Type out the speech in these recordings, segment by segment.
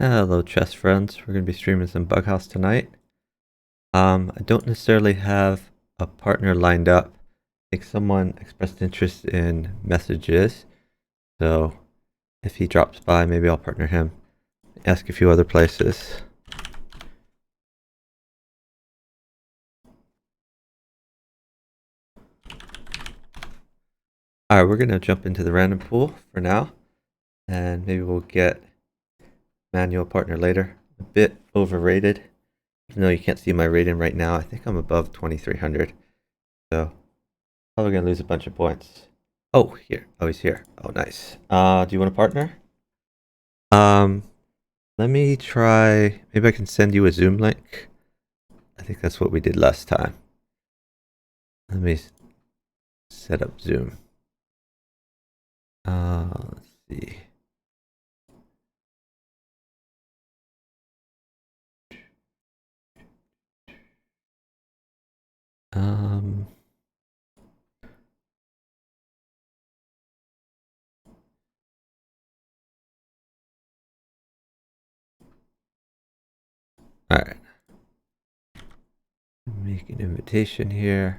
Hello, chess friends. We're going to be streaming some Bughouse tonight. I don't necessarily have a partner lined up. I think someone expressed interest in messages, so if he drops by, maybe I'll partner him. Ask a few other places. Alright, we're going to jump into the random pool for now, and maybe we'll get manual partner later. A bit overrated. Even though you can't see my rating right now, I think I'm above 2300. So, probably gonna lose a bunch of points. Oh, here. Oh, he's here. Oh, nice. Do you want a partner? Let me try. Maybe I can send you a Zoom link. I think that's what we did last time. Let me set up Zoom. Let's see. All right. Make an invitation here.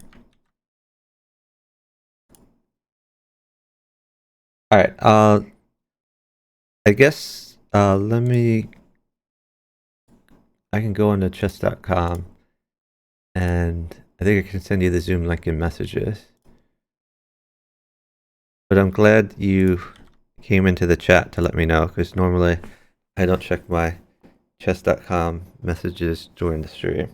All right. I guess let me. I can go on to chess.com, and I think I can send you the Zoom link in messages. But I'm glad you came into the chat to let me know, because normally I don't check my chess.com messages during the stream.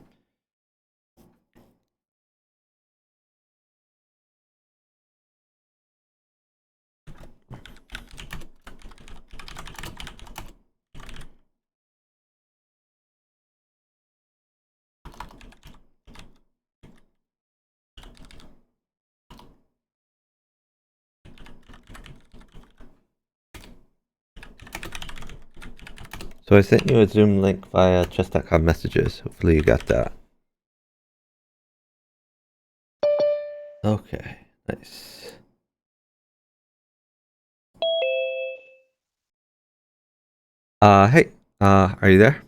So I sent you a Zoom link via chess.com messages. Hopefully you got that. Okay, nice. Hey, are you there?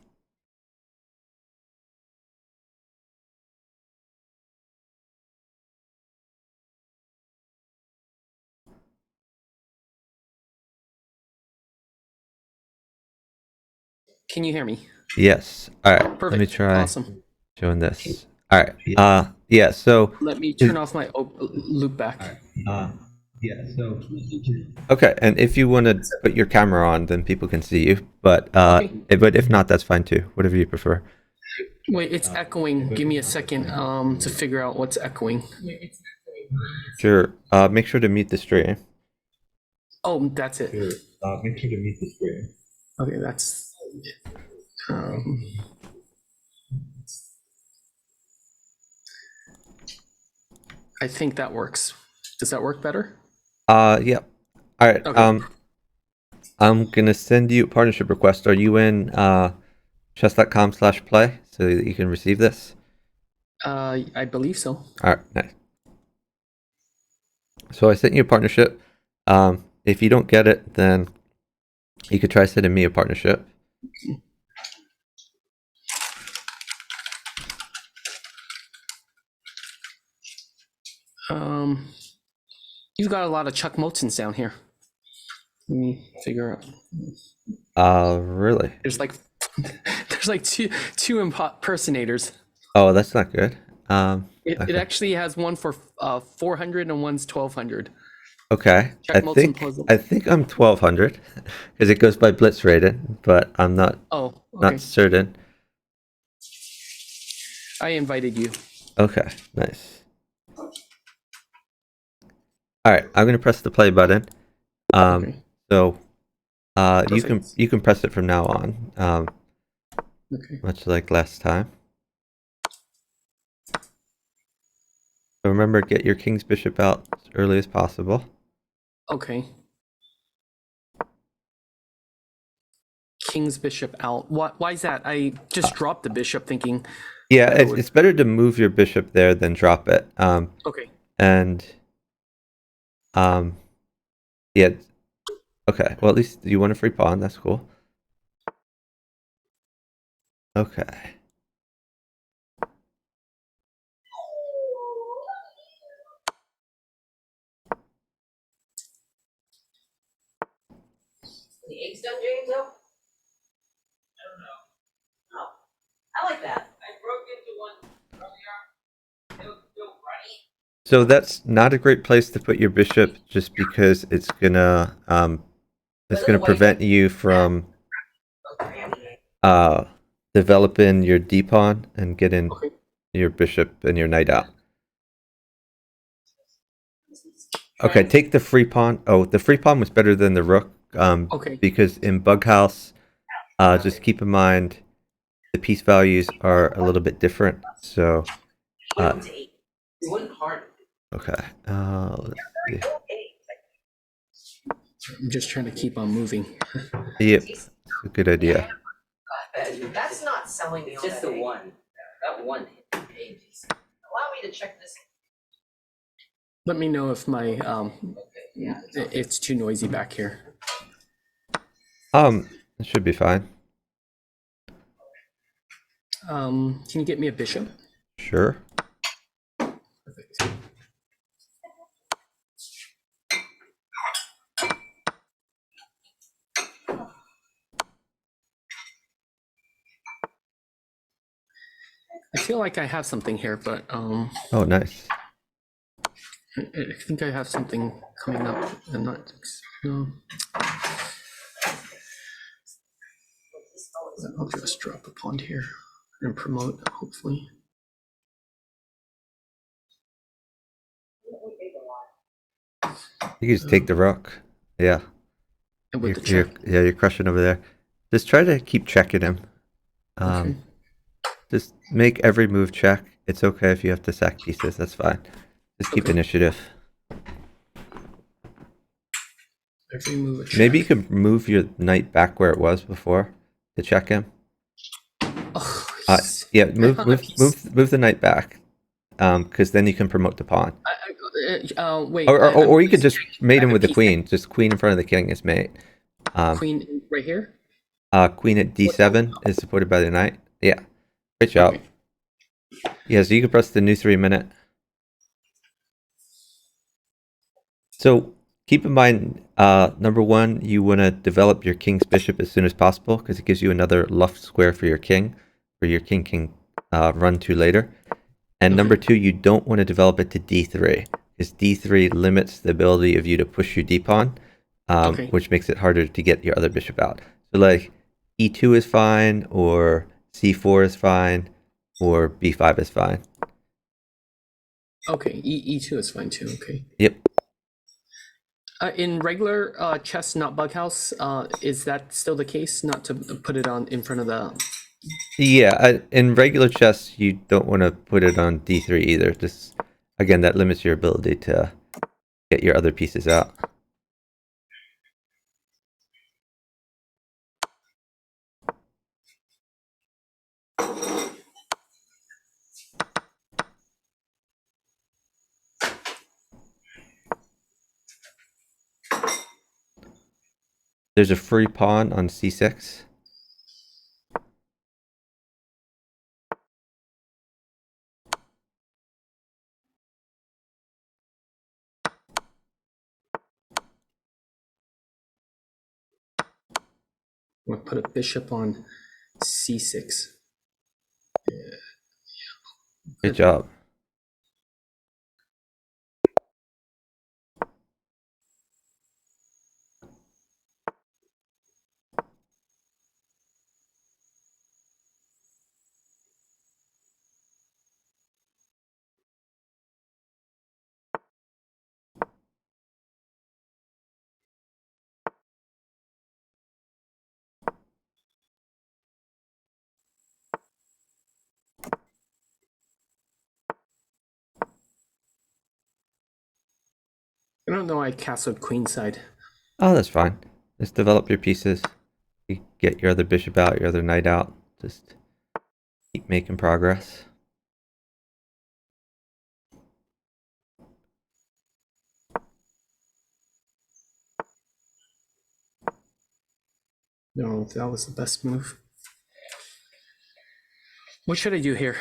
Can you hear me? Yes. All right. Perfect. Let me try Awesome. showing this. All right. Yeah. So let me turn off my loop back. Okay, and if you want to put your camera on, then people can see you. But Okay. but if not, that's fine too. Whatever you prefer. Wait, it's echoing. Give me a second to figure out what's echoing. Sure. Make sure to mute the stream. Oh, that's it. Sure. Make sure to mute the stream. Okay, that's. I think that works. Does that work better? Yeah. All right. Okay. I'm gonna send you a partnership request. Are you in chess.com/play so that you can receive this? I believe so. All right. Nice. So I sent you a partnership. If you don't get it, then you could try sending me a partnership. You've got a lot of Chuck Motons down here. Let me figure out. Really? There's like two impersonators. Oh, that's not good. It actually has one for 400 and one's 1200. Okay, I think I'm 1200 because it goes by blitz rated, but I'm not. Oh, okay. Not certain. I invited you. Okay, nice. All right, I'm gonna press the play button. Okay. So, you can press it from now on. Okay. Much like last time. So remember, get your king's bishop out as early as possible. Okay. King's bishop out. Why is that? I just dropped the bishop thinking. Yeah, it's better to move your bishop there than drop it. Okay. And yeah. Okay. Well, at least you want a free pawn. That's cool. Okay. The eggs done, James? Though? I don't know. Oh, I like that. I broke into one earlier. It was still runny. So that's not a great place to put your bishop, just because it's gonna prevent you from uh developing your d pawn and getting Okay. your bishop and your knight out. Okay, take the free pawn. Oh, the free pawn was better than the rook. Okay. Because in bughouse, just keep in mind the piece values are a little bit different. So, It wasn't hard. okay. Let's see. I'm just trying to keep on moving. Yep, it's a good idea. That's not selling me. It's just the one. That one hit the page. Allow me to check this. Let me know if my it's too noisy back here. It should be fine. Can you get me a bishop? Sure. Perfect. I feel like I have something here, but Oh, nice. I think I have something coming up. I'm not. No. I'll just drop a pawn here and promote, hopefully. You can just take the rook. Yeah. And with the check. You're crushing over there. Just try to keep checking him. Okay. Just make every move check. It's okay if you have to sack pieces. That's fine. Just keep initiative. Every move a check. Maybe you could move your knight back where it was before to check him. Oh, Yeah, move the knight back. Because then you can promote the pawn. Wait. Or you could just mate him with the queen. Just queen in front of the king is mate. Queen right here? Queen at d7 is supported by the knight. Yeah. Great job. Okay. Yeah, so you can press the new 3-minute. So keep in mind, number one, you want to develop your king's bishop as soon as possible because it gives you another luft square for your king, where your king can run to later. And number two, you don't want to develop it to d3 because d3 limits the ability of you to push your d-pawn, which makes it harder to get your other bishop out. So like e2 is fine, or c4 is fine, or b5 is fine. Okay, E2 is fine too. Okay. Yep. In regular chess, not bughouse, is that still the case? Not to put it on in front of the. Yeah, in regular chess, you don't want to put it on d3 either. Just again, that limits your ability to get your other pieces out. There's a free pawn on c6. We'll put a bishop on c6. Good job. I don't know. I castled queenside. Oh, that's fine. Just develop your pieces. You get your other bishop out, your other knight out. Just keep making progress. No, that was the best move. What should I do here?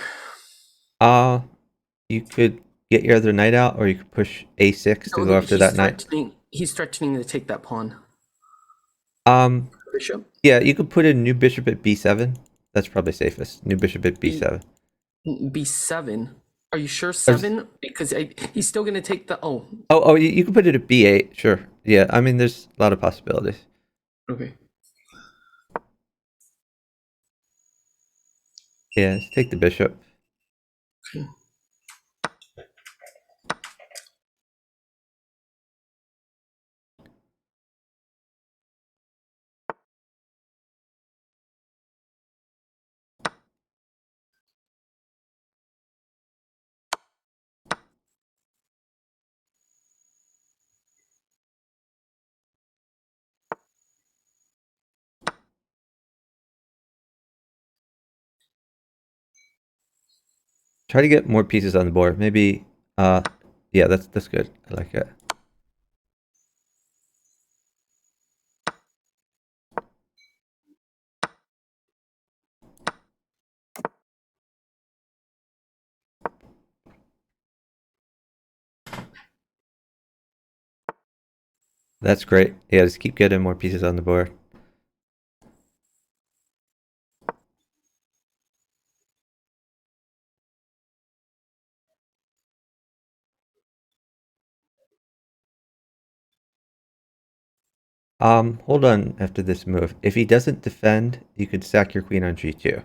You could get your other knight out, or you could push a6 to Oh, go after that knight. He's threatening to take that pawn. Bishop. Yeah, you could put a new bishop at b7. That's probably safest. New bishop at b7. B7. Are you sure 7? Because he's still gonna take the Oh, you could put it at b8. Sure. Yeah, I mean, there's a lot of possibilities. Okay. Yeah, let's take the bishop. Okay. Try to get more pieces on the board. Maybe, yeah, that's good. I like it. That's great. Yeah, just keep getting more pieces on the board. Hold on after this move. If he doesn't defend, you could sack your queen on g2.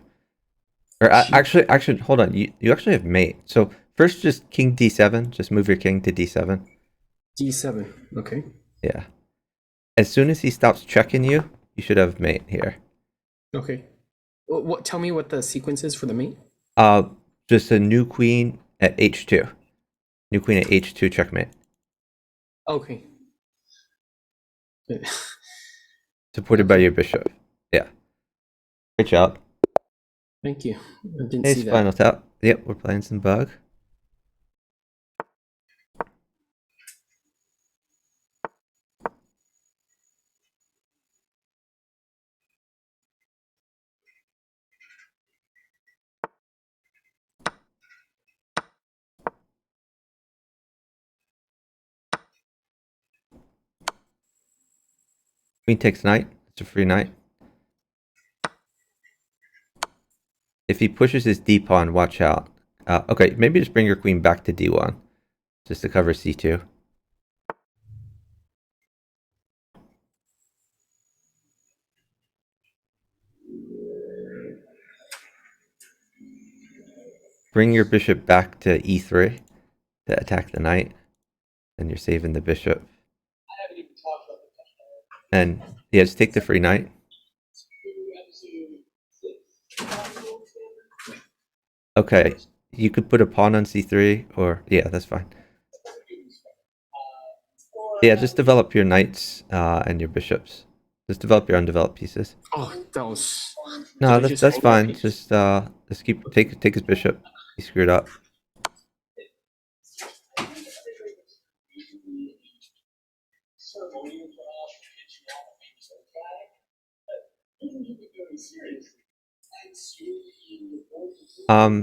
Or actually, hold on. You actually have mate. So first, just king d7. Just move your king to d7. D7. Okay. Yeah. As soon as he stops checking you, you should have mate here. Okay. What? Tell me what the sequence is for the mate. Just a new queen at h2. New queen at h2 checkmate. Okay. Supported by your bishop. Yeah. Great job. Thank you. I didn't Hey, see that. final tap. Yep, we're playing some bug. Queen takes knight. It's a free knight. If he pushes his d pawn, watch out. Okay, maybe just bring your queen back to d1, just to cover c2. Bring your bishop back to e3 to attack the knight, and you're saving the bishop. And yeah, just take the free knight. Okay, you could put a pawn on c3, or yeah, that's fine. Yeah, just develop your knights and your bishops. Just develop your undeveloped pieces. Oh, that was. No, did I just that's hang fine. that piece? Just take his bishop. He screwed up.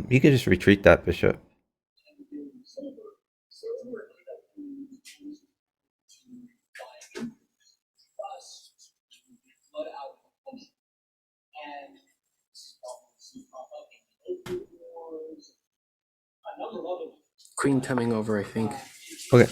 You can just retreat that bishop. Queen coming over, I think. Okay.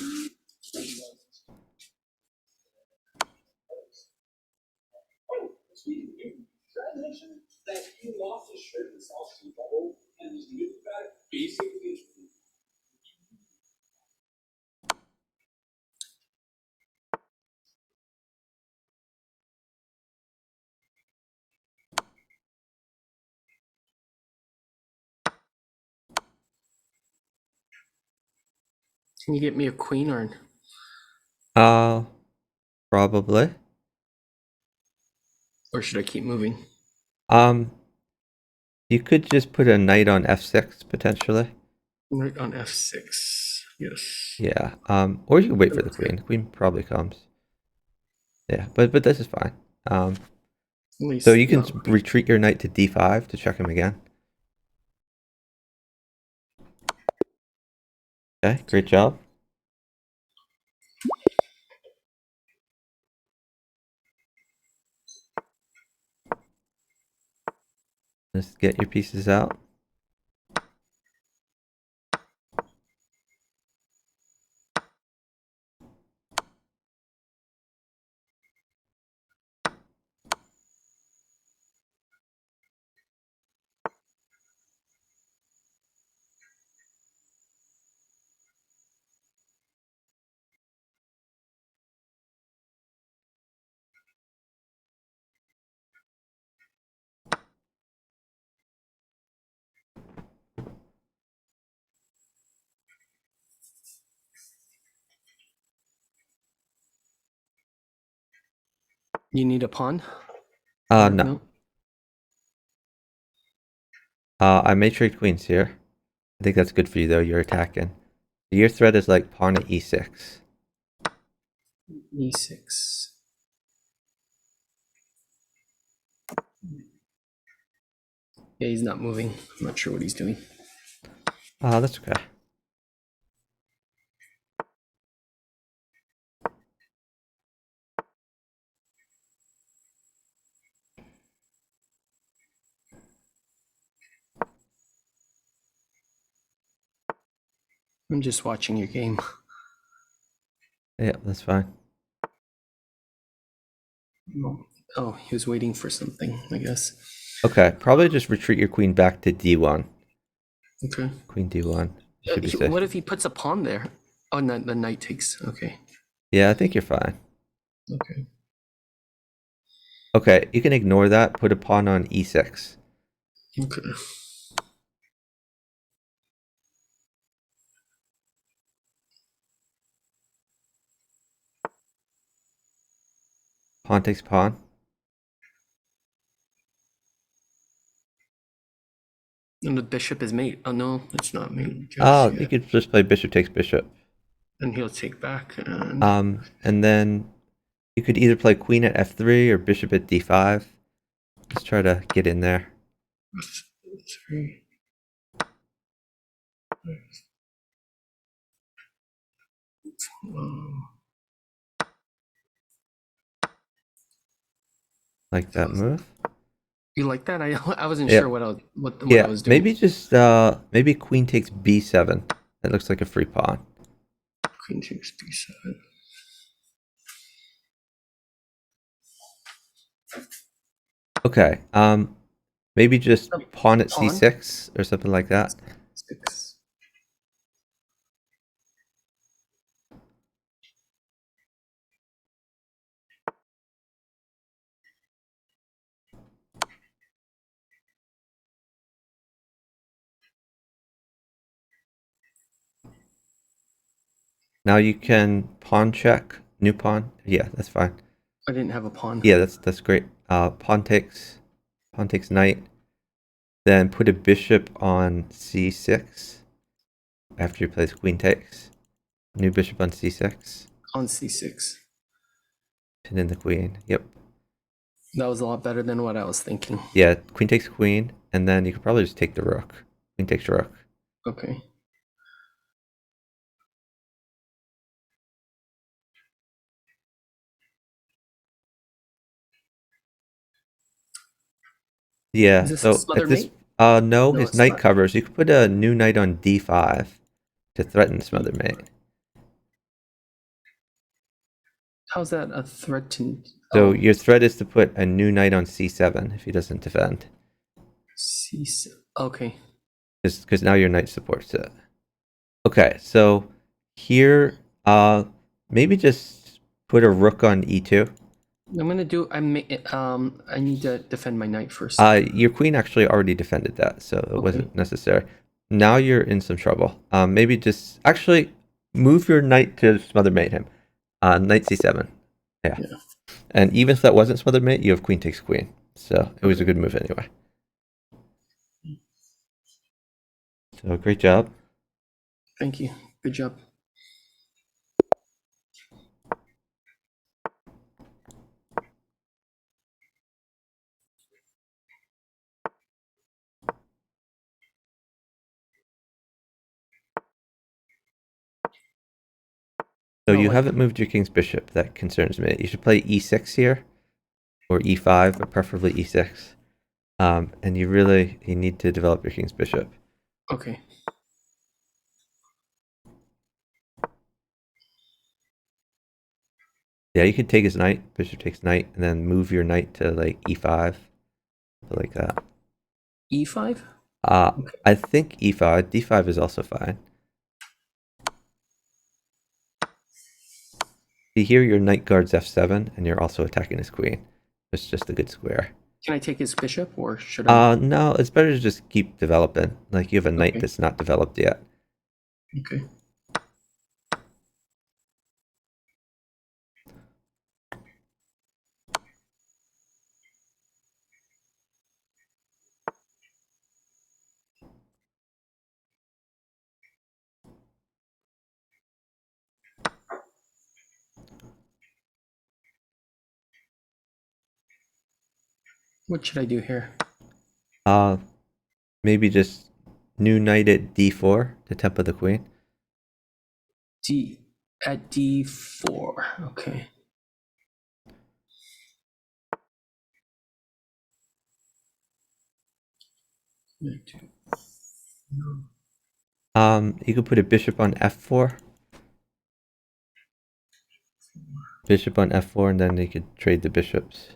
Can you get me a queen or? Probably. Or should I keep moving? You could just put a knight on f6 potentially. Right on f6. Yes. Yeah. Or you could wait for the queen. The queen probably comes. Yeah, but this is fine. So you can retreat your knight to d5 to check him again. Okay, great job. Let's get your pieces out. You need a pawn? Or No. I made trade queens here. I think that's good for you though, you're attacking. Your threat is like pawn at e6. E6. Yeah, he's not moving. I'm not sure what he's doing. That's okay. I'm just watching your game. Yeah, that's fine. Oh, he was waiting for something, I guess. Okay, probably just retreat your queen back to d1. Okay. Queen d1. You should be safe. What if he puts a pawn there? Oh, no, the knight takes. Okay. Yeah, I think you're fine. Okay. Okay, you can ignore that. Put a pawn on e6. Okay. Pawn takes pawn. And the bishop is mate. Oh no, it's not mate. Oh, you could just play bishop takes bishop. And he'll take back. And And then you could either play queen at f3 or bishop at d5. Let's try to get in there. 3. Like that move. You like that? I wasn't Yeah. sure what I Yeah, was doing. maybe just maybe queen takes b7. That looks like a free pawn. Queen takes b7. Okay. Maybe just pawn at Pawn? c6 or something like that. 6. Now you can pawn check. New pawn. Yeah, that's fine. I didn't have a pawn. Yeah, that's great. Pawn takes knight. Then put a bishop on c6 after you play queen takes. New bishop on c6. On c6. Pin in the queen. Yep. That was a lot better than what I was thinking. Yeah, queen takes queen, and then you could probably just take the rook. Queen takes rook. Okay. Yeah, Is this so a smother at this mate? no, No, his it's knight not. covers. You could put a new knight on d5 to threaten the smother mate. How's that a threat to? So your threat is to put a new knight on c7 if he doesn't defend. C7. Okay. Because now your knight supports it. Okay, so here, maybe just put a rook on e2. I'm gonna do. I need to defend my knight first. Your queen actually already defended that, so it wasn't necessary. Now you're in some trouble. Maybe just actually move your knight to smother mate him. Knight c7. Yeah. And even if that wasn't smother mate, you have queen takes queen. So it was a good move anyway. So great job. Thank you. Good job. So Oh, you like- haven't moved your king's bishop. That concerns me. You should play e6 here, or e5, but preferably e6. And you need to develop your king's bishop. Okay. Yeah, you could take his knight, bishop takes knight, and then move your knight to like e5, something like that. E5? I think e5, d5 is also fine. See here, your knight guards f7, and you're also attacking his queen. It's just a good square. Can I take his bishop, or should I? No, it's better to just keep developing. Like you have a knight Okay. that's not developed yet. Okay. What should I do here? Maybe just new knight at d4 to tempo the queen. At D4. Okay. You could put a bishop on f4. Bishop on f4, and then they could trade the bishops.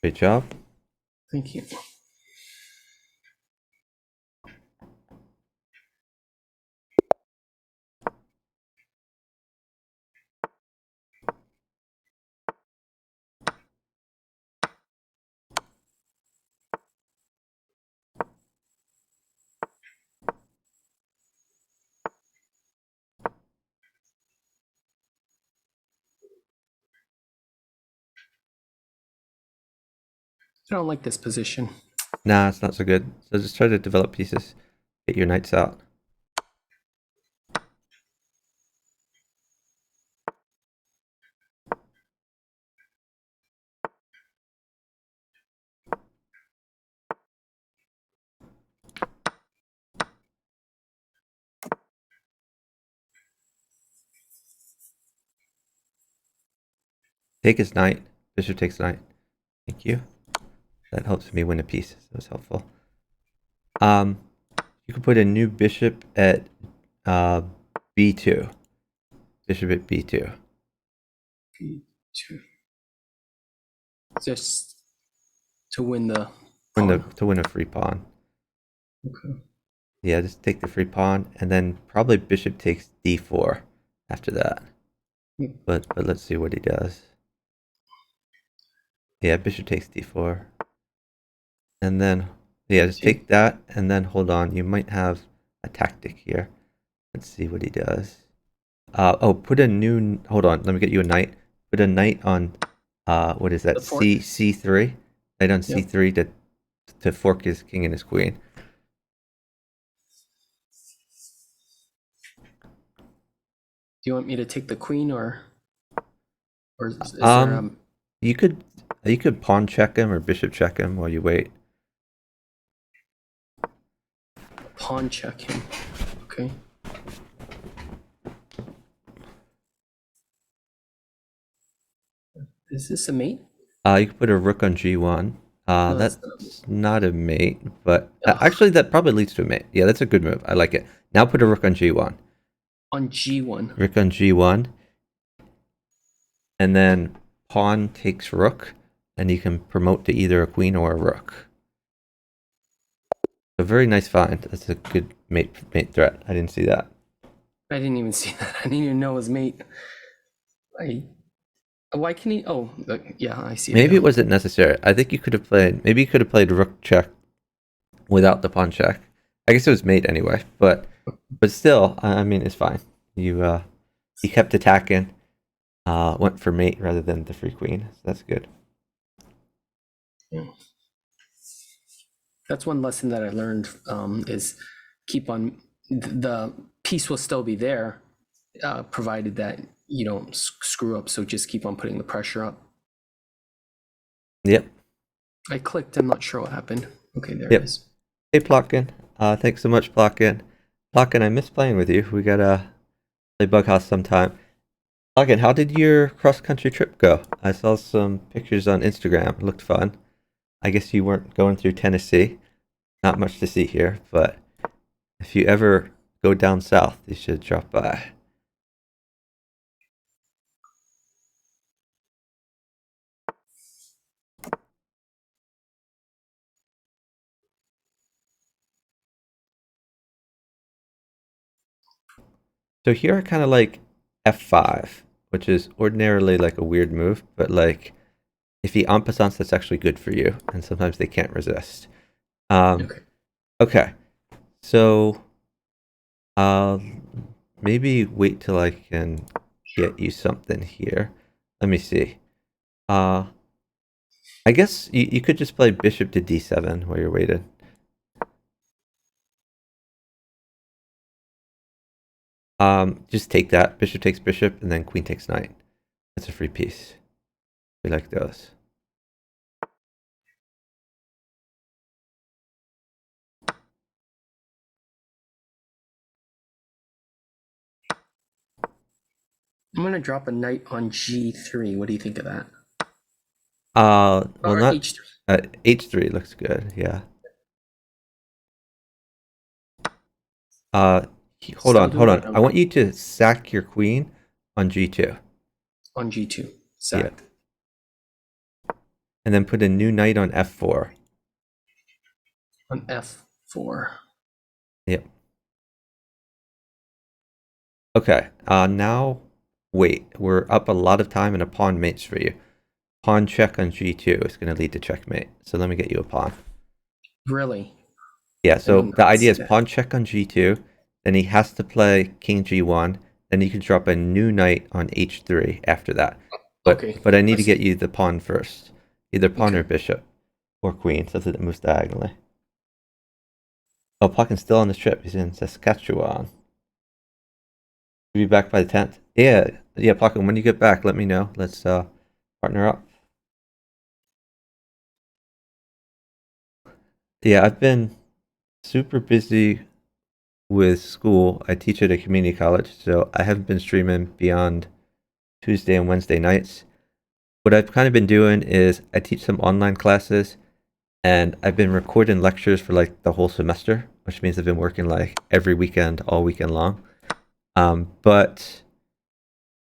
Great job. Thank you. I don't like this position. Nah, it's not so good. So just try to develop pieces. Get your knights out. Take his knight. Bishop takes knight. Thank you. That helps me win a piece. So it's helpful. You could put a new bishop at b2. Bishop at b2. B2. Just to win the To win a free pawn. Okay. Yeah, just take the free pawn, and then probably bishop takes d4 after that. But let's see what he does. Yeah, bishop takes d4. And then, yeah, just take that, and then hold on. You might have a tactic here. Let's see what he does. Put a new, hold on, let me get you a knight. Put a knight on, what is that, c3? Knight on c3 to fork his king and his queen. Do you want me to take the queen, or is there you could pawn check him or bishop check him while you wait. pawn check him? Okay. Is this a mate? You could put a rook on g1. No, That's that's not a mate, but actually that probably leads to a mate. Yeah, that's a good move. I like it. Now put a rook on g1. on G1. Rook on g1. And then pawn takes rook, and you can promote to either a queen or a rook. A very nice find. That's a good mate threat. I didn't see that. I didn't even see that. I didn't even know it was mate. Why can he? Oh, yeah, I see. Maybe it wasn't necessary. I think you could have played. Maybe you could have played rook check without the pawn check. I guess it was mate anyway. But still, I mean, it's fine. You kept attacking. Went for mate rather than the free queen. So that's good. Yeah. That's one lesson that I learned, is keep on, the piece will still be there, provided that you don't screw up. So just keep on putting the pressure up. Yep. I clicked. I'm not sure what happened. Okay, there Yep. it is. Hey, Plotkin. Thanks so much, Plotkin. Plotkin, I miss playing with you. We gotta play Bughouse sometime. Plotkin, how did your cross-country trip go? I saw some pictures on Instagram. It looked fun. I guess you weren't going through Tennessee. Not much to see here, but if you ever go down south, you should drop by. So here I kind of like F5, which is ordinarily like a weird move, but like if he en passant, that's actually good for you, and sometimes they can't resist. Okay. Okay, so I'll maybe wait till I can get you something here. Let me see. I guess you could just play bishop to d7 while you're waiting. Just take that. Bishop takes bishop, and then queen takes knight. That's a free piece. We like those. I'm gonna drop a knight on g3. What do you think of that? Well, Or not h3. h3 looks good. Yeah. Hold Still on, hold doing on. I want you to sack your queen on g2. on g2. Yeah. Sacked. And then put a new knight on f4. On f4. Yep. Okay. Now, wait. We're up a lot of time and a pawn mates for you. Pawn check on g2 is going to lead to checkmate. So let me get you a pawn. Really? Yeah, so did the not idea see is that. pawn check on g2. Then he has to play king g1. Then you can drop a new knight on h3 after that. Okay. But I need I to see. get you the pawn first. Either pawn Okay. or bishop. Or queen, something that moves diagonally. Oh, Plotkin's still on this trip. He's in Saskatchewan. He'll be back by the 10th. Yeah, Plotkin, when you get back, let me know. Let's partner up. Yeah, I've been super busy with school. I teach at a community college, so I haven't been streaming beyond Tuesday and Wednesday nights. What I've kind of been doing is I teach some online classes, and I've been recording lectures for like the whole semester, which means I've been working like every weekend, all weekend long. But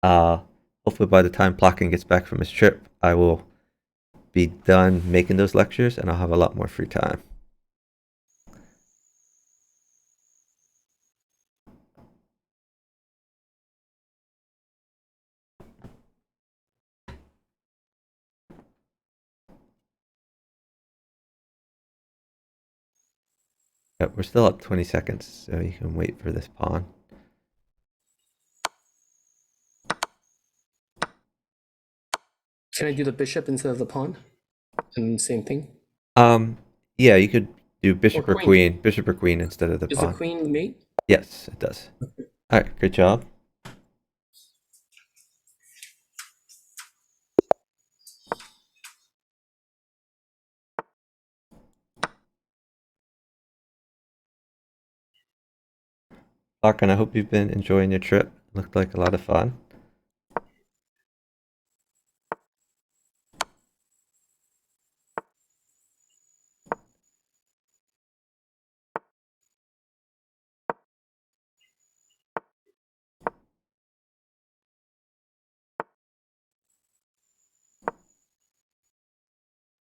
hopefully by the time Plotkin gets back from his trip, I will be done making those lectures, and I'll have a lot more free time. Yep, we're still up 20 seconds, so you can wait for this pawn. Can I do the bishop instead of the pawn? And same thing? Yeah, you could do bishop Or or queen. queen, bishop or queen instead of the Is the pawn. queen the mate? Yes, it does. All right, great job. Larkin, I hope you've been enjoying your trip. Looked like a lot of fun.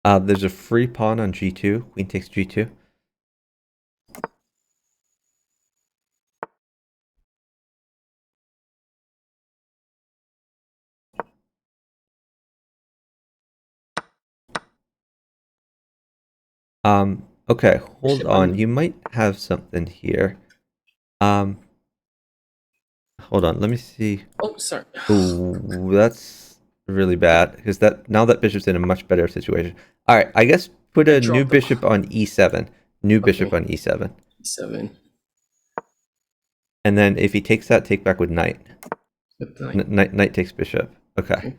There's a free pawn on g2. Queen takes g2. Okay, hold Bishop on. You might have something here. Hold on. Let me see. Oh, sorry. Oh, that's really bad because that now that bishop's in a much better situation. All right, I guess put I a new dropped the bishop on e7. New bishop Okay. on e7. 7. And then if he takes that, take back with knight. With the knight. Knight takes bishop. Okay.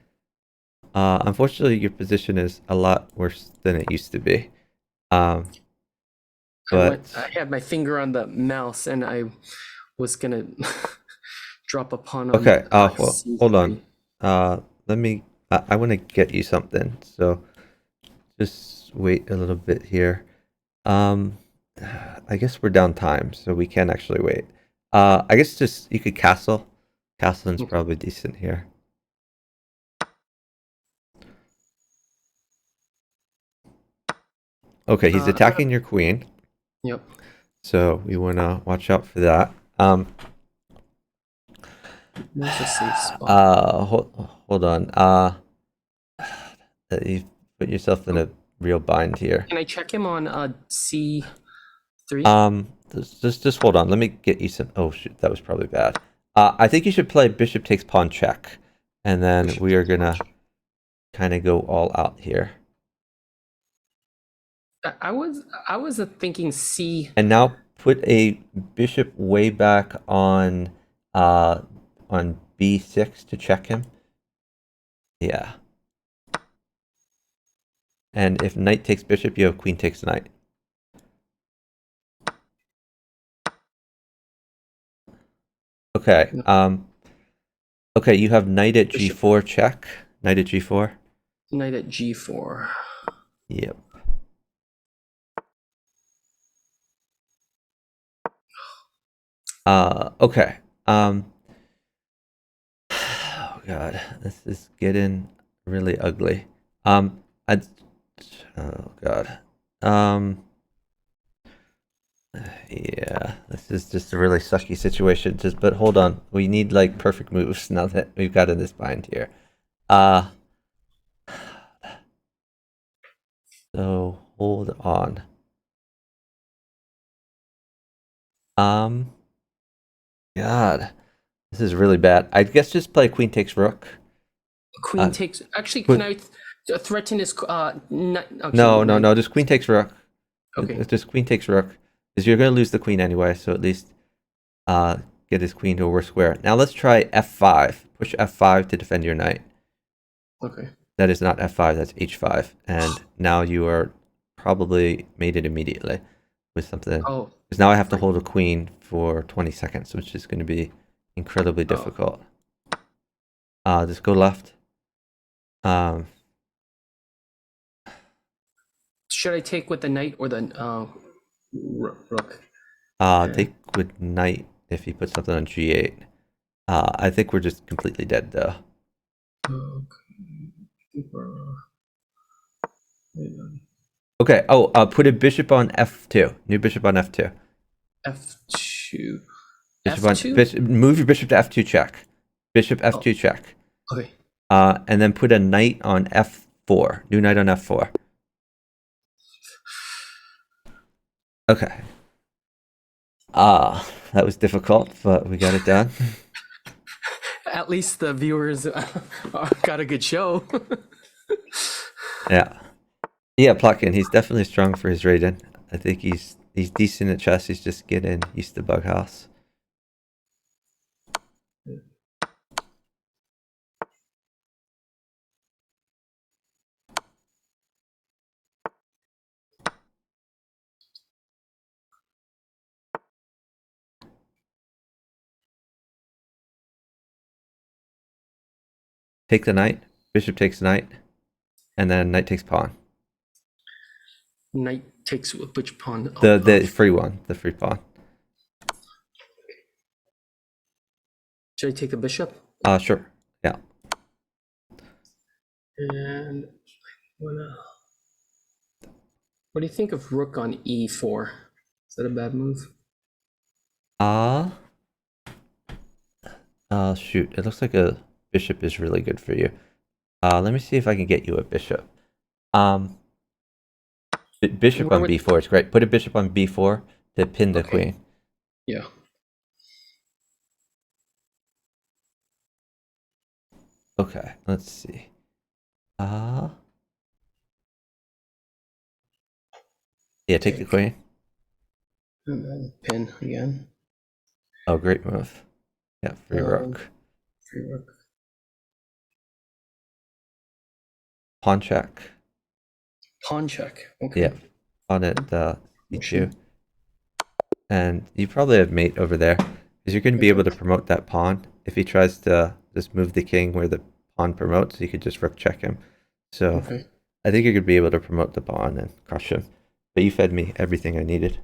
Unfortunately, your position is a lot worse than it used to be. Um, I but had my finger on the mouse and I was gonna drop a pawn on okay. Hold on. C3. Let me. I want to get you something. So just wait a little bit here. Um, I guess we're down time, so we can actually wait. I guess just you could castle. Castling's Okay. probably decent here. Okay, he's attacking your queen, Yep. so we want to watch out for that. Where's the safe spot? Hold on. You put yourself in a real bind here. Can I check him on C3? Just hold on. Let me get you some. Oh shoot, that was probably bad. I think you should play bishop takes pawn check, and then we are gonna kind of go all out here. I was thinking C. And now put a bishop way back on b6 to check him. Yeah. And if knight takes bishop, you have queen takes knight. Okay. Okay, you have knight at Bishop. g4 check. Knight at g4. Knight at G4. Yep. Okay. Oh god, this is getting really ugly. Oh god. Yeah, this is just a really sucky situation. But hold on, we need like perfect moves now that we've got in this bind here. So hold on. God, this is really bad. I guess just play queen takes rook. Queen takes. Actually, can I threaten his? No. Just queen takes rook. Okay. Just queen takes rook, because you're gonna lose the queen anyway. So at least get his queen to a worse square. Now let's try f5. Push f5 to defend your knight. Okay. That is not f5. That's h5. And now you are probably made it immediately with something. Oh. Because now I have to hold a queen for 20 seconds, which is going to be incredibly difficult. Just go left. Should I take with the knight or the rook? Take with knight if he puts something on g8. I think we're just completely dead though. Okay. Oh, put a bishop on f2. New bishop on f2. F2. Bishop F2? move your bishop to f2 check. Bishop f2 check. Okay. And then put a knight on f4. New knight on f4. Okay. That was difficult, but we got it done. At least the viewers got a good show. Yeah. Yeah, Plotkin, he's definitely strong for his rating. I think he's decent at chess. He's just getting used to bughouse. Take the knight. Bishop takes knight. And then knight takes pawn. Knight takes which pawn? The free one. The free pawn. Should I take the bishop? Sure. Yeah. And what do you think of rook on e4? Is that a bad move? Shoot. It looks like a bishop is really good for you. Let me see if I can get you a bishop. Bishop on b4 is great. Put a bishop on b4 to pin the queen. Yeah. Okay, let's see. Yeah, take the queen. And then pin again. Oh, great move. Yeah, free rook. Free rook. pawn check. Pawn check. Okay. Yeah, pawn at c2. And you probably have mate over there, because you're going to be able to promote that pawn. If he tries to just move the king where the pawn promotes, you could just rook check him. So I think you're going to be able to promote the pawn and crush him. But you fed me everything I needed.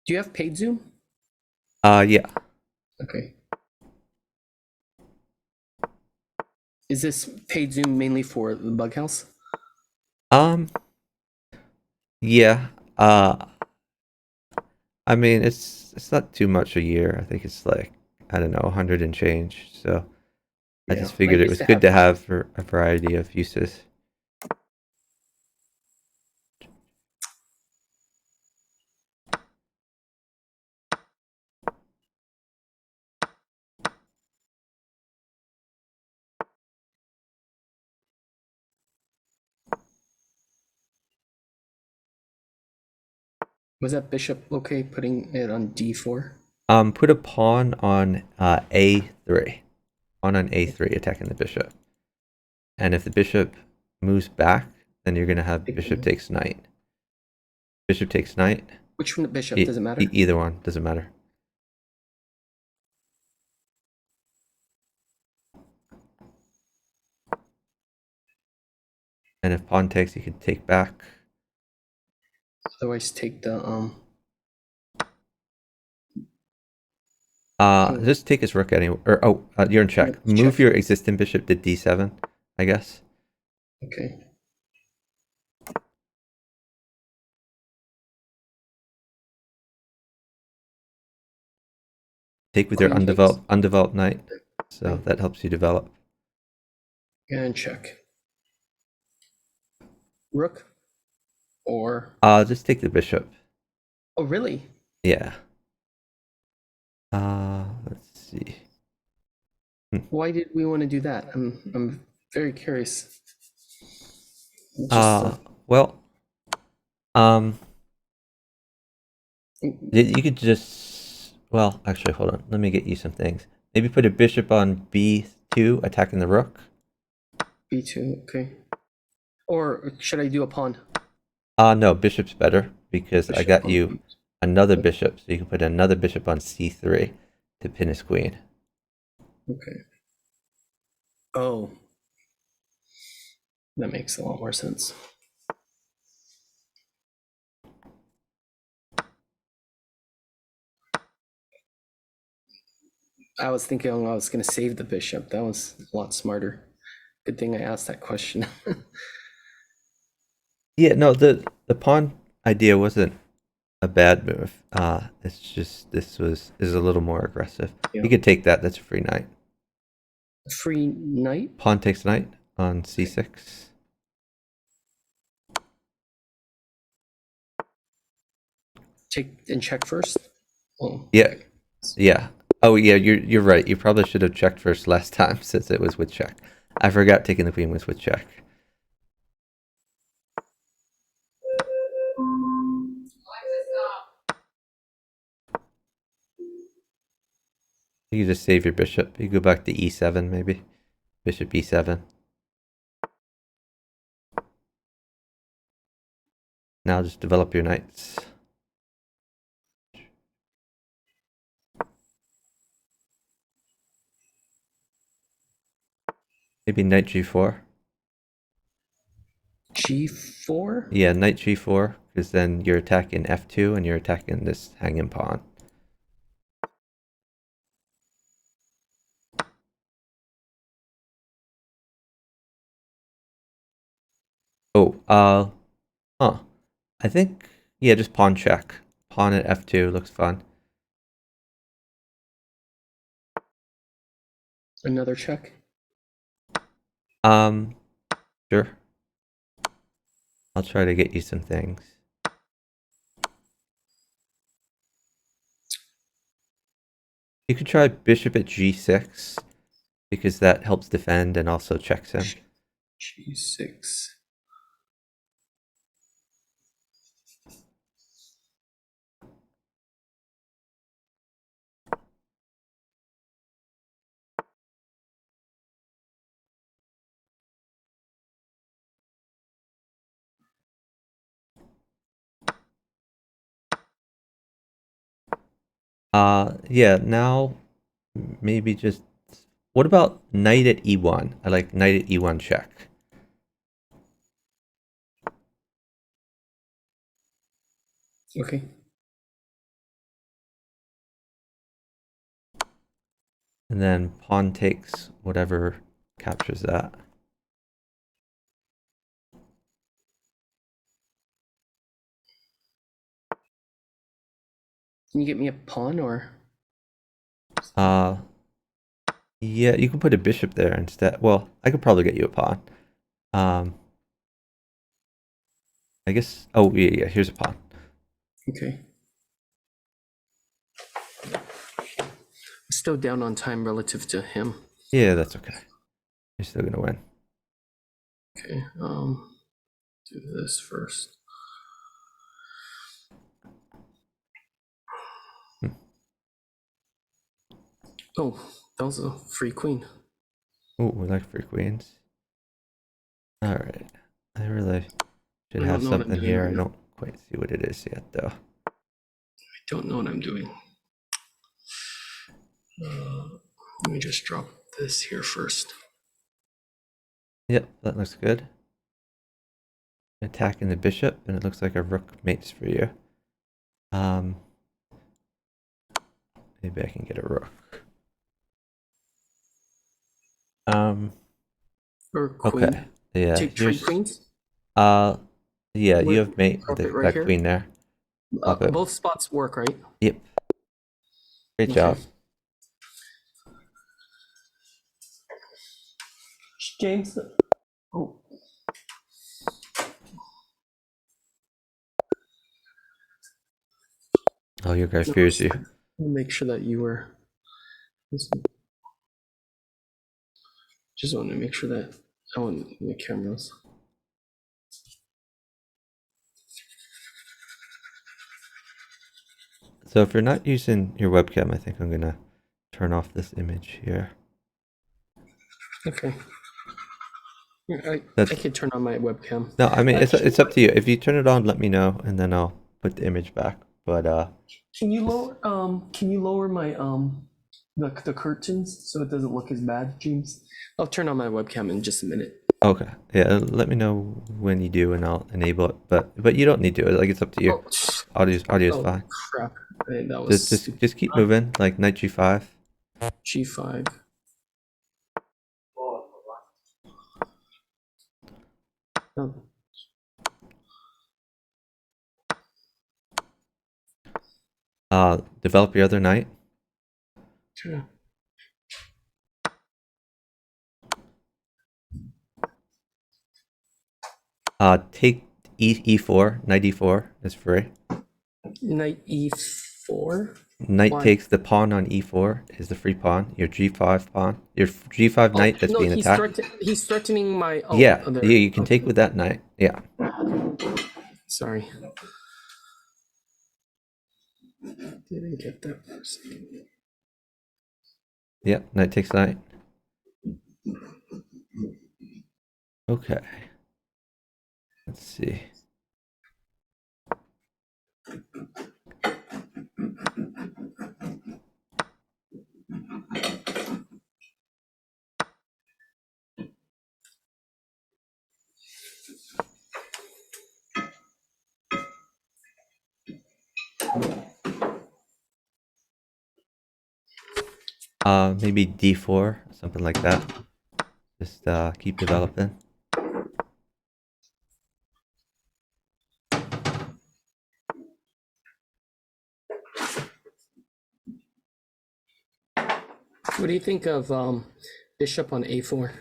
Do you have paid Zoom? Yeah. Okay. Is this paid Zoom mainly for the bughouse? Yeah. I mean, it's not too much a year. I think it's like, I don't know, 100 and change. So I just figured it was good to have for a variety of uses. Was that bishop okay putting it on d4? Put a pawn on a3. Pawn on a3, attacking the bishop. And if the bishop moves back, then you're going to have bishop takes knight. Bishop takes knight. Which one bishop? Does it matter? Either one, doesn't matter. And if pawn takes, you can take back. Otherwise, take the Just take his rook anywhere. Or you're in check. Move your existing bishop to d7, I guess. Okay. Take with your undeveloped knight, so that helps you develop. And check. Rook, or just take the bishop. Oh, really? Yeah. Let's see. Why did we want to do that? I'm very curious. Well, you could just, well, actually, hold on. Let me get you some things. Maybe put a bishop on b2, attacking the rook. b2, okay. Or should I do a pawn? No, bishop's better, because I got you another bishop, so you can put another bishop on c3 to pin his queen. Okay. Oh. That makes a lot more sense. I was thinking I was going to save the bishop. That was a lot smarter. Good thing I asked that question. Yeah, no, the pawn idea wasn't a bad move. It's just this is a little more aggressive. Yeah. You could take that. That's a free knight. A free knight? Pawn takes knight on c6. Take and check first. Oh. Yeah, yeah. Oh yeah, you're right. You probably should have checked first last time, since it was with check. I forgot taking the queen was with check. You just save your bishop. You go back to e7 maybe. Bishop e7. Now just develop your knights. Maybe knight g4. G4? Yeah, knight g4, because then you're attacking f2 and you're attacking this hanging pawn. Oh, I think, yeah, just pawn check. Pawn at f2 looks fun. Another check? Sure. I'll try to get you some things. You could try bishop at g6, because that helps defend and also checks him. G6. Yeah, now maybe just what about knight at e1? I like knight at e1 check. Okay. And then pawn takes whatever captures that. Can you get me a pawn or? Yeah, you can put a bishop there instead. Well, I could probably get you a pawn. I guess. Oh yeah, here's a pawn. Okay. Still down on time relative to him. Yeah, that's okay. You're still gonna win. Okay. Do this first. Oh, that was a free queen. Oh, we like free queens. All right. I really should I have don't know what I'm something doing here. right I now. don't quite see what it is yet, though. I don't know what I'm doing. Let me just drop this here first. Yep, that looks good. Attacking the bishop, and it looks like a rook mates for you. Maybe I can get a rook. Or queen. Okay. Yeah. Take trade queens. Yeah, you Where- have mate with drop it right that here? queen there. Pop it. Both spots work, right? Yep. Great Okay. job. James. Oh. Oh, your guy fears you. I'll make sure that you were. Just want to make sure that I want the cameras. So if you're not using your webcam, I think I'm gonna turn off this image here. Okay. I can turn on my webcam. No, I mean it's up to you. If you turn it on, let me know, and then I'll put the image back. But Can you lower my the curtains so it doesn't look as bad, James? I'll turn on my webcam in just a minute. okay, yeah, let me know when you do, and I'll enable it. But you don't need to. Like it's up to you. Audio is fine. Crap! That was Just keep moving. Like knight g5. G5. Develop your other knight. Sure. Take e4. Knight e4 is free. Knight e4. Knight Why? takes the pawn on e4 is the free pawn. Your g5 pawn. Your g5 knight that's being attacked. He's threatening my. Oh, Yeah, there. yeah, you can take with that knight. Yeah. Sorry. Didn't get that for a second. Yep, knight takes knight. Okay. Let's see. Maybe d4, something like that. Just keep developing. What do you think of bishop on a4?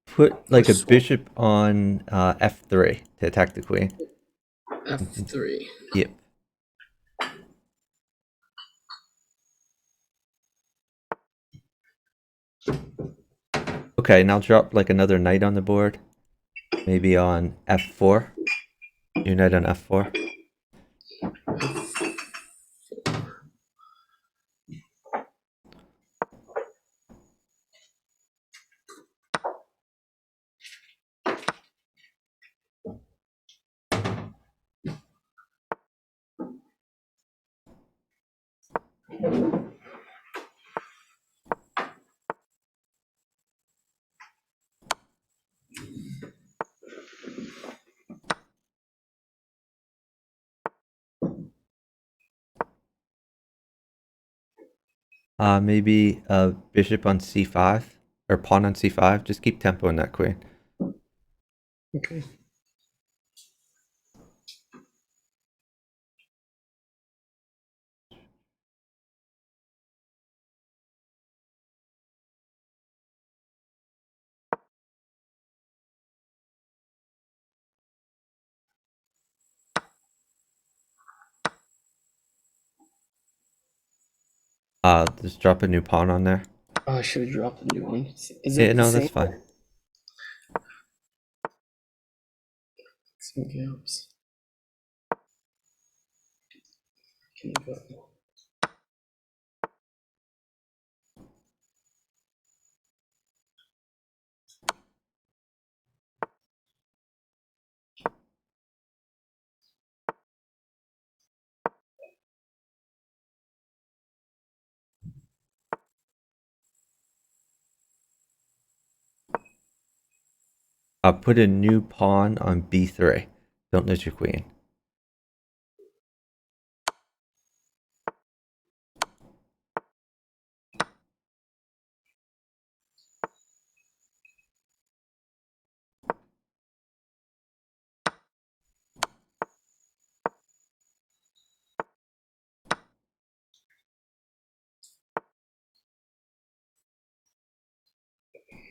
Put like a swap. bishop on f3 to attack the queen. f3. Yep. Okay, now drop like another knight on the board. Maybe on f4. Your knight on f4. Maybe a bishop on c5 or pawn on c5. Just keep tempo in that queen. Okay. Just drop a new pawn on there. Oh, I should have dropped a new one. Is Yeah, it the no, same? that's fine. Some gaps. Can you go? Put a new pawn on b3. Don't lose your queen.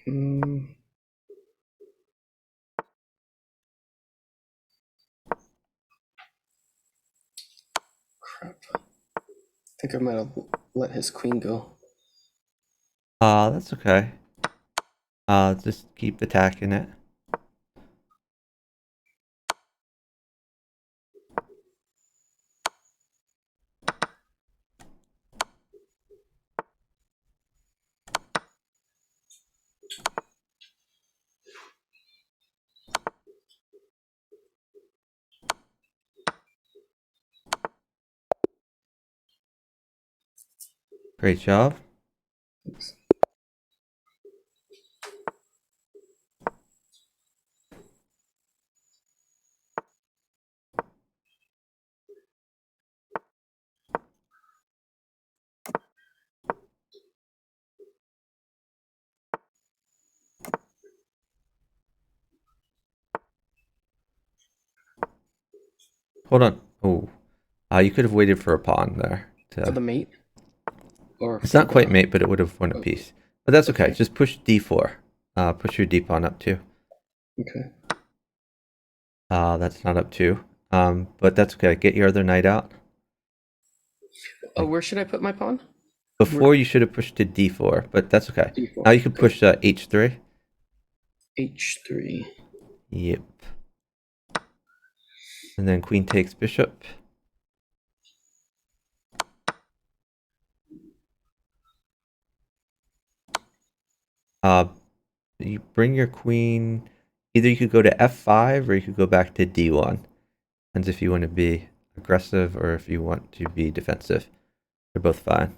Hmm. Crap. I think I might have let his queen go. That's okay. Just keep attacking it. Great job. Thanks. Hold on. Oh, you could have waited for a pawn there. For the mate? Or It's for not quite the... mate, but it would have won a Okay. piece. But that's okay. Okay. Just push d4. Push your d pawn up too. Okay. That's not up too. But that's okay. Get your other knight out. Oh, where should I put my pawn? Before you should have pushed to d4, but that's okay. D4. Now you can Okay. push h3. H3. Yep. And then queen takes bishop. You bring your queen. Either you could go to f5 or you could go back to d1. Depends if you want to be aggressive or if you want to be defensive. They're both fine.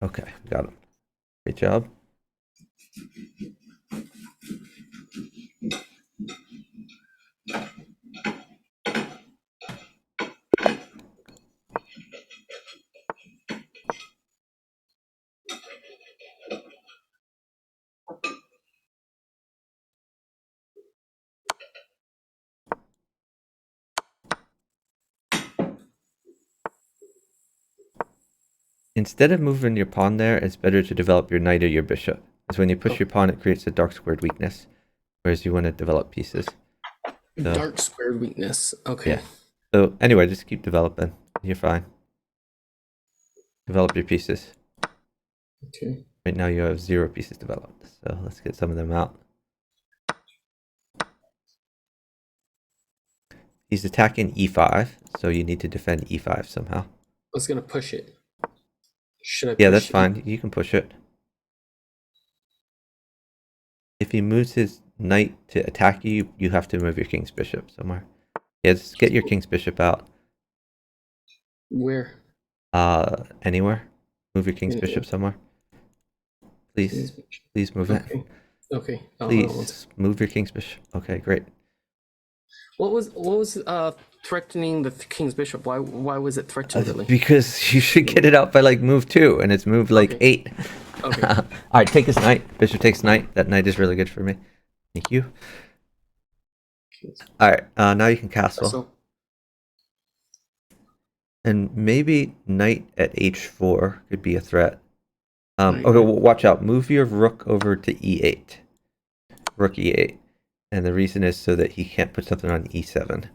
Okay, got him. Great job. Instead of moving your pawn there, it's better to develop your knight or your bishop. Because when you push your pawn, it creates a dark squared weakness. Whereas you want to develop pieces. So, Dark squared weakness. Okay. yeah. So anyway, just keep developing. You're fine. Develop your pieces. Okay. Right now you have 0 pieces developed. So let's get some of them out. He's attacking e5, so you need to defend e5 somehow. I was gonna push it. Should I push Yeah, that's it? fine. You can push it. If he moves his knight to attack you, you have to move your king's bishop somewhere. Yeah, just get your king's bishop out. Where? Anywhere. Move your king's Anywhere. bishop somewhere. Please, please move it. Okay. Okay. Hold on one Please second. move your king's bishop. Okay, great. What was threatening the king's bishop? Why was it threatened really? Because you should get it out by like move 2, and it's moved like Okay. 8. Okay. All right, take his knight. Bishop takes knight. That knight is really good for me. Thank you. All right, now you can castle. So And maybe knight at h4 could be a threat. Knight Okay, at- well, watch out. Move your rook over to e8. Rook e8. And the reason is so that he can't put something on e7.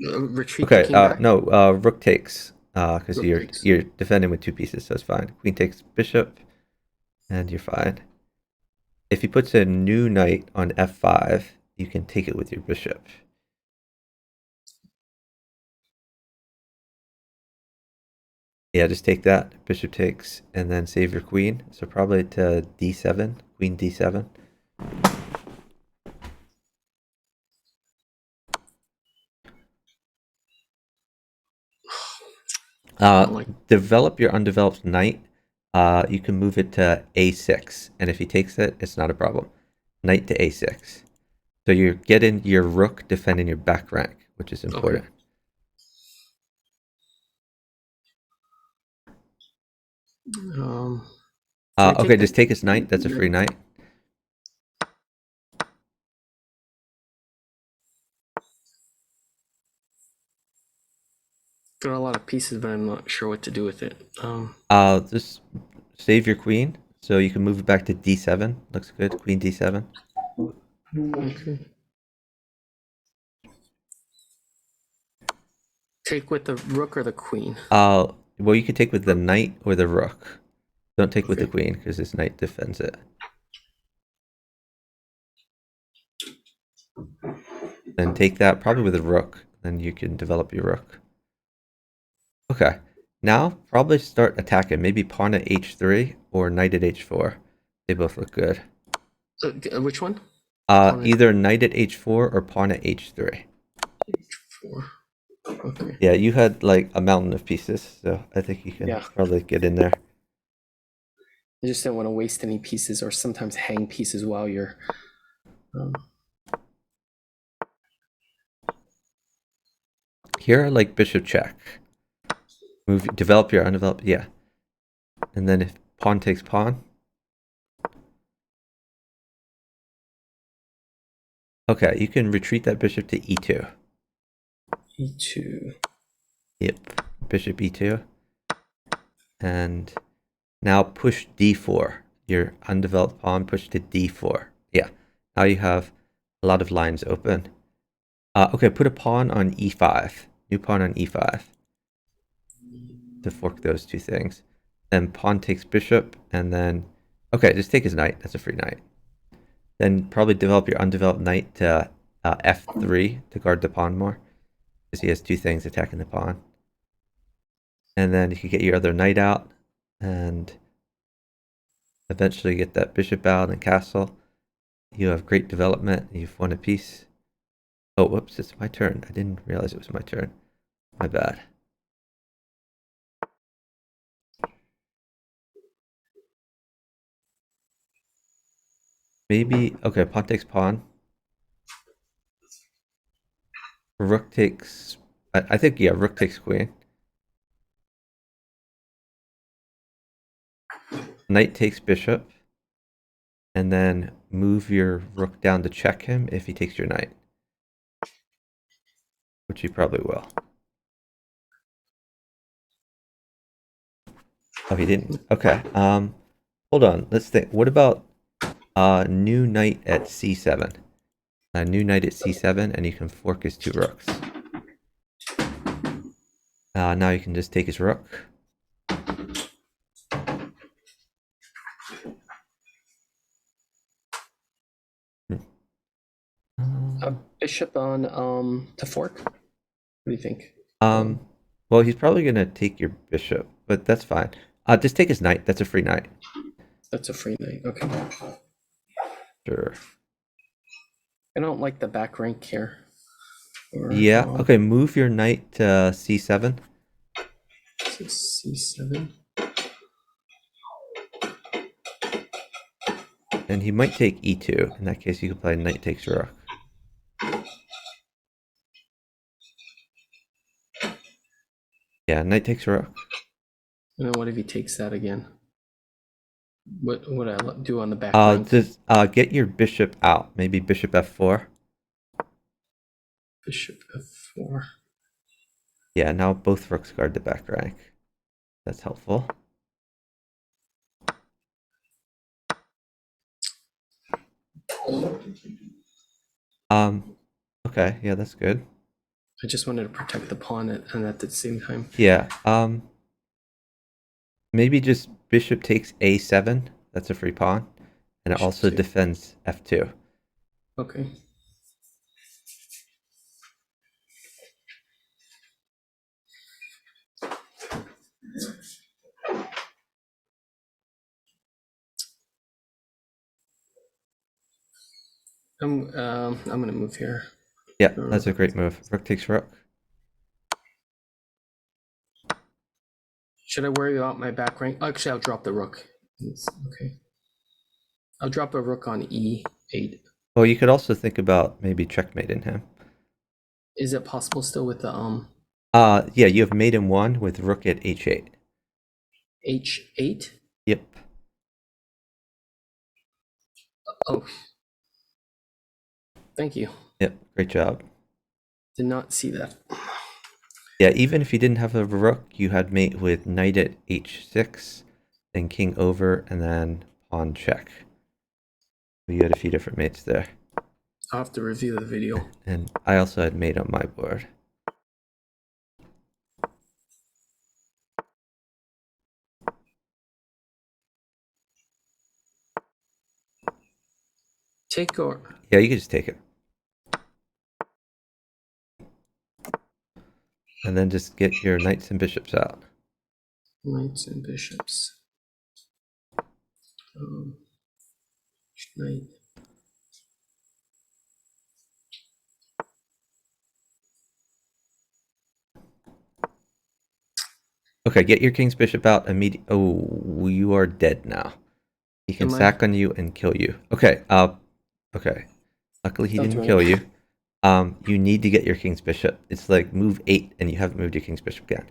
retreat Okay, the king back. no, rook takes. Because Rook you're takes. defending with 2 pieces, so it's fine. Queen takes bishop, and you're fine. If he puts a new knight on f5, you can take it with your bishop. Yeah, just take that. Bishop takes, and then save your queen. So probably to d7, queen d7. Develop your undeveloped knight. You can move it to a6, and if he takes it, it's not a problem. Knight to a6. So you're getting your rook defending your back rank, which is important. Okay, just take his knight. That's a free knight. Got a lot of pieces, but I'm not sure what to do with it. Just save your queen, so you can move it back to d7. Looks good. Queen d7. Okay. Take with the rook or the queen? Well, you can take with the knight or the rook. Don't take with the queen, because this knight defends it. Then take that, probably with a rook. Then you can develop your rook. Okay. Now, probably start attacking. Maybe pawn at h3 or knight at h4. They both look good. Which one? Either knight at h4 or pawn at h3. H4. Okay. Yeah, you had like a mountain of pieces, so I think you can probably get in there. I just don't want to waste any pieces, or sometimes hang pieces while you're. Here, I like bishop check. Develop your undeveloped, yeah. And then if pawn takes pawn. Okay, you can retreat that bishop to e2. E2. Yep, bishop e2. And now push d4. Your undeveloped pawn, push to d4. Yeah, now you have a lot of lines open. Okay, put a pawn on e5. New pawn on e5. To fork those two things. Then pawn takes bishop, and then... Okay, just take his knight. That's a free knight. Then probably develop your undeveloped knight to f3 to guard the pawn more. Because he has 2 things attacking the pawn. And then you can get your other knight out, and eventually get that bishop out and castle. You have great development. You've won a piece. Oh, whoops, it's my turn. I didn't realize it was my turn. My bad. Maybe, okay, pawn takes pawn. Rook takes, I think, yeah, rook takes queen. Knight takes bishop. And then move your rook down to check him if he takes your knight. Which he probably will. Oh, he didn't. Okay. Hold on. Let's think. What about new knight at c7? A new knight at c7, and you can fork his 2 rooks. Now you can just take his rook. A bishop on to fork. What do you think? Well, he's probably gonna take your bishop, but that's fine. Just take his knight. That's a free knight. That's a free knight. Okay. Sure. I don't like the back rank here. Yeah. Okay. Move your knight to c7. takes c7. And he might take e2. In that case, you could play knight takes rook. Yeah, knight takes rook. And then what if he takes that again? What would I do on the back rank? Just get your bishop out. Maybe bishop f4. Bishop f4. Yeah, now both rooks guard the back rank. That's helpful. Okay, yeah, that's good. I just wanted to protect the pawn and at the same time. Yeah, maybe just bishop takes a7. That's a free pawn. And it also defends f2. Okay. I'm gonna move here. Yeah, that's a great move. Rook takes rook. Should I worry about my back rank? Actually, I'll drop the rook. Okay. I'll drop a rook on e8. Well, you could also think about maybe checkmating him. Is it possible still with the Yeah, you have mate in 1 with rook at h8. h8? Yep. Oh. Thank you. Yep, great job. Did not see that. Yeah, even if you didn't have a rook, you had mate with knight at h6, then king over, and then pawn check. You had a few different mates there. I'll have to review the video. And I also had mate on my board. Take or... Yeah, you could just take it. And then just get your knights and bishops out. Knights and bishops. Knight. Okay, get your king's bishop out immediately. Oh, you are dead now. He can sack on you and kill you. Okay, okay. Luckily he didn't kill you. You need to get your king's bishop. It's like move 8 and you haven't moved your king's bishop again.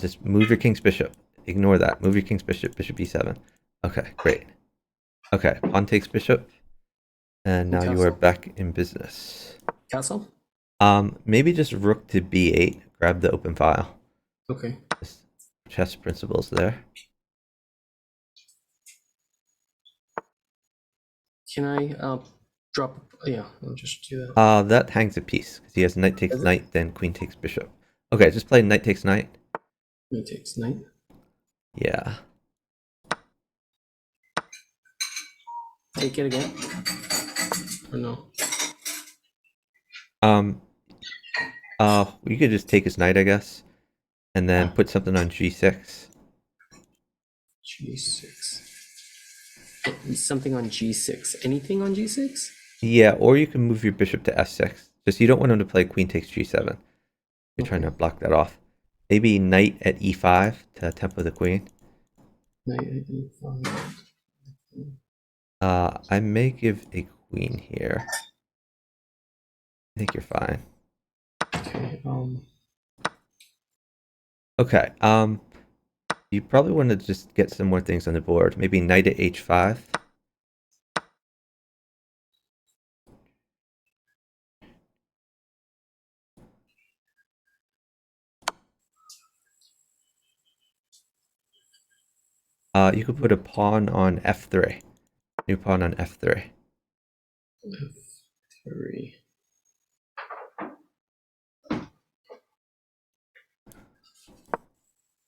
Just move your king's bishop. Ignore that. Move your king's bishop, bishop e7. Okay, great. Okay, pawn takes bishop. And now you are back in business. Castle? Maybe just rook to b8. Grab the open file. Okay. Just chess principles there. Can I drop? Yeah, I'll just do that. That hangs a piece because he has knight takes knight, then queen takes bishop. Okay, just play knight takes knight. Knight takes knight. Yeah. Take it again. Or no? You could just take his knight, I guess, and then put something on g6. G6. Something on g6. Anything on g6? Yeah, or you can move your bishop to f6. Just you don't want him to play queen takes g7. You're trying to block that off. Maybe knight at e5 to tempo the queen. Knight at e5. I may give a queen here. I think you're fine. Okay. Okay. You probably want to just get some more things on the board. Maybe knight at h5. You could put a pawn on f3. New pawn on f3. F3.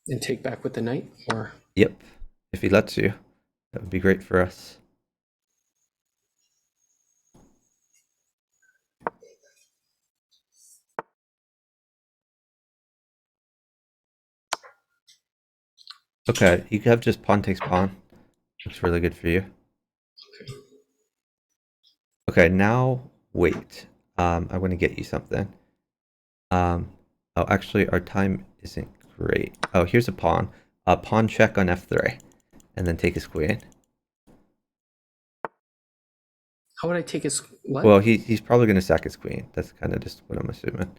And take back with the knight, or? Yep. If he lets you. That would be great for us. Okay, you can have just pawn takes pawn. Looks really good for you. Okay. Okay, now wait. I want to get you something. Oh, actually, our time isn't great. Oh, here's a pawn. Pawn check on f3, and then take his queen. How would I take his what? Well, he's probably going to sack his queen. That's kind of just what I'm assuming.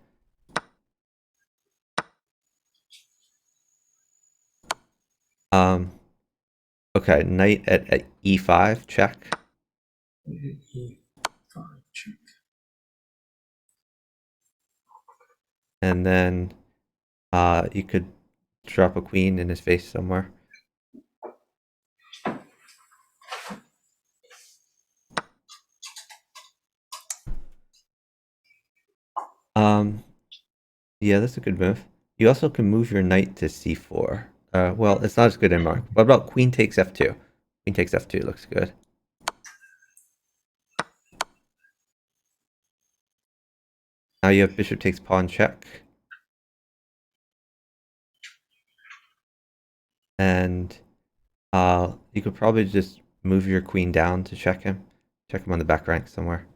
Okay, knight at e5 check. E5 check. And then you could drop a queen in his face somewhere. Yeah, that's a good move. You also can move your knight to c4. Well, it's not as good anymore. What about queen takes f2? Queen takes f2 looks good. Now you have bishop takes pawn check. And you could probably just move your queen down to check him. Check him on the back rank somewhere.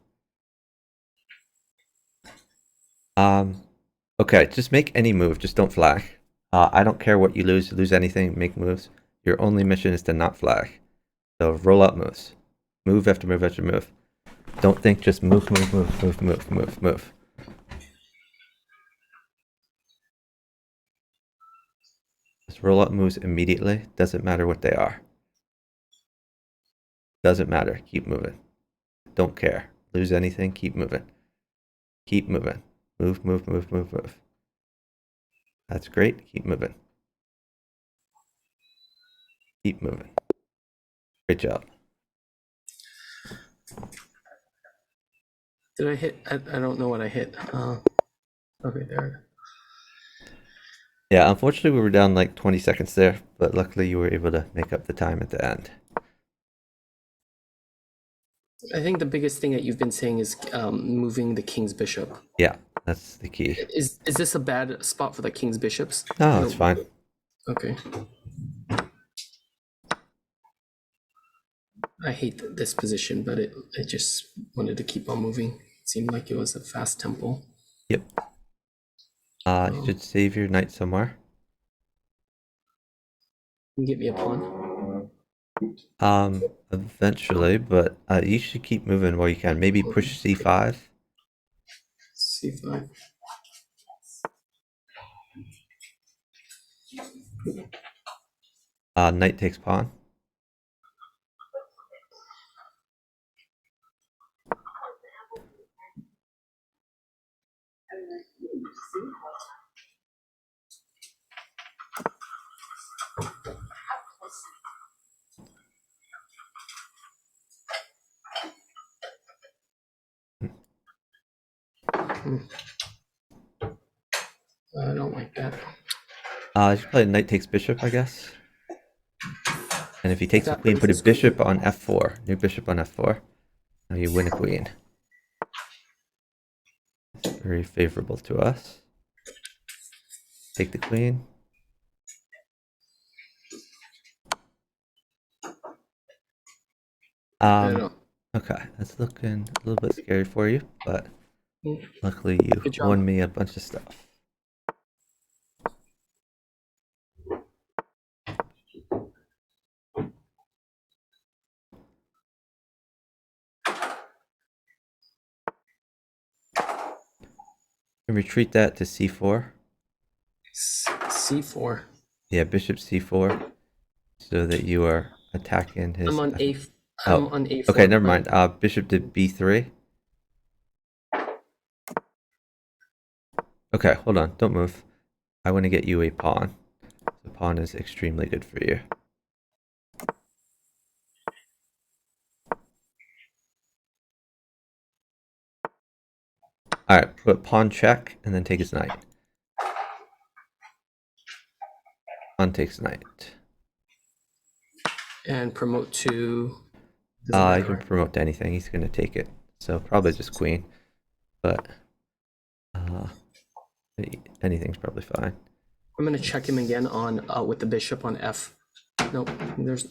Okay, just make any move, just don't flag. I don't care what you lose anything, make moves. Your only mission is to not flag. So roll out moves. Move after move after move. Don't think, just move. Just roll out moves immediately. Doesn't matter what they are. Doesn't matter. Keep moving. Don't care. Lose anything, keep moving. Keep moving. Move. That's great. Keep moving. Keep moving. Great job. Did I hit? I don't know what I hit. Okay, there. Yeah, unfortunately we were down like 20 seconds there, but luckily you were able to make up the time at the end. I think the biggest thing that you've been saying is moving the king's bishop. Yeah, that's the key. Is this a bad spot for the king's bishops? No, it's fine. Okay. I hate this position, but it just wanted to keep on moving. It seemed like it was a fast tempo. Yep. You should save your knight somewhere. Can you get me a pawn? Eventually, but you should keep moving while you can. Maybe push c5. C5. Knight takes pawn. I don't like that. You should play knight takes bishop, I guess. And if he takes a queen, put a bishop on f4. New bishop on f4. Now you win a queen. It's very favorable to us. Take the queen. Okay, that's looking a little bit scary for you, but luckily you won me a bunch of stuff. And retreat that to c4. C4. Yeah, bishop c4, so that you are attacking his. I'm on a. Oh, I'm on a4. Okay, never mind. Bishop to b3. Okay, hold on. Don't move. I want to get you a pawn. The pawn is extremely good for you. Alright, put pawn check and then take his knight. Pawn takes knight. And promote to. You can promote to anything. He's going to take it. So probably just queen. But anything's probably fine. I'm going to check him again on with the bishop on f. No,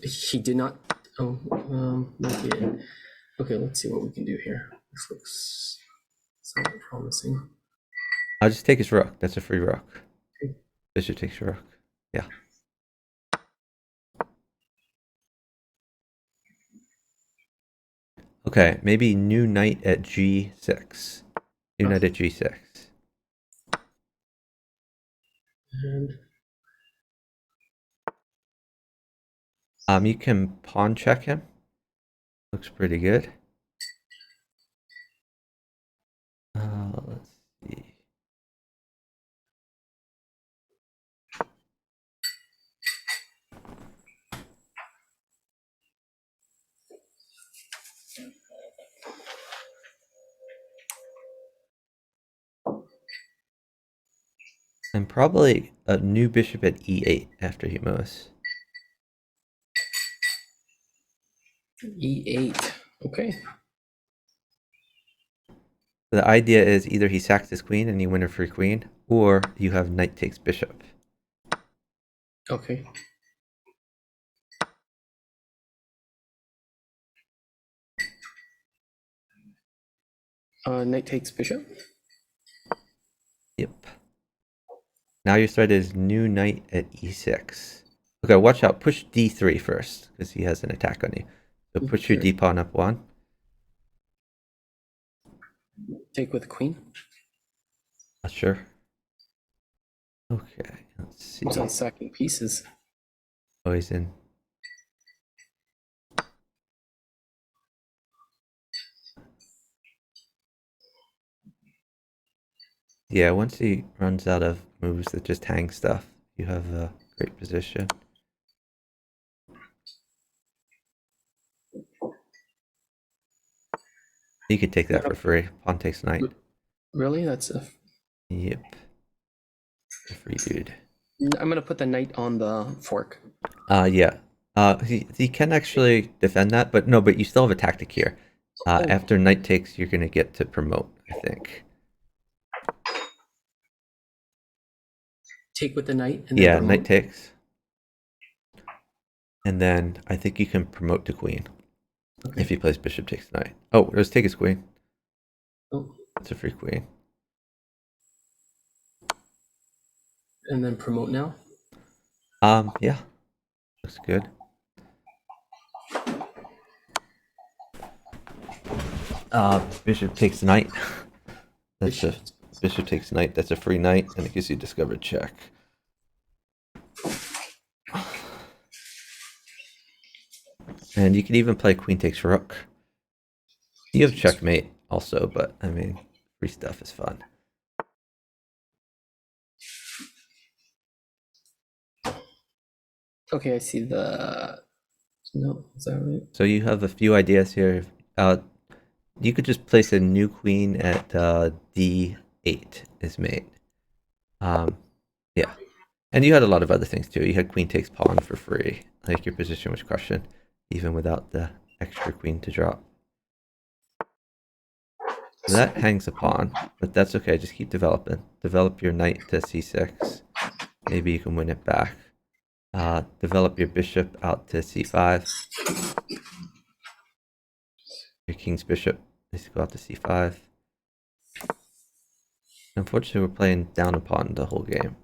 he did not. Oh, not yet. Okay, let's see what we can do here. This looks somewhat promising. I'll just take his rook. That's a free rook. Bishop takes rook. Yeah. Okay, maybe new knight at g6. New knight at g6. And You can pawn check him. Looks pretty good. Let's see. And probably a new bishop at e8 after he moves. e8. Okay. The idea is either he sacks his queen and you win a free queen, or you have knight takes bishop. Okay. Knight takes bishop. Yep. Now your threat is new knight at e6. Okay, watch out. Push d3 first, because he has an attack on you. So push your d pawn up one. Take with queen. Not sure. Okay, let's see. He's on sacking pieces. Oh, he's in. Yeah, once he runs out of moves that just hang stuff, you have a great position. You could take that for free. Pawn takes knight. Really? That's a... Yep. A free dude. I'm gonna put the knight on the fork. Yeah. He can actually defend that, but no, but you still have a tactic here. After knight takes, you're gonna get to promote, I think. Take with the knight and then Yeah, promote. knight takes. And then I think you can promote to queen. Okay. If he plays bishop takes knight. Oh, let's take his queen. Oh. It's a free queen. And then promote now? Yeah. Looks good. Bishop takes knight. That's a bishop takes knight. That's a free knight, and it gives you discovered check. And you can even play queen takes rook. You have checkmate also, but I mean, free stuff is fun. Okay, I see the... No, is that right? So you have a few ideas here. You could just place a new queen at d8 is mate. Yeah. And you had a lot of other things too. You had queen takes pawn for free. Like your position was crushing, even without the extra queen to drop. So that hangs a pawn, but that's okay. Just keep developing. Develop your knight to c6. Maybe you can win it back. Develop your bishop out to c5. Your king's bishop needs to go out to c5. Unfortunately, we're playing down a pawn the whole game.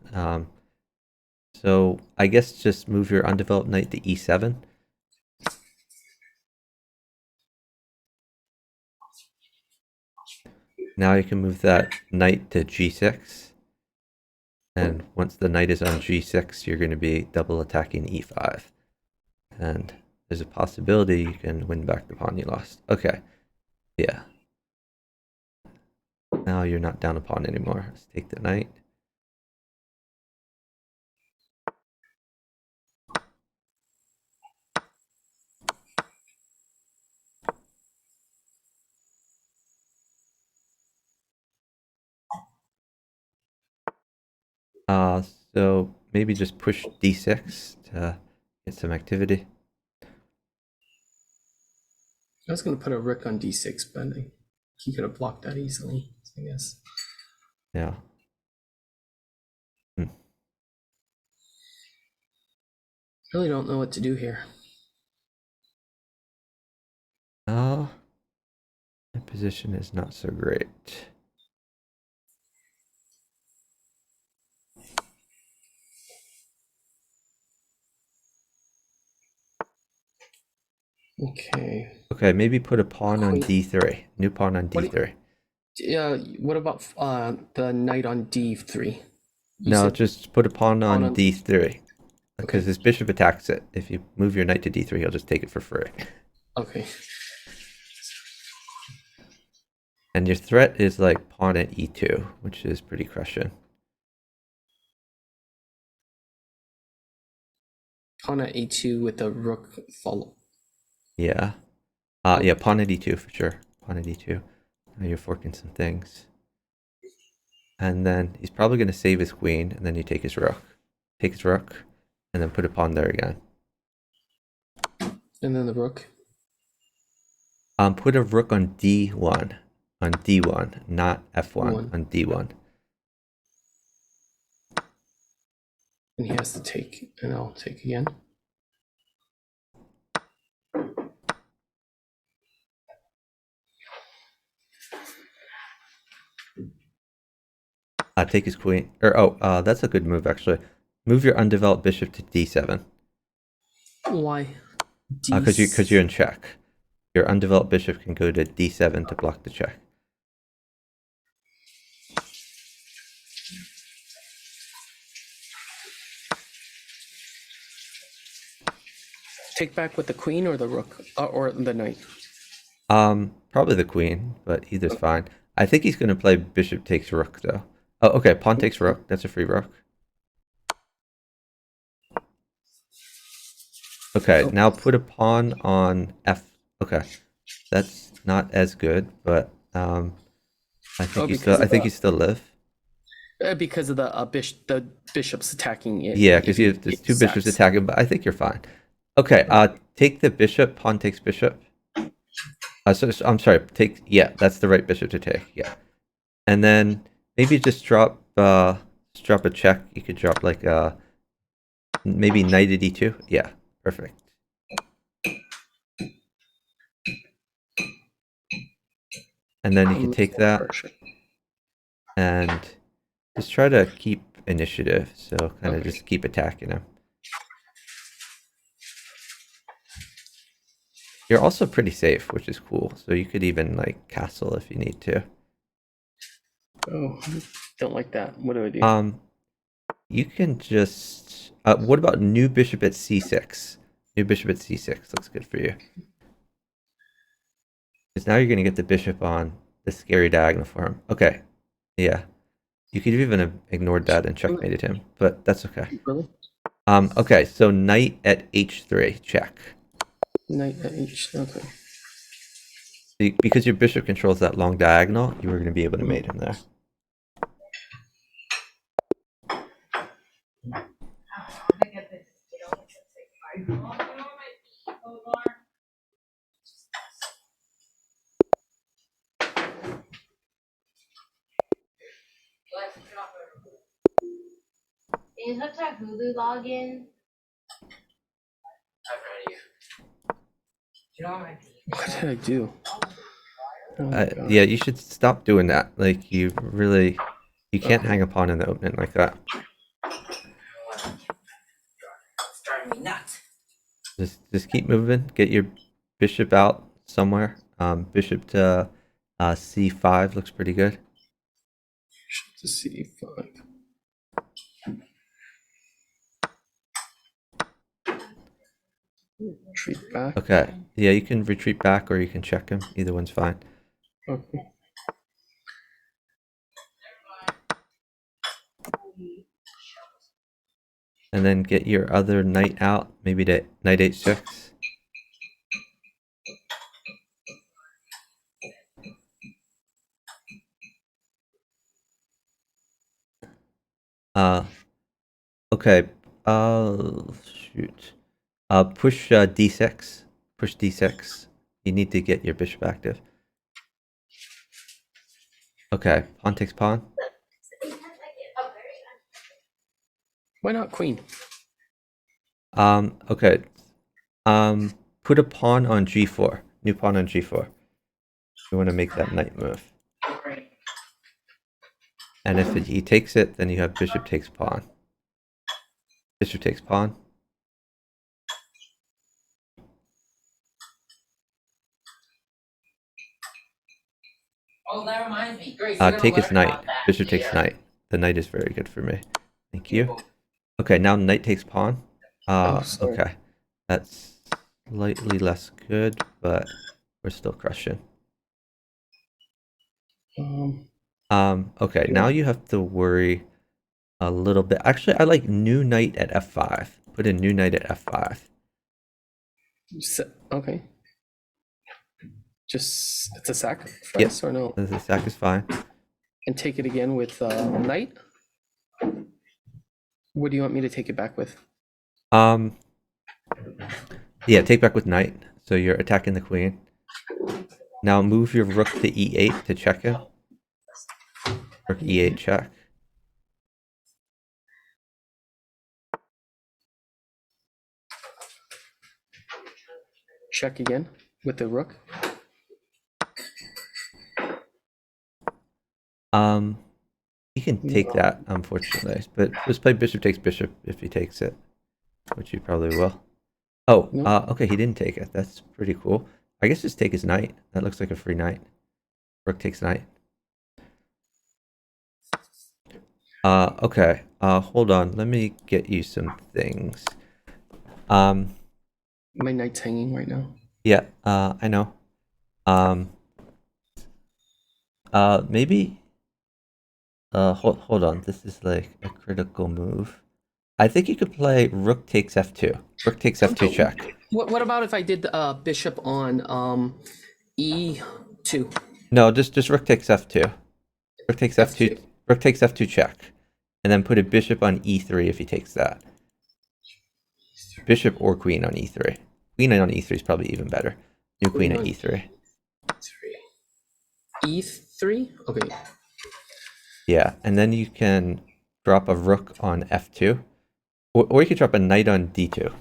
So I guess just move your undeveloped knight to e7. Now you can move that knight to g6. And once the knight is on g6, you're going to be double attacking e5. And there's a possibility you can win back the pawn you lost. Okay. Yeah. Now you're not down a pawn anymore. Let's take the knight. So maybe just push d6 to get some activity. I was gonna put a rook on d6, but he could have blocked that easily, I guess. Yeah. Really don't know what to do here. My position is not so great. Okay. Okay, maybe put a pawn on Queen. d3. New pawn on What do d3. What about the knight on d3? You No, said just put a pawn pawn on on. d3. Because Okay. his bishop attacks it. If you move your knight to d3, he'll just take it for free. Okay. And your threat is like pawn at e2, which is pretty crushing. Pawn at a2 with the rook follow. Yeah. Yeah, pawn at e2 for sure. Pawn at e2. Now you're forking some things. And then he's probably going to save his queen, and then you take his rook. Take his rook, and then put a pawn there again. And then the rook. Put a rook on d1. On d1, not f1. One. On d1. And he has to take, and I'll take again. Take his queen. That's a good move actually. Move your undeveloped bishop to d7. Why? Because you're in check. Your undeveloped bishop can go to d7 to block the check. Take back with the queen or the rook or the knight. Probably the queen, but either's fine. I think he's going to play bishop takes rook though. Oh, okay. Pawn takes rook. That's a free rook. Okay, now put a pawn on f. Okay, that's not as good, but I think you still live. Because of the bishops attacking it. Yeah, because there's two bishops attacking, but I think you're fine. Okay, take the bishop. Pawn takes bishop. So I'm sorry. That's the right bishop to take. Yeah, and then maybe just drop a check. You could drop like maybe knight at e2. Yeah, perfect. And then you can take that and just try to keep initiative. So kind of just keep attacking him. You're also pretty safe, which is cool. So you could even like castle if you need to. Oh, don't like that. What do I do? You can just. What about new bishop at c6? New bishop at c6 looks good for you. Because now you're going to get the bishop on the scary diagonal for him. Okay, yeah. You could have even ignored that and checkmated him, but that's okay. Really? Okay, so knight at h3, check. Knight at h. Okay. Because your bishop controls that long diagonal, you were going to be able to mate him there. Can you touch that Hulu login? What did I do? Yeah, you should stop doing that. Like, you can't hang a pawn in the opening like that. It's driving me nuts. Just keep moving. Get your bishop out somewhere. Bishop to c5 looks pretty good. Bishop to c5. Retreat back. Okay. Yeah, you can retreat back or you can check him. Either one's fine. Okay. And then get your other knight out. Maybe to knight h6. Okay. Shoot. Push d6. Push d6. You need to get your bishop active. Okay. Pawn takes pawn. Why not queen? Okay. Put a pawn on g4. New pawn on g4. You want to make that knight move. And if he takes it, then you have bishop takes pawn. Bishop takes pawn. Oh, that reminds me. Grace, you're gonna Take his learn knight. about that Bishop takes later. knight. The knight is very good for me. Thank you. Okay, now knight takes pawn. Oh, sorry. Okay. That's slightly less good, but we're still crushing. Okay, now you have to worry a little bit. Actually, I like new knight at f5. Put a new knight at f5. Okay. Just it's a sacrifice Yep. or no? The sack is fine. And take it again with knight. What do you want me to take it back with? Yeah, take back with knight. So you're attacking the queen. Now move your rook to e8 to check him. Rook e8 check. Check again with the rook. He can take that, unfortunately. But just play bishop takes bishop if he takes it, which he probably will. Oh, okay, he didn't take it. That's pretty cool. I guess just take his knight. That looks like a free knight. Rook takes knight. Okay. Hold on. Let me get you some things. My knight's hanging right now. Yeah, I know. Maybe. Hold on. This is like a critical move. I think you could play rook takes f2. Rook takes f2 check. What about if I did bishop on e2? No, just rook takes f2. Rook takes f2. Rook takes f2 check, and then put a bishop on e3 if he takes that. Bishop or queen on e3. Queen on e3 is probably even better. New queen at e3. E3? Okay. Yeah, and then you can drop a rook on f2, or you could drop a knight on d2.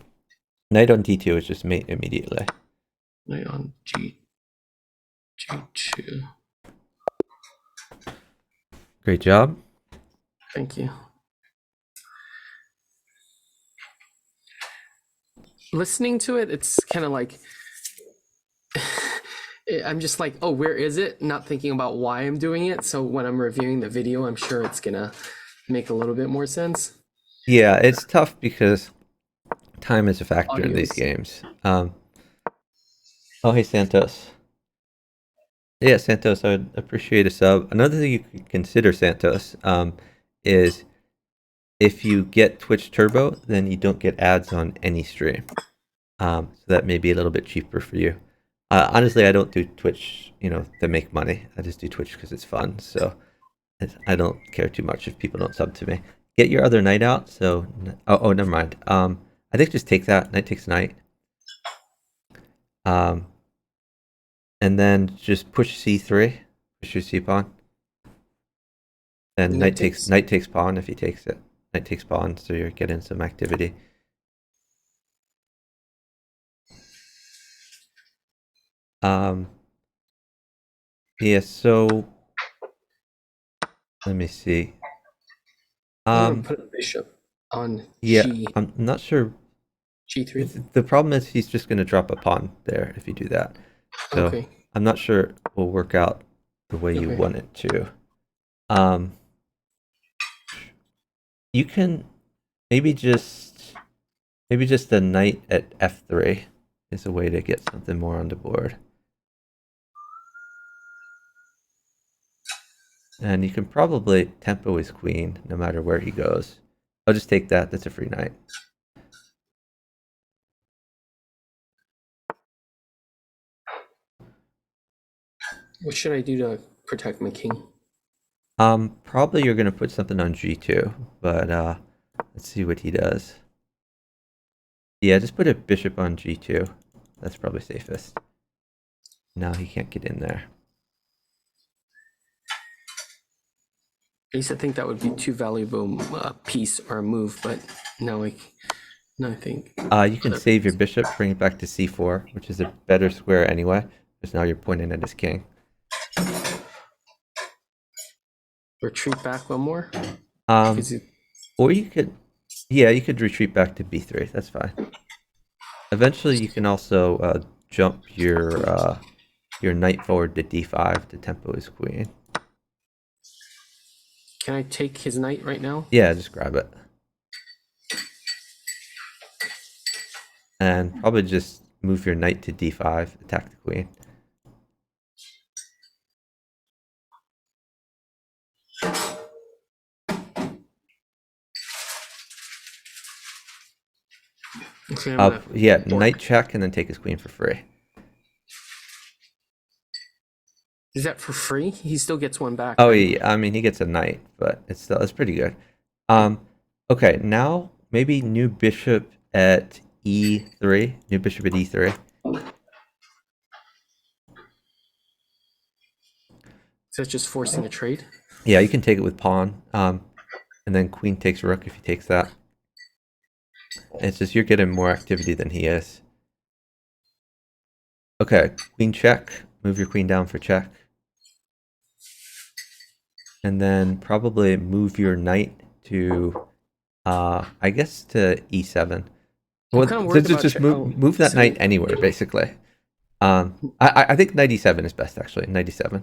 Knight on d2 is just mate immediately. Knight on g2. Great job. Thank you. Listening to it, it's kind of like I'm just like, oh, where is it? Not thinking about why I'm doing it. So when I'm reviewing the video, I'm sure it's gonna make a little bit more sense. Yeah, it's tough because time is a factor in these games. Oh, hey, Santos. Yeah, Santos, I would appreciate a sub. Another thing you could consider, Santos, is if you get Twitch Turbo, then you don't get ads on any stream. So that may be a little bit cheaper for you. Honestly, I don't do Twitch, to make money. I just do Twitch because it's fun. So I don't care too much if people don't sub to me. Get your other knight out. So, oh, never mind. I think just take that. Knight takes knight. And then just push c3. Push your c pawn. And knight takes pawn if he takes it. Knight takes pawn, so you're getting some activity. Yeah, so let me see. I'm gonna put a bishop on G. I'm not sure. G3. The problem is he's just going to drop a pawn there if you do that. So Okay. I'm not sure it will work out the way you want it to. You can maybe just the knight at f3 is a way to get something more on the board. And you can probably tempo his queen no matter where he goes. I'll just take that. That's a free knight. What should I do to protect my king? Probably you're going to put something on g2, but let's see what he does. Yeah, just put a bishop on g2. That's probably safest. Now he can't get in there. I used to think that would be too valuable a piece or a move, but now I think. You can save your bishop, bring it back to c4, which is a better square anyway, because now you're pointing at his king. Retreat back one more? Or you could, you could retreat back to b3. That's fine. Eventually, you can also jump your your knight forward to d5 to tempo his queen. Can I take his knight right now? Yeah, just grab it. And probably just move your knight to d5, attack the queen. Okay, I'm gonna. Yeah, knight check and then take his queen for free. Is that for free? He still gets one back. Oh right? yeah, I mean he gets a knight, but it's pretty good. Okay, now maybe new bishop at e3. New bishop at e3. Is that just forcing a trade? Yeah, you can take it with pawn. And then queen takes rook if he takes that. It's just you're getting more activity than he is. Okay, queen check. Move your queen down for check. And then probably move your knight to, I guess to e7. Well, kind of worried about just move that knight anywhere, basically. I think knight e7 is best, actually. Knight e7.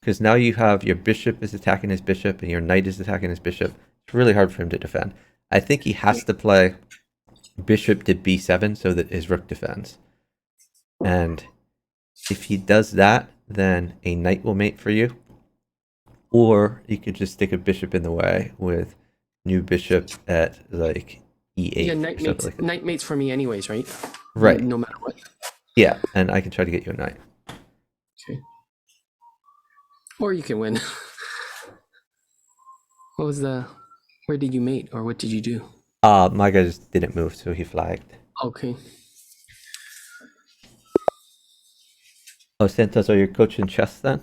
Because now you have your bishop is attacking his bishop and your knight is attacking his bishop. It's really hard for him to defend. I think he has to play bishop to b7 so that his rook defends. And if he does that, then a knight will mate for you. Or you could just stick a bishop in the way with new bishop at like e8. Yeah, knight mates for me anyways, right? Right. No matter what. Yeah, and I can try to get you a knight. Okay. Or you can win. What was the? Where did you mate, or what did you do? My guy just didn't move, so he flagged. Okay. Oh, Santos, are you coaching chess then?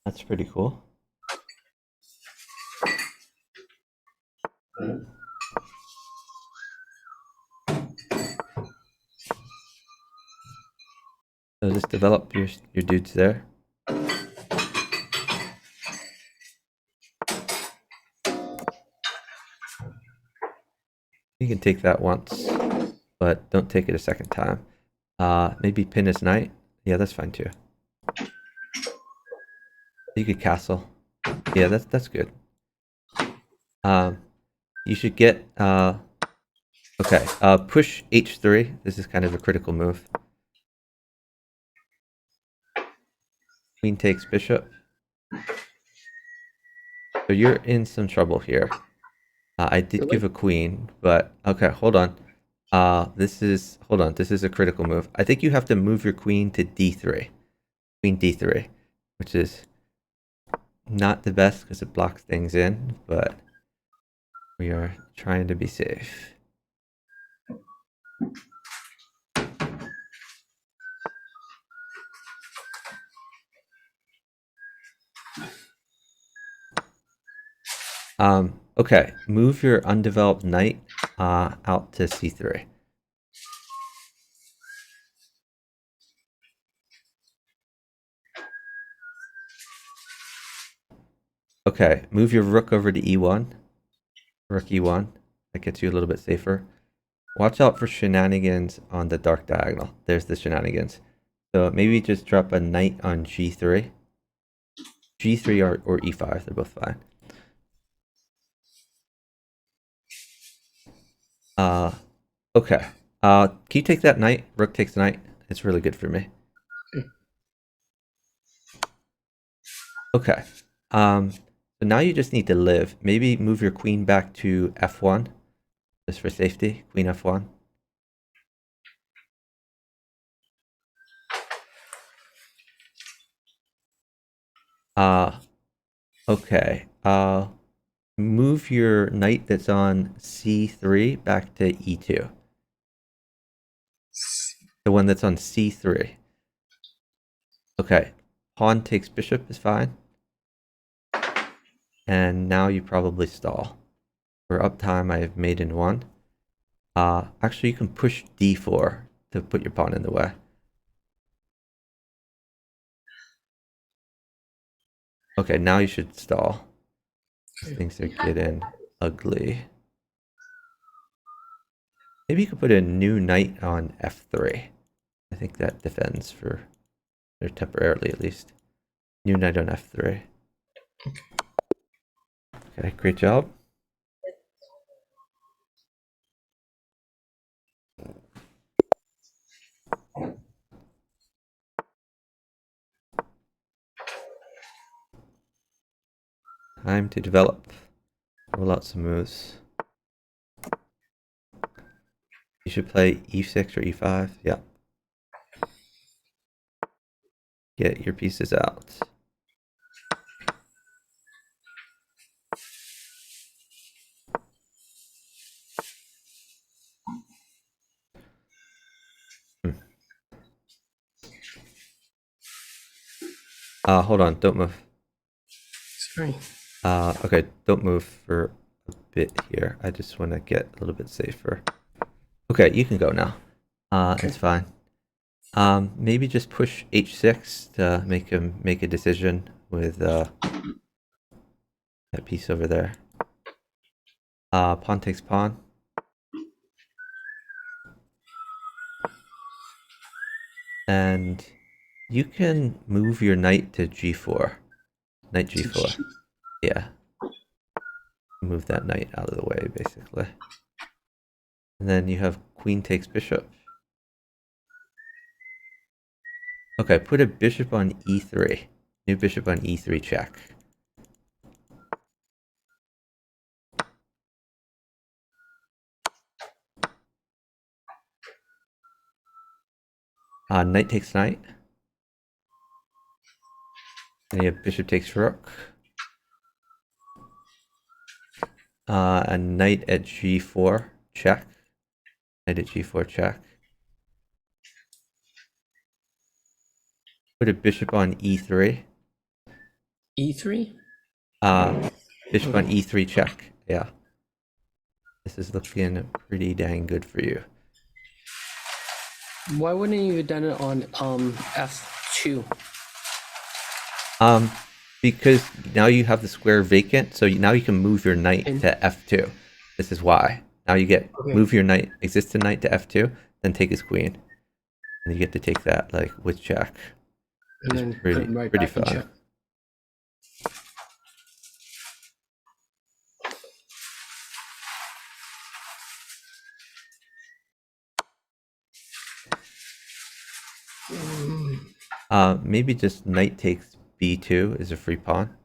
That's pretty cool. So just develop your dudes there. You can take that once, but don't take it a second time. Maybe pin his knight. Yeah, that's fine too. You could castle. Yeah, that's good. You should get okay. Push h3. This is kind of a critical move. Queen takes bishop. So you're in some trouble here. I did give a queen, but okay, hold on. This is a critical move. I think you have to move your queen to d3. Queen d3, which is not the best because it blocks things in, but we are trying to be safe. Okay, move your undeveloped knight out to c3. Okay, move your rook over to e1. Rook e1. That gets you a little bit safer. Watch out for shenanigans on the dark diagonal. There's the shenanigans. So maybe just drop a knight on g3. g3 or e5, they're both fine. Okay. Can you take that knight? Rook takes the knight. It's really good for me. Okay. So now you just need to live. Maybe move your queen back to f1, just for safety. Queen f1. Okay. Move your knight that's on c3 back to e2. The one that's on c3. Okay. Pawn takes bishop is fine. And now you probably stall. For uptime, I have mate in 1. Actually, you can push d4 to put your pawn in the way. Okay, now you should stall. Things are getting ugly. Maybe you could put a new knight on f3. I think that defends for, or temporarily at least. New knight on f3. Okay, great job. Time to develop. Roll out some moves. You should play e6 or e5. Yeah. Get your pieces out. Hold on, don't move. Sorry. Okay, don't move for a bit here. I just want to get a little bit safer. Okay, you can go now. Okay. It's fine. Maybe just push h6 to make him make a decision with that piece over there. Pawn takes pawn. And you can move your knight to g4. Knight g4. Yeah. Move that knight out of the way, basically. And then you have queen takes bishop. Okay, put a bishop on e3. New bishop on e3 check. Knight takes knight. And you have bishop takes rook. And knight at g4 check. Knight at g4 check. Put a bishop on e3. E3? Bishop on e3 check. Yeah. This is looking pretty dang good for you. Why wouldn't you have done it on F2? Because now you have the square vacant, so now you can move your knight And- to f2. This is why. Now you get move your knight, existing knight to f2, then take his queen. And you get to take that like with check. And It's then pretty put 'em right pretty back in fun. check. Maybe just knight takes b2 is a free pawn.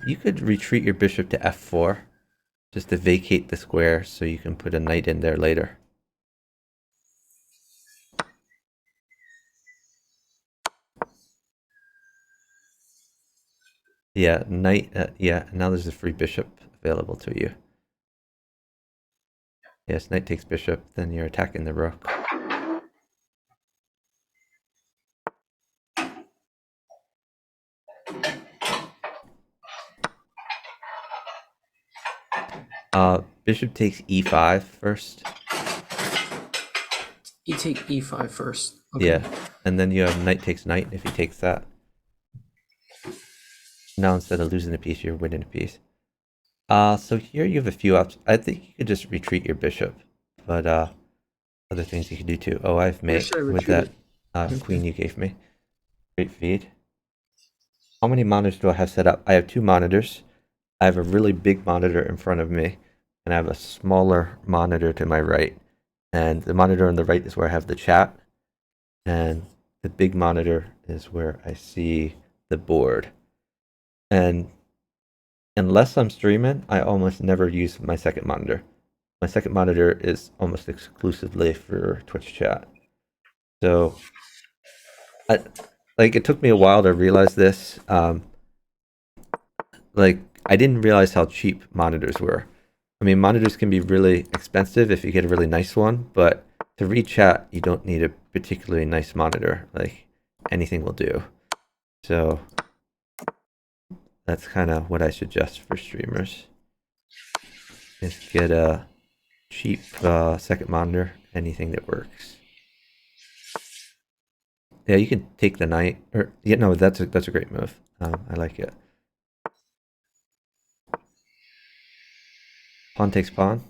You could retreat your bishop to f4 just to vacate the square so you can put a knight in there later. Yeah, knight, yeah, now there's a free bishop available to you. Yes, knight takes bishop, then you're attacking the rook. Bishop takes e5 first. You take E5 first. Okay. Yeah, and then you have knight takes knight if he takes that. Now instead of losing a piece, you're winning a piece. So here you have a few options. I think you could just retreat your bishop, but other things you can do too. Oh, I've made should I with retreat that queen you gave me. Great feed. How many monitors do I have set up? I have 2 monitors. I have a really big monitor in front of me, and I have a smaller monitor to my right. And the monitor on the right is where I have the chat, and the big monitor is where I see the board. And unless I'm streaming, I almost never use my second monitor. My second monitor is almost exclusively for Twitch chat. So, it took me a while to realize this. I didn't realize how cheap monitors were. I mean, monitors can be really expensive if you get a really nice one, but to read chat, you don't need a particularly nice monitor. Like, anything will do. So, that's kind of what I suggest for streamers. Is get a cheap second monitor, anything that works. Yeah, you can take the knight, or yeah, no, that's a great move. I like it. Pawn takes pawn,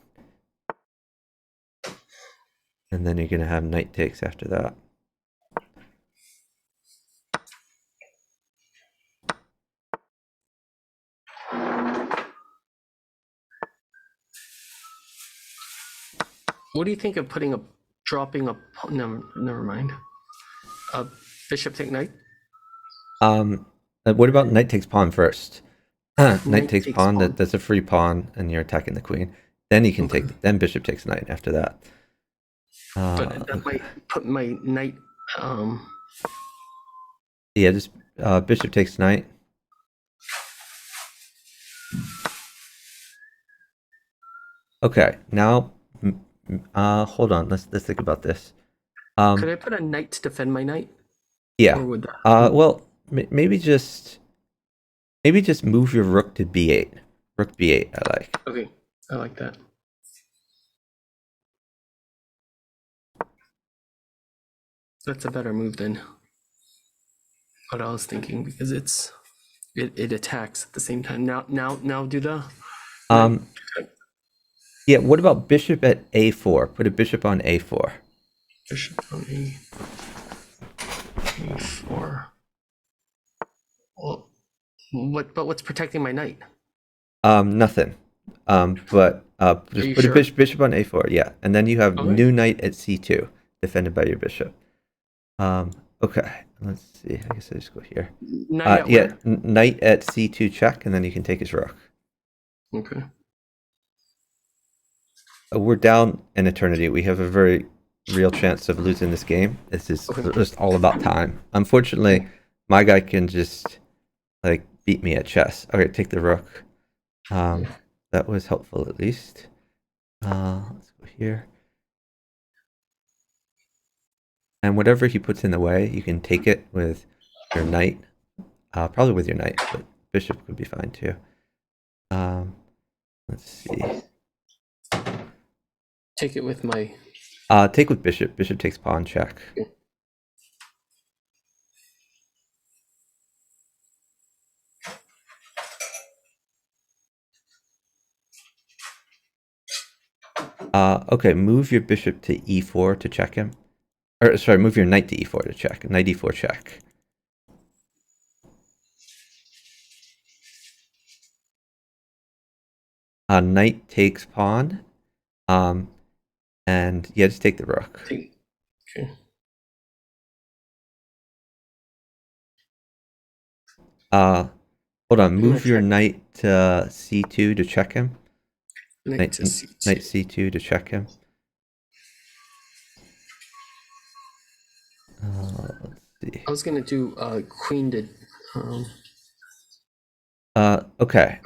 and then you're gonna have knight takes after that. What do you think of dropping a never mind. Bishop take knight. What about knight takes pawn first? Knight takes pawn. pawn. That's a free pawn, and you're attacking the queen. Then you can Okay. take. Then bishop takes knight after that. But that Okay. might put my knight. Yeah, just bishop takes knight. Okay, now, hold on. Let's think about this. Could I put a knight to defend my knight? Yeah. Or would that? Well, maybe just move your rook to b8. Rook b8. I like. Okay, I like that. That's a better move than what I was thinking because it attacks at the same time. Now do the Um. Yeah. What about bishop at a4? Put a bishop on a4. bishop on a4. Well, what's protecting my knight? Nothing. But just put sure? a bishop on a4. Yeah, and then you have Okay. new knight at c2, defended by your bishop. Okay. Let's see. I guess I just go here. Knight at Yeah, where? knight at c2 check, and then you can take his rook. Okay. We're down an eternity. We have a very real chance of losing this game. This is Okay. just all about time. Unfortunately, my guy can just like beat me at chess. Okay, take the rook. That was helpful at least. Let's go here. And whatever he puts in the way, you can take it with your knight. Probably with your knight, but bishop could be fine too. Let's see. Take it with my. Take with bishop. Bishop takes pawn check. Okay, move your bishop to e4 to check him. Or sorry, move your knight to e4 to check. Knight e4 check. Knight takes pawn. And yeah, just take the rook. Okay. Hold on. Move your knight to c2 to check him. Knight to c2. Knight c2 to check him. Let's see. I was gonna do queen to. Okay.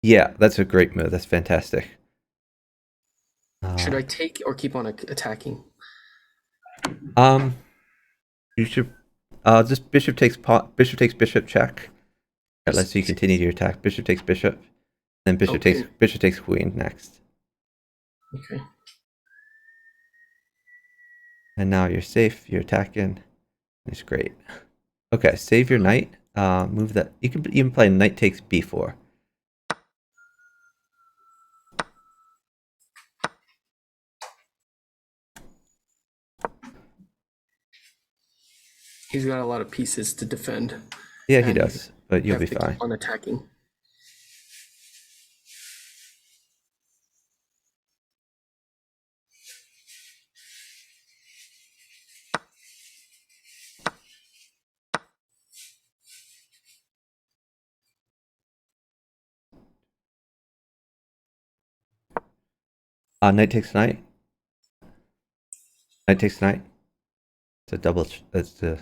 Yeah, that's a great move. That's fantastic. Should I take or keep on attacking? You should just bishop takes bishop check. That lets you continue your attack. Bishop takes bishop. Then bishop takes queen next. Okay. And now you're safe, you're attacking. It's great. Okay, save your knight. Move that. You can even play knight takes b4. He's got a lot of pieces to defend. Yeah, he does, but you'll be fine. Keep on attacking. Knight takes knight. Knight takes knight. It's a double. That's the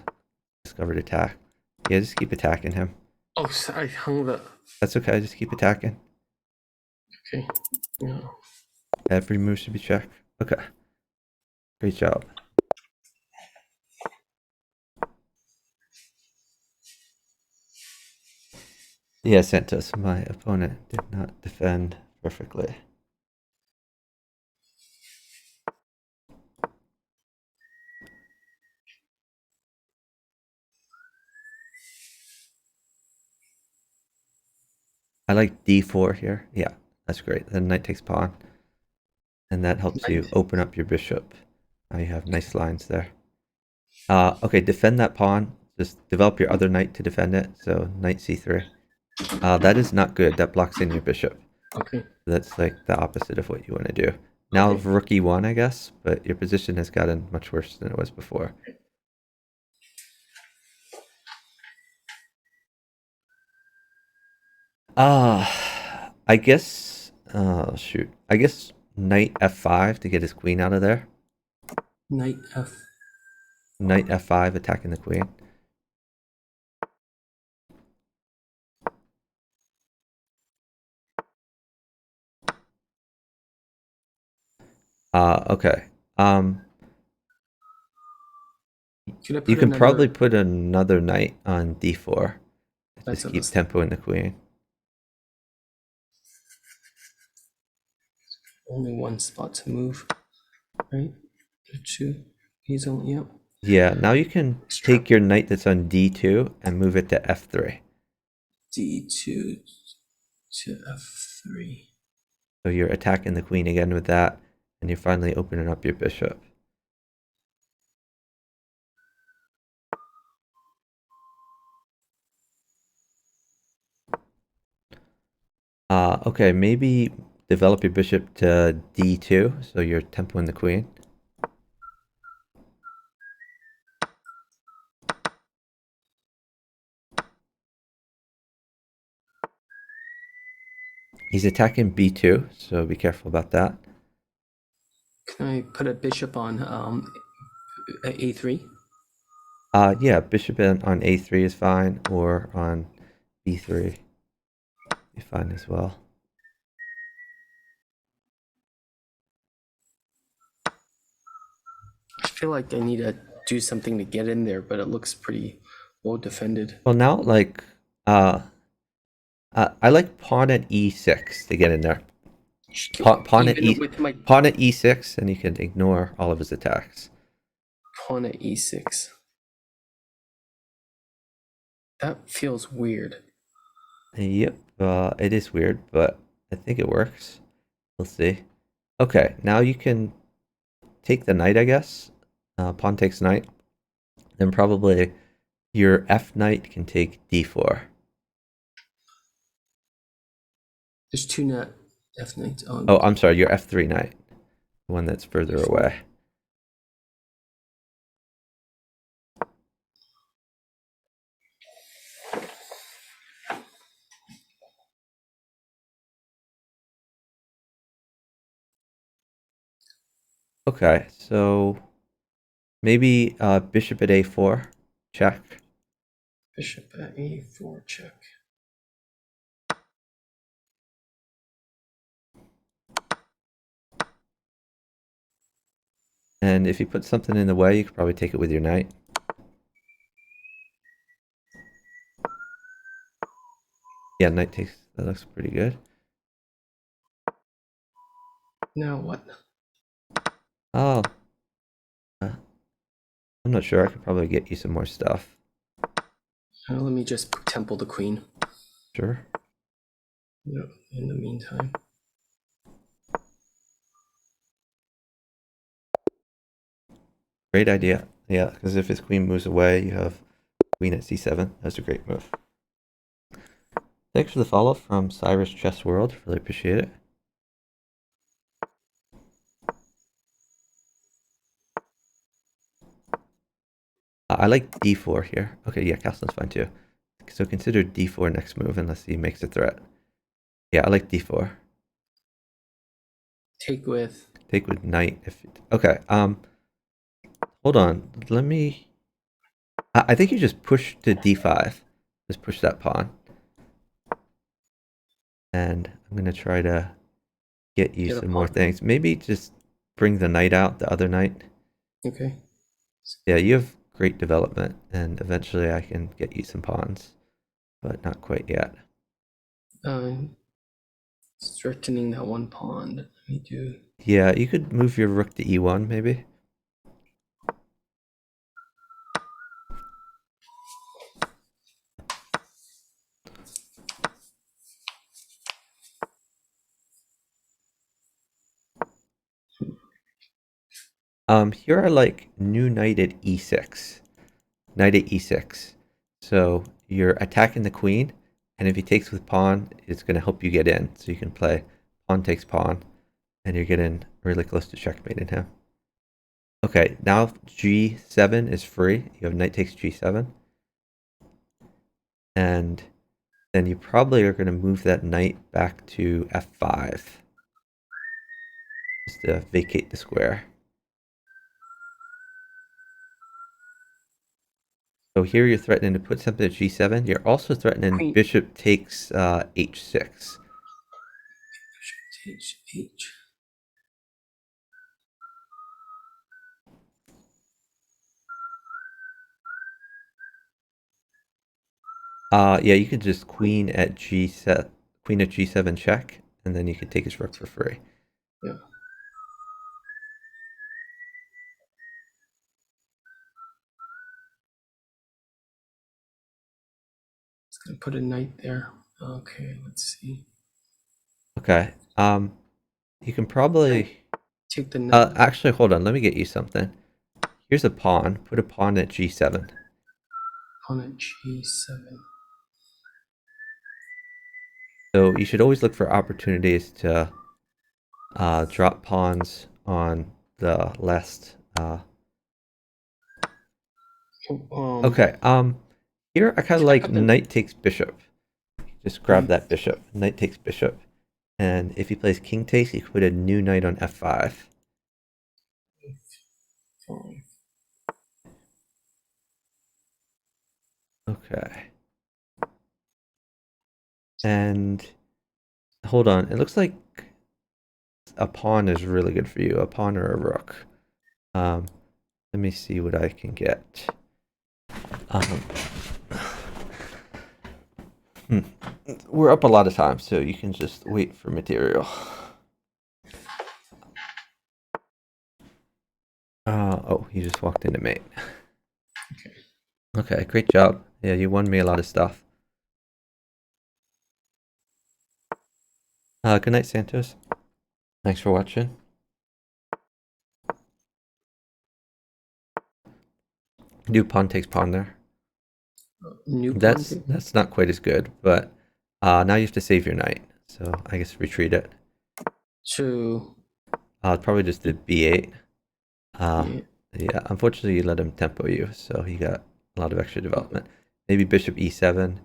discovered attack. Yeah, just keep attacking him. Oh, I hung the. That's okay. Just keep attacking. Okay. Yeah. Every move should be checked. Okay. Great job. Yeah, Santos, my opponent did not defend perfectly. I like d4 here. Yeah, that's great. Then knight takes pawn. And that helps you Knight. open up your bishop. Now you have nice lines there. Okay, defend that pawn. Just develop your other knight to defend it. So knight c3. That is not good. That blocks in your bishop. Okay. That's like the opposite of what you want to do. Now Okay. rook e1, I guess, but your position has gotten much worse than it was before. I guess, shoot. I guess knight f5 to get his queen out of there. Knight f. Knight f5 attacking the queen. Okay. Could I You put can another? probably put another knight on d4. That's Just what I keep was tempoing the queen. only one spot to move, right? Two. He's only yep. Yeah, now you can take your knight that's on d2 and move it to f3. D2 to F3. So you're attacking the queen again with that, and you're finally opening up your bishop. Okay, maybe develop your bishop to d2, so you're tempoing the queen. He's attacking b2, so be careful about that. Can I put a bishop on A3? Yeah, bishop on a3 is fine, or on b3 be fine as well. I feel like I need to do something to get in there, but it looks pretty well defended. Well, now, like, I like pawn at e6 to get in there. Pawn at Even with my pawn at e6, and you can ignore all of his attacks. pawn at E6. That feels weird. Yep, it is weird, but I think it works. We'll see. Okay, now you can take the knight, I guess. Pawn takes knight. Then probably your f knight can take d4. There's two net F knights on. Oh, I'm sorry, your f3 knight, the one that's further E4. away. Okay, so maybe bishop at a4, check. Bishop at A4 check. And if you put something in the way, you could probably take it with your knight. Yeah, knight takes, that looks pretty good. Now what? Oh, I'm not sure. I could probably get you some more stuff. Let me just temple the queen. Sure. In the meantime. Great idea. Yeah, because if his queen moves away, you have queen at c7. That's a great move. Thanks for the follow from Cyrus Chess World. Really appreciate it. I like d4 here. Okay, yeah, castle's fine too. So consider d4 next move unless he makes a threat. Yeah, I like d4. Take with. Take with knight. Okay. Hold on. Let me. I think you just push to d5. Just push that pawn. And I'm gonna try to get you some more things. Maybe just bring the knight out, the other knight. Okay. Yeah, you have great development, and eventually I can get you some pawns, but not quite yet. Threatening that one pawn. Let me do. Yeah, you could move your rook to e1, maybe. Here are like new knight at e6. Knight at e6. So you're attacking the queen, and if he takes with pawn, it's going to help you get in. So you can play pawn takes pawn, and you're getting really close to checkmating him. Okay, now g7 is free. You have knight takes g7. And then you probably are going to move that knight back to f5. Just to vacate the square. So here you're threatening to put something at g7. You're also threatening Queen. bishop takes h6. H. Yeah, you could just queen at g7 check, and then you could take his rook for free. Yeah. It's gonna put a knight there. Okay, let's see. Okay. You can probably Take the knight. actually hold on. Let me get you something. Here's a pawn. Put a pawn at g7. Pawn at g7. So you should always look for opportunities to drop pawns on the last. Okay. Here I kind of like knight takes bishop. Just grab that bishop. Knight takes bishop. And if he plays king takes, he can put a new knight on f5. Okay. And hold on. It looks like a pawn is really good for you. A pawn or a rook. Let me see what I can get. We're up a lot of time, so you can just wait for material. Oh, you just walked into mate. Okay, great job. Yeah, you won me a lot of stuff. Good night, Santos. Thanks for watching. New pawn takes pawn there. That's not quite as good, but now you have to save your knight. So I guess retreat it. So Probably just did b8. Yeah, unfortunately you let him tempo you, so he got a lot of extra development. Maybe bishop e7.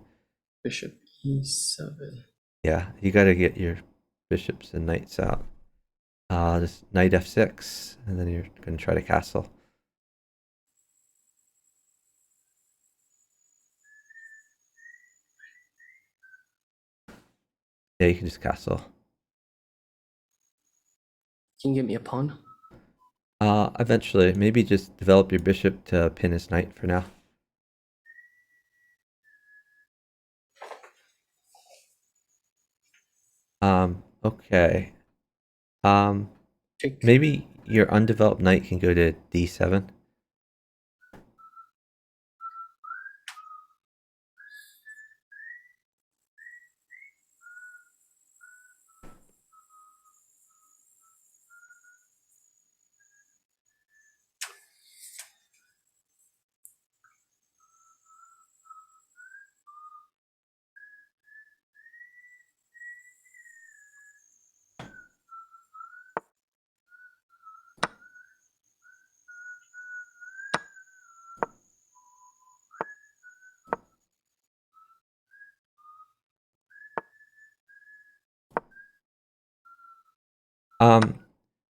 Bishop e7. Yeah, you got to get your bishops and knights out. Just knight f6, and then you're going to try to castle. Yeah, you can just castle. Can you get me a pawn? Eventually, maybe just develop your bishop to pin his knight for now. Okay. Maybe your undeveloped knight can go to d7.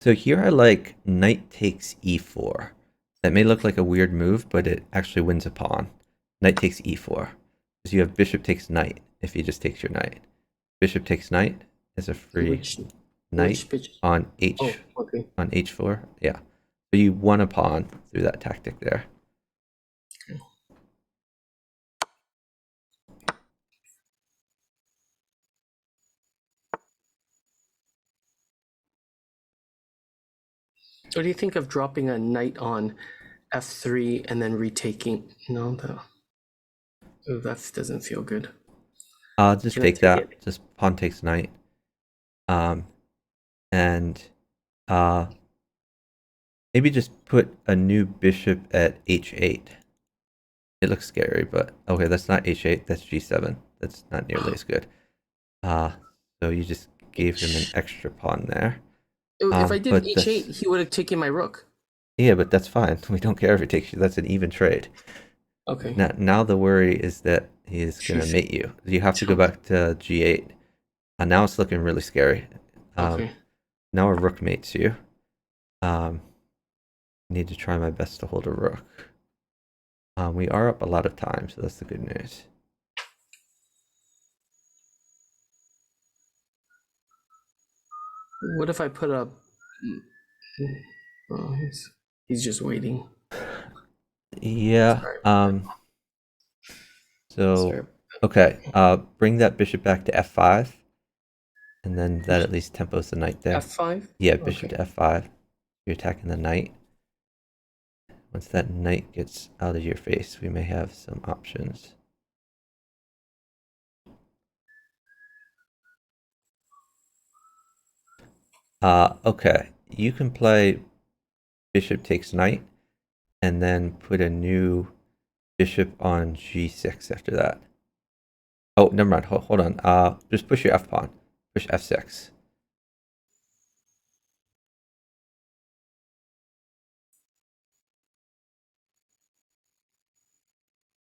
So here I like knight takes e4. That may look like a weird move, but it actually wins a pawn. Knight takes e4. Because you have bishop takes knight if he just takes your knight. Bishop takes knight is a free knight on on h4. Yeah. So you won a pawn through that tactic there. What do you think of dropping a knight on f3 and then retaking? No, that doesn't feel good. Just take that. Just pawn takes knight. And Maybe just put a new bishop at h8. It looks scary, but okay, that's not h8, that's g7. That's not nearly as good. So you just gave him an extra pawn there. If I did But h8, this, he would have taken my rook. yeah, but that's fine. We don't care if it takes you. That's an even trade. Okay. Now the worry is that he is gonna Sheesh. mate you. You have to go Chunk. back to g8. Now it's looking really scary. Okay. Now a rook mates you. I need to try my best to hold a rook. We are up a lot of time, so that's the good news. What if I put a? Oh, he's just waiting. Yeah. Sorry. So Sorry. okay. Bring that bishop back to f5, and then that at least tempos the knight there. F5. Yeah, bishop Okay. to f5. You're attacking the knight. Once that knight gets out of your face, we may have some options. Okay. You can play bishop takes knight, and then put a new bishop on g6 after that. Oh, never mind. Hold on. Just push your f pawn. Push f6.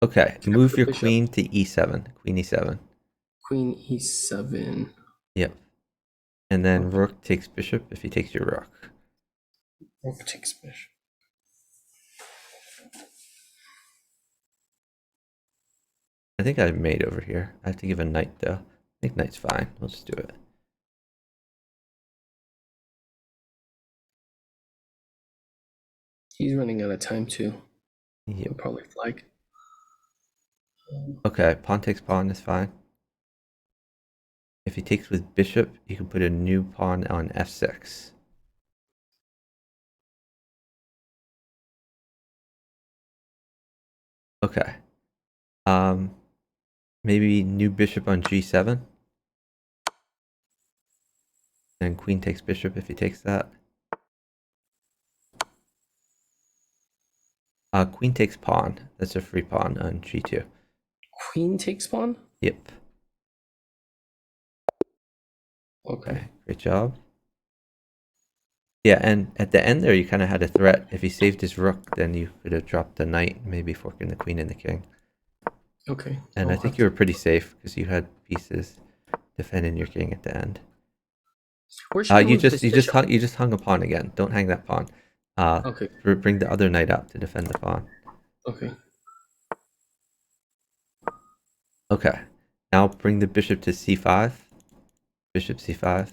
Okay. Can I Move put your bishop? queen to e7. Queen e7. Queen e7. Yep. And then Okay. rook takes bishop if he takes your rook. Rook takes bishop. I think I made over here. I have to give a knight though. I think knight's fine. We'll just do it. He's running out of time too. Yep. He'll probably flag. Okay, pawn takes pawn is fine. If he takes with bishop, you can put a new pawn on f6. Okay. Maybe new bishop on g7. And queen takes bishop if he takes that. Queen takes pawn. That's a free pawn on g2. Queen takes pawn. Yep. Okay. Great job. Yeah, and at the end there, you kind of had a threat. If he saved his rook, then you could have dropped the knight, maybe forking the queen and the king. Okay. And I think you were pretty safe because you had pieces defending your king at the end. Where should I You move this bishop? just hung a pawn again. Don't hang that pawn. Okay. Bring the other knight out to defend the pawn. Okay. Okay. Now bring the bishop to c5. Bishop c5.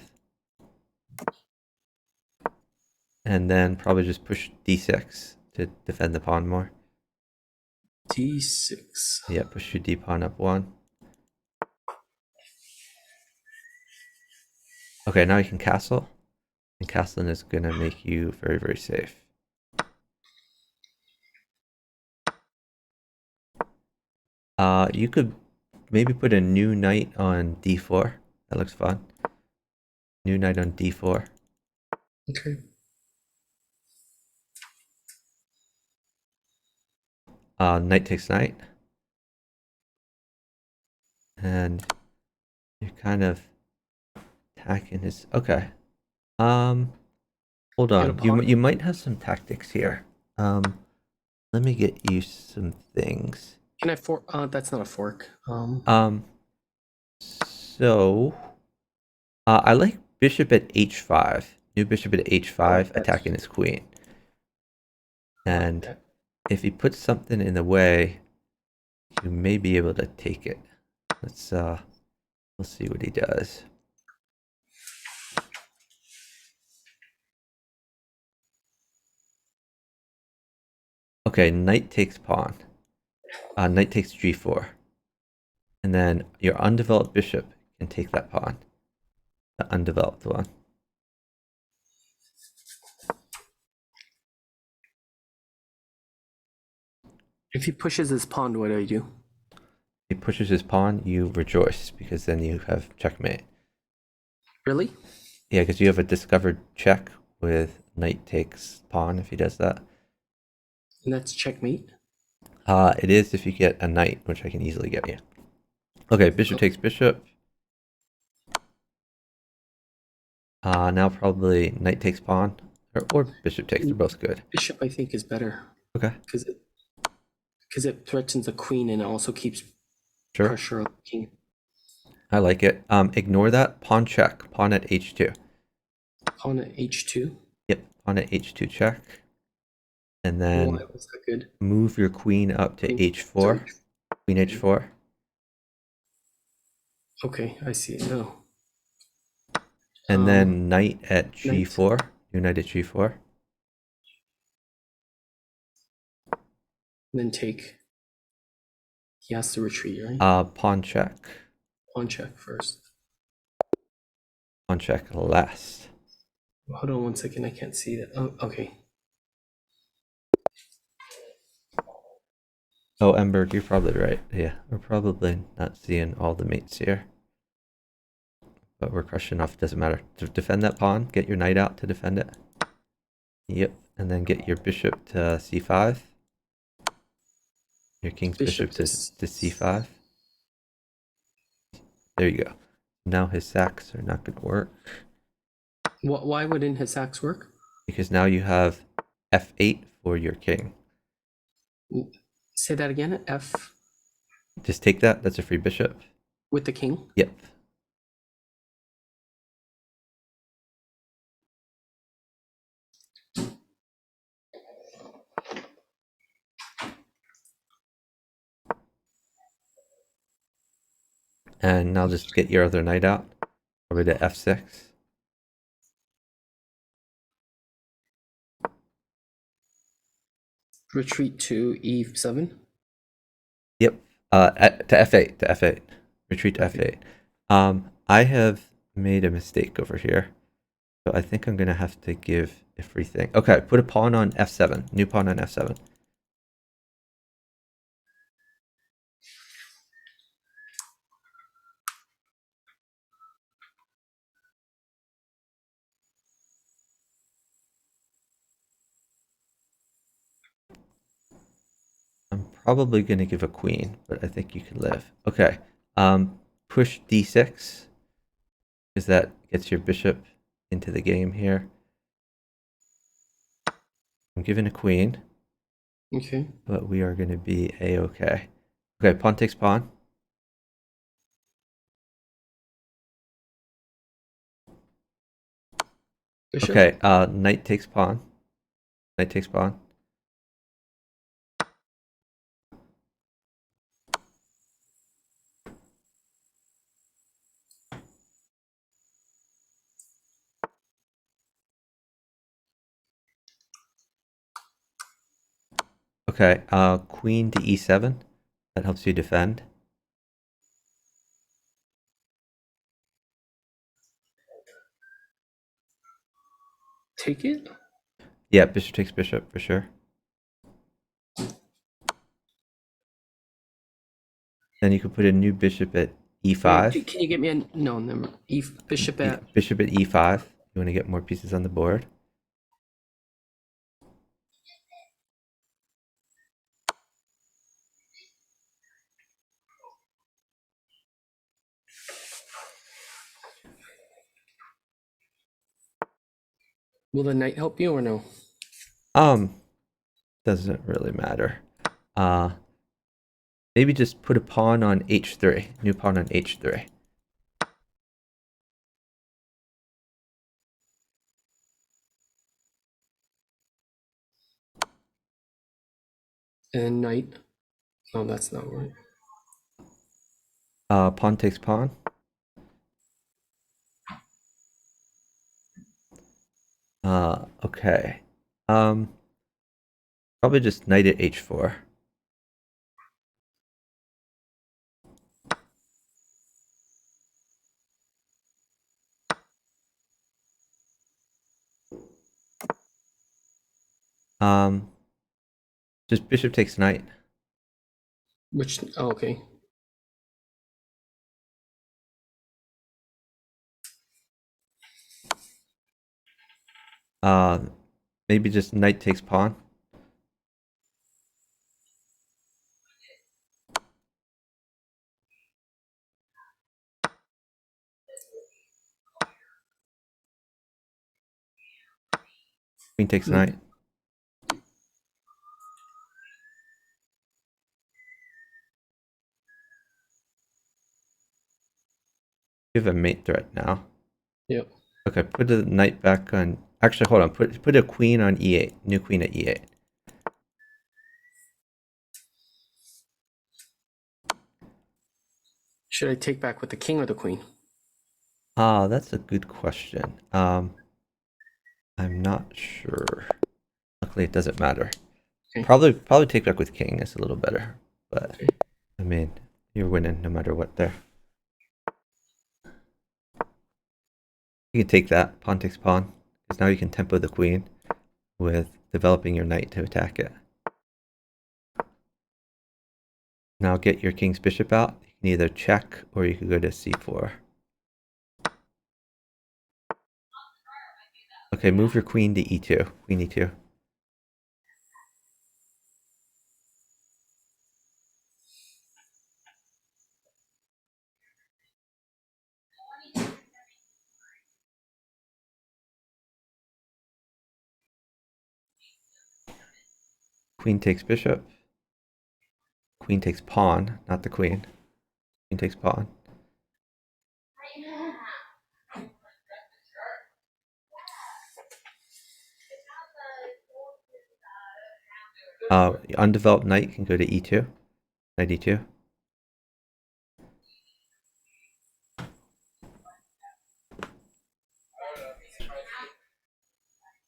And then probably just push d6 to defend the pawn more. D6. Yeah, push your d pawn up one. Okay, now you can castle. And castling is going to make you very, very safe. You could maybe put a new knight on d4. That looks fun. New knight on d4. Okay. Knight takes knight. And you're kind of attacking his... Okay. Hold on. You might have some tactics here. Let me get you some things. Can I fork? That's not a fork. So I like bishop at h5. New bishop at h5, attacking his queen. And if he puts something in the way, you may be able to take it. We'll see what he does. Okay, knight takes pawn. Knight takes g4. And then your undeveloped bishop can take that pawn. The undeveloped one. If he pushes his pawn, what do I do? He pushes his pawn, you rejoice, because then you have checkmate. Really? Yeah, because you have a discovered check with knight takes pawn if he does that. And that's checkmate. It is if you get a knight, which I can easily get you. Okay, bishop takes bishop. Now probably knight takes pawn, or bishop takes. They're both good. Bishop, I think, is better Okay, because it threatens the queen and it also keeps sure. pressure on the king. I like it. Ignore that. Pawn check. Pawn at h2. Pawn at h2. Yep, pawn at h2 check. And Why then was that good? move your queen up to Queen- h4. sorry. Queen h4. Okay, I see it now. And then knight at knight. g4. Do knight at g4. Then take. He has to retreat, right? Pawn check. Pawn check first. Pawn check last. Hold on 1 second, I can't see that. Oh, okay. Oh, Emberg, you're probably right. Yeah, we're probably not seeing all the mates here. But we're crushing off, doesn't matter. To defend that pawn, get your knight out to defend it. Yep, and then get your bishop to c5. Your king's bishop to c5. There you go. Now his sacks are not going to work. Why wouldn't his sacks work? Because now you have f8 for your king. Say that again. F Just take that. That's a free bishop. with the king. Yep. And now just get your other knight out. Probably to f6. Retreat to e7. Yep. To f8. To f8. Retreat to f8. I have made a mistake over here. So I think I'm going to have to give everything. Okay, put a pawn on f7. New pawn on f7. I'm probably going to give a queen, but I think you can live. Okay. Push d6, because that gets your bishop into the game here. I'm giving a queen. Okay. But we are going to be a-okay. Okay, pawn takes pawn. Bishop. Okay, knight takes pawn. Knight takes pawn. Okay, queen to e7. That helps you defend. Take it. Yeah, bishop takes bishop for sure. Then you could put a new bishop at e5. Wait, can you get me a no? Never. Bishop at. Bishop at e5. You want to get more pieces on the board. Will the knight help you or no? Doesn't really matter. Maybe just put a pawn on h3. New pawn on h3. And knight. No, that's not right. Pawn takes pawn. Okay. Probably just knight at h4. Just bishop takes knight. Which? Oh, okay. maybe just knight takes pawn. Queen takes knight. You have a mate threat now. Yep. Okay, put the knight back on. Actually, hold on. Put a queen on e8. New queen at e8. Should I take back with the king or the queen? Ah, that's a good question. I'm not sure. Luckily, it doesn't matter. Okay. Probably take back with king is a little better, but Okay. I mean, you're winning no matter what there. You can take that, pawn takes pawn, because now you can tempo the queen with developing your knight to attack it. Now get your king's bishop out. You can either check or you can go to c4. Okay, move your queen to e2. Queen e2. Queen takes bishop. Queen takes pawn, not the queen. Queen takes pawn. Undeveloped knight can go to e2. Knight e2.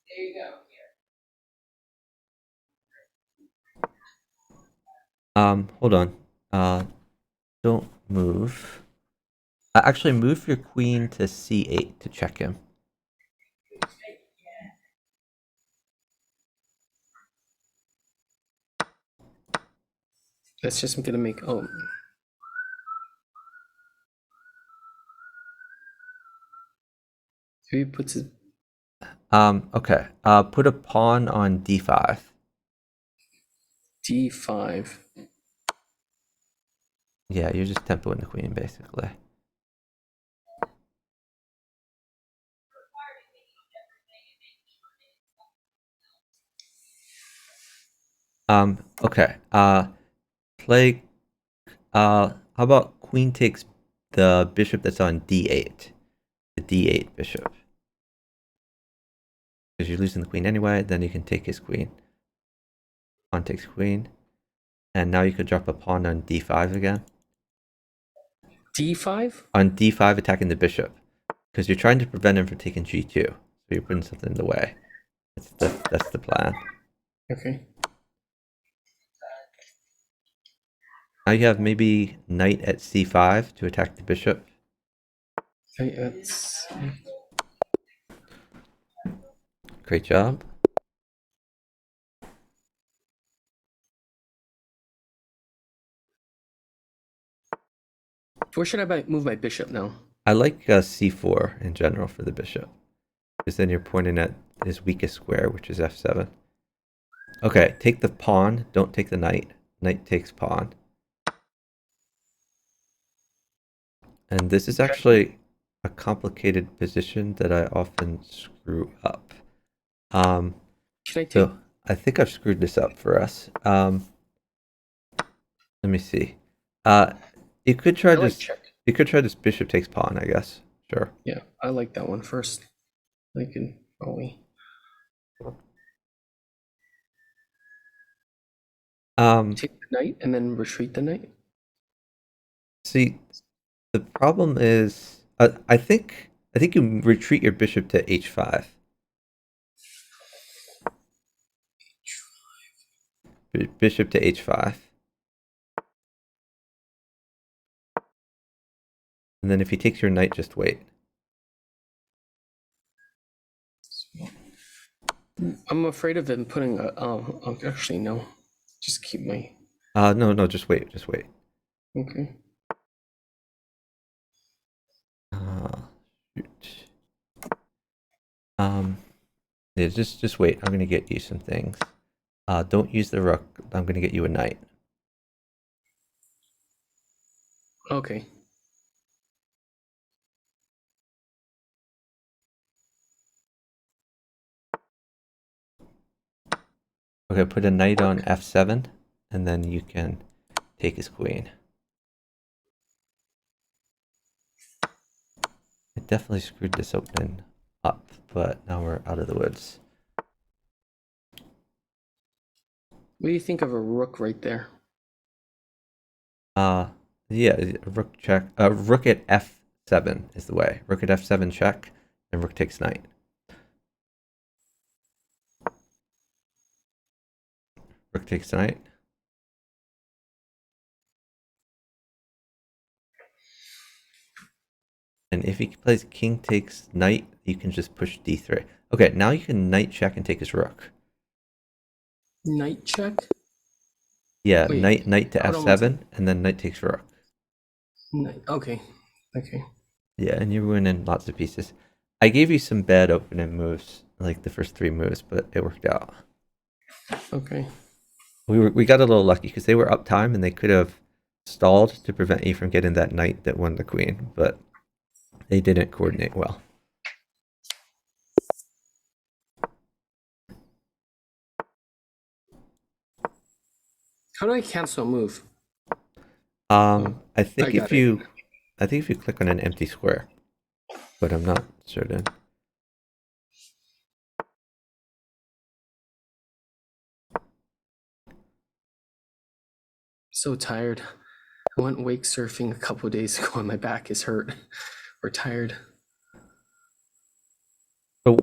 There you go. Hold on. Don't move. Actually, move your queen to c8 to check him. That's just gonna make. Oh. Maybe he puts it. Okay. Put a pawn on d5. D5. Yeah, you're just tempoing the queen, basically. Okay. Play. How about queen takes the bishop that's on d8? The d8 bishop. Because you're losing the queen anyway, then you can take his queen. Pawn takes queen. And now you could drop a pawn on d5 again. D5? On d5 attacking the bishop. Because you're trying to prevent him from taking g2. So you're putting something in the way. That's the plan. Okay. Now you have maybe knight at c5 to attack the bishop. Okay, that's. Great job. Where should I move my bishop now? I like c4 in general for the bishop. Because then you're pointing at his weakest square, which is f7. Okay, take the pawn. Don't take the knight. Knight takes pawn. And this is actually a complicated position that I often screw up. Can I take? So I think I've screwed this up for us. Let me see. You could try I like this. check. You could try this bishop takes pawn, I guess. Sure. Yeah, I like that one first. I can probably. Take the knight and then retreat the knight. See, the problem is, I think you retreat your bishop to h5. Bishop to h5. And then if he takes your knight, just wait. I'm afraid of him putting a. Oh, actually, no. Just keep my. No, just wait, just wait. Okay. Shoot. Yeah, just wait. I'm gonna get you some things. Don't use the rook. I'm gonna get you a knight. Okay. Okay, put a knight on f7, and then you can take his queen. I definitely screwed this opening up, but now we're out of the woods. What do you think of a rook right there? Yeah, rook check. Rook at f7 is the way. Rook at f7 check, and rook takes knight. Rook takes knight. And if he plays king takes knight, you can just push d3. Okay, now you can knight check and take his rook. Knight check? Yeah, Wait, knight to hold on one f7, and then knight takes rook. second. Okay. Okay. Yeah, and you're winning lots of pieces. I gave you some bad opening moves, like the first 3 moves, but it worked out. Okay. We got a little lucky because they were up time and they could have stalled to prevent you from getting that knight that won the queen, but they didn't coordinate well. How do I cancel a move? I think got if you click on an empty square, but I'm not certain. So tired. I went wake surfing a couple of days ago and my back is hurt. We're tired. So,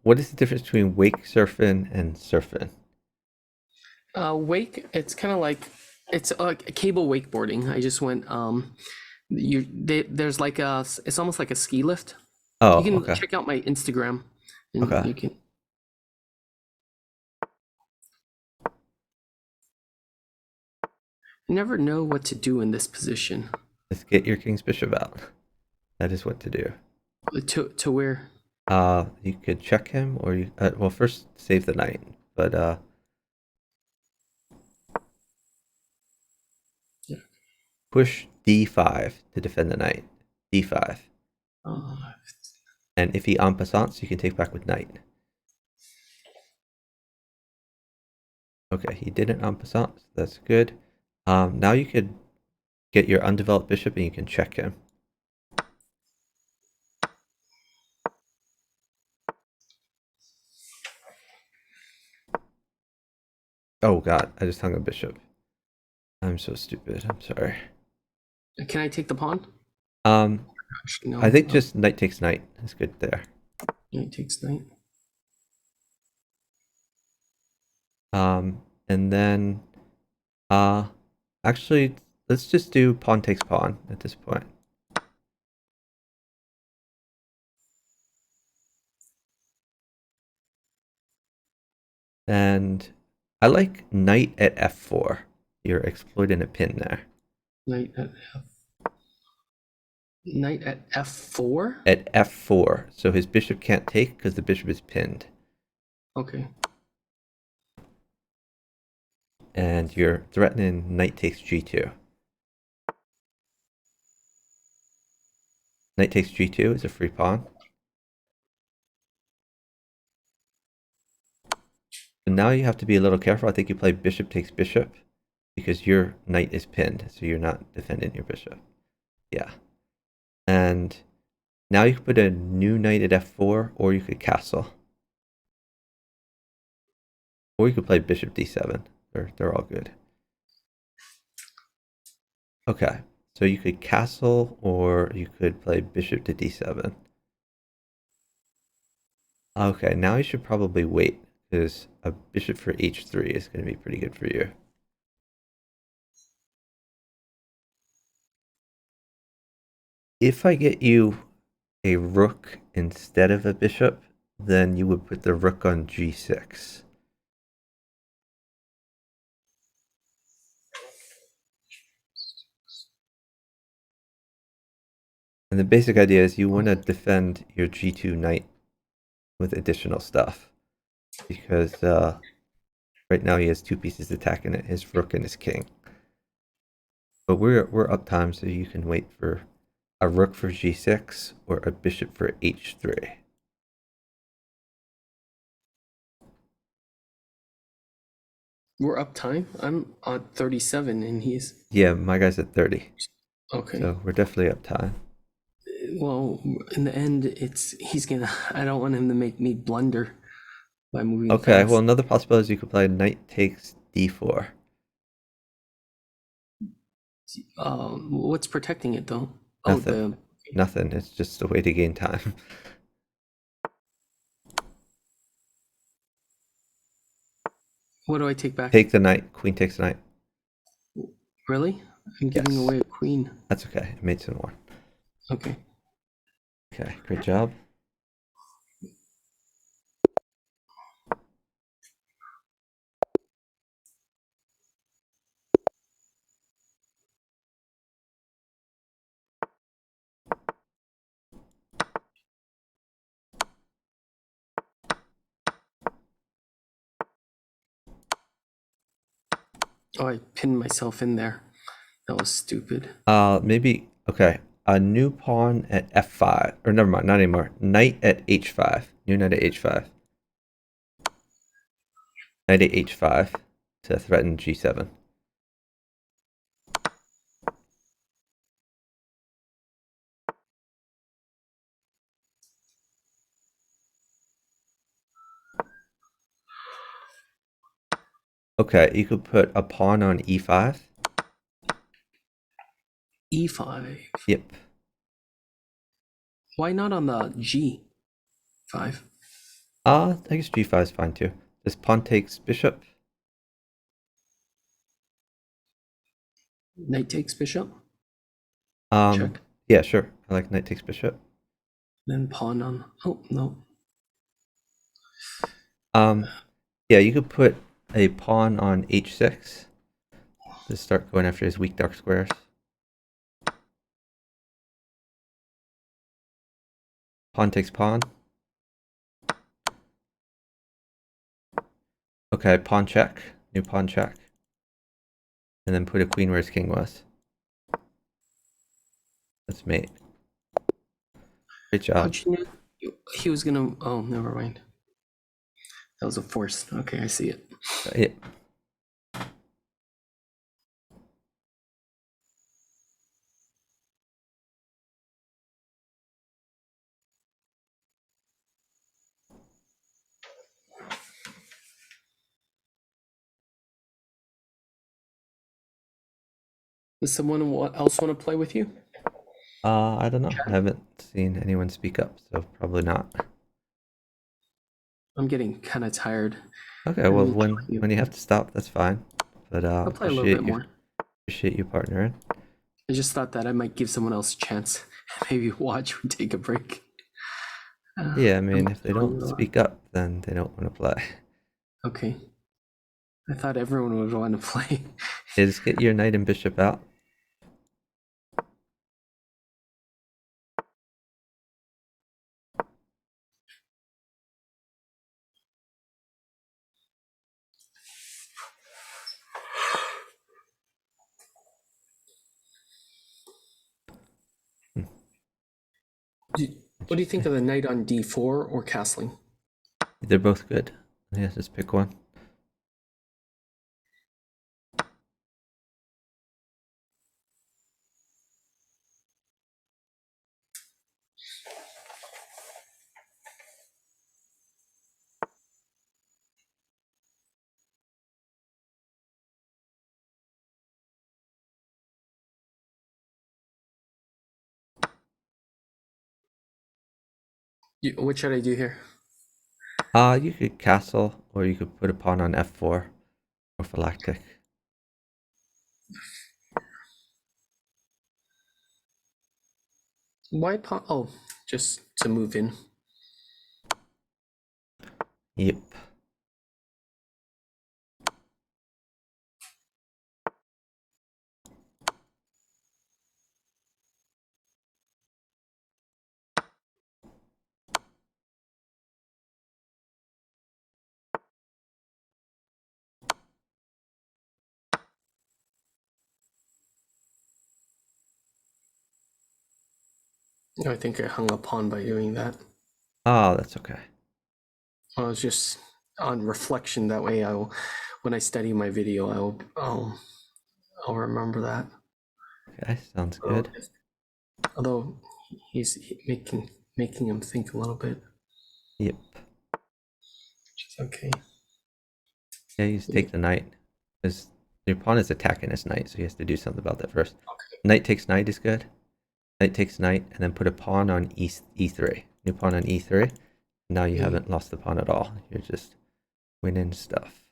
what is the difference between wake surfing and surfing? Wake, it's kind of like it's like a cable wakeboarding. I just went there's like it's almost like a ski lift. Oh, You can okay. check out my Instagram and Okay. you can you never know what to do in this position. Let's get your king's bishop out. That is what to do. To where? You could check him, or you well first save the knight, but Yeah. push d5 to defend the knight. d5, Oh, and if he en passant, you can take back with knight. Okay, he didn't en passant, so that's good. Now you could get your undeveloped bishop and you can check him. Oh god, I just hung a bishop. I'm so stupid. I'm sorry. can I take the pawn? No. I think just knight takes knight is good there. Knight takes knight. And then actually let's just do pawn takes pawn at this point. And I like knight at f4. You're exploiting a pin there. Knight at Knight at f4? At f4, so his bishop can't take because the bishop is pinned. Okay. And you're threatening knight takes g2. Knight takes g2 is a free pawn. And now you have to be a little careful. I think you play bishop takes bishop because your knight is pinned, so you're not defending your bishop. Yeah. And now you can put a new knight at f4, or you could castle. Or you could play bishop d7. They're all good. Okay, so you could castle, or you could play bishop to d7. Okay, now you should probably wait, because a bishop for h3 is going to be pretty good for you. If I get you a rook instead of a bishop, then you would put the rook on g6. And the basic idea is you want to defend your g2 knight with additional stuff because right now he has 2 pieces attacking it, his rook and his king. But we're up time, so you can wait for a rook for g6 or a bishop for h3. We're up time. I'm on 37 and he's Yeah, my guy's at 30, okay. so we're definitely up time. Well, in the end, he's gonna. I don't want him to make me blunder by moving Okay, fast. well, another possibility is you could play knight takes d4. What's protecting it though? Nothing. Oh, Nothing. It's just a way to gain time. what do I take back? Take the knight. Queen takes the knight. Really? I'm giving Yes. away a queen. That's okay. Mate's in 1. Okay. Okay, great job. Oh, I pinned myself in there. That was stupid. Maybe okay. A new pawn at f5, or never mind, not anymore. Knight at h5. New knight at h5. Knight at h5 to threaten g7. Okay, you could put a pawn on e5. E5. Yep. Why not on the G5? I guess g5 is fine too. This pawn takes bishop. Knight takes bishop. Um, Check. yeah, sure. I like knight takes bishop. Then pawn on. Oh no. Yeah, you could put a pawn on h6 to start going after his weak dark squares. Pawn takes pawn. Okay, pawn check. New pawn check. And then put a queen where his king was. That's mate. Great job. How'd you know he was gonna? Oh, never mind. That was a force. Okay, I see it. Yeah. Does someone else want to play with you? I don't know. I haven't seen anyone speak up, so probably not. I'm getting kind of tired. Okay, well really when you have to stop, that's fine. But I'll play a little bit more. Appreciate you partnering. I just thought that I might give someone else a chance. Maybe watch or take a break. Yeah, I mean, I'm if they enjoying don't it a lot. speak up, then they don't want to play. Okay. I thought everyone would want to play. Yeah, just get your knight and bishop out. What do you think of the knight on d4 or castling? They're both good. Yeah, just pick one. What should I do here? You could castle, or you could put a pawn on f4, prophylactic. Why pawn? Oh, just to move in. Yep. I think I hung a pawn by doing that. Oh, that's okay. I was just on reflection. That way, when I study my video, I'll remember that. Okay, sounds good. Although he's making him think a little bit. Yep. Which is okay. Yeah, you just take the knight. Because your pawn is attacking his knight, so he has to do something about that first. Okay. Knight takes knight is good. Knight takes knight, and then put a pawn on e3. New pawn on e3. Now you haven't lost the pawn at all. You're just winning stuff.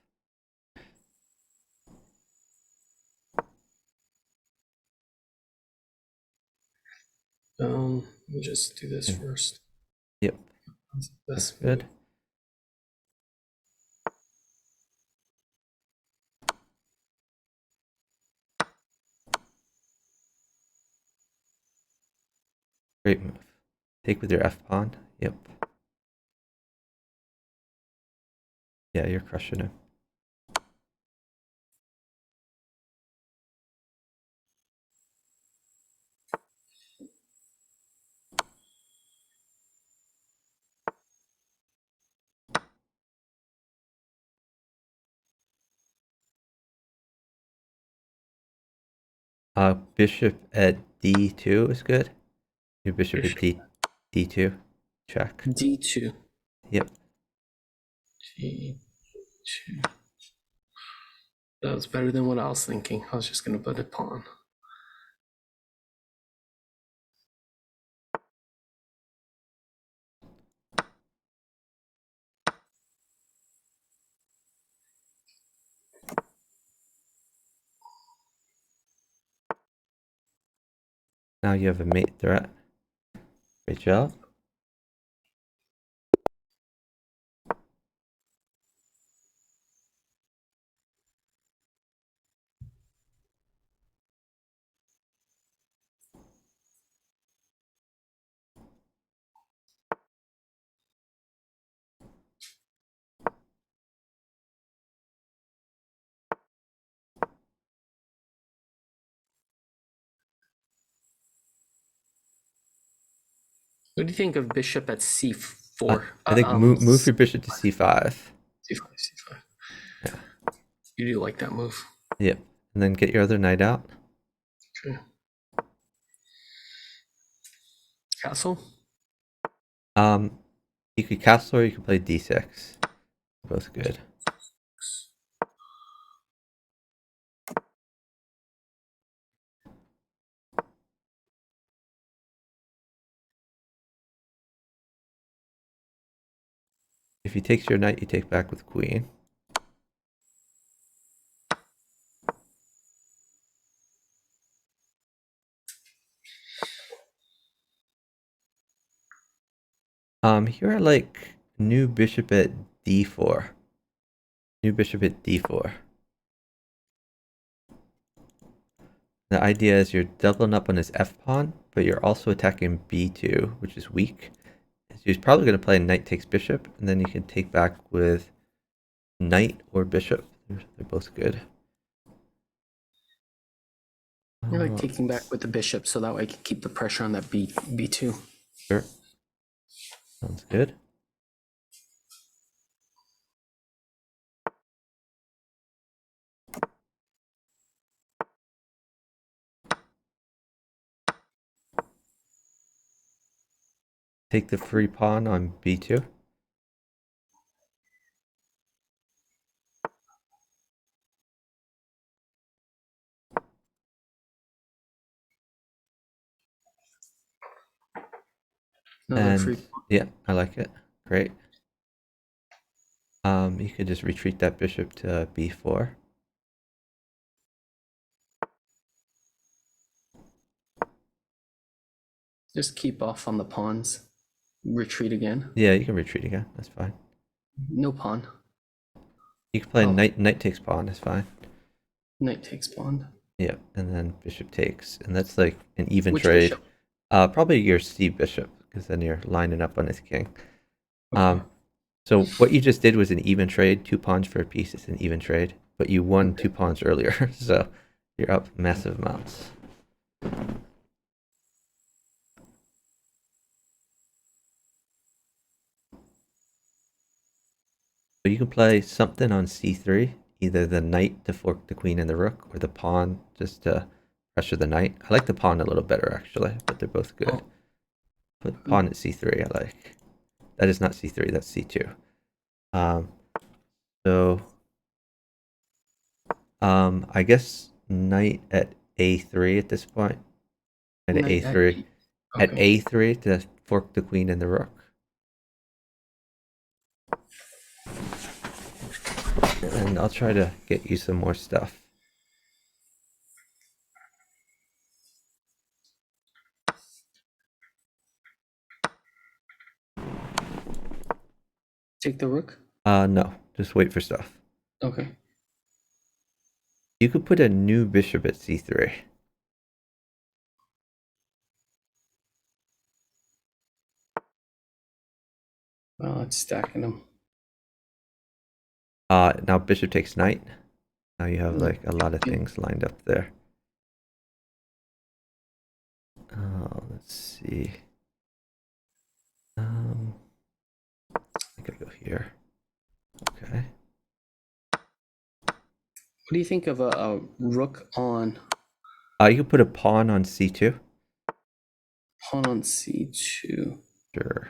Let me just do this Hmm. first. Yep. That's Good. Great move. Take with your f pawn. Yep. Yeah, you're crushing him. Bishop at d2 is good. Your bishop at d2. Check. D2. Yep. D2. That was better than what I was thinking. I was just going to put a pawn. Now you have a mate threat. Great job. What do you think of bishop at c4? I think move your bishop to c5. C5. Yeah. You do like that move. Yep. And then get your other knight out. Okay. Castle? You could castle or you could play d6. Both good. If he takes your knight, you take back with queen. Here I like new bishop at d4. New bishop at d4. The idea is you're doubling up on his f pawn, but you're also attacking b2, which is weak. So he's probably going to play knight takes bishop, and then you can take back with knight or bishop. They're both good. I like taking back with the bishop so that way I can keep the pressure on that b2. Sure. Sounds good. Take the free pawn on b2. Another free pawn. Yeah, I like it. Great. You could just retreat that bishop to b4. Just keep off on the pawns. Retreat again. Yeah, you can retreat again. That's fine. No pawn. You can play knight takes pawn. That's fine. Knight takes pawn. Yeah, and then bishop takes, and that's like an even Which trade. bishop? Probably your c bishop, because then you're lining up on his king. Okay. So what you just did was an even trade. 2 pawns for a piece. It's an even trade, but you won 2 pawns earlier, so you're up massive amounts. you can play something on c3, either the knight to fork the queen and the rook, or the pawn just to pressure the knight. I like the pawn a little better actually, but they're both good. Oh. But pawn at c3 I like. That is not c3, that's c2. So I guess knight at a3 at this point. At Knight at a3. At okay. a3 to fork the queen and the rook. And I'll try to get you some more stuff. Take the rook? No, just wait for stuff. Okay. You could put a new bishop at c3. Well, it's stacking them. Now bishop takes knight. Now you have like a lot of things lined up there. Let's see. I think I go here. Okay. What do you think of a rook on You could put a pawn on c2. pawn on c2? Sure.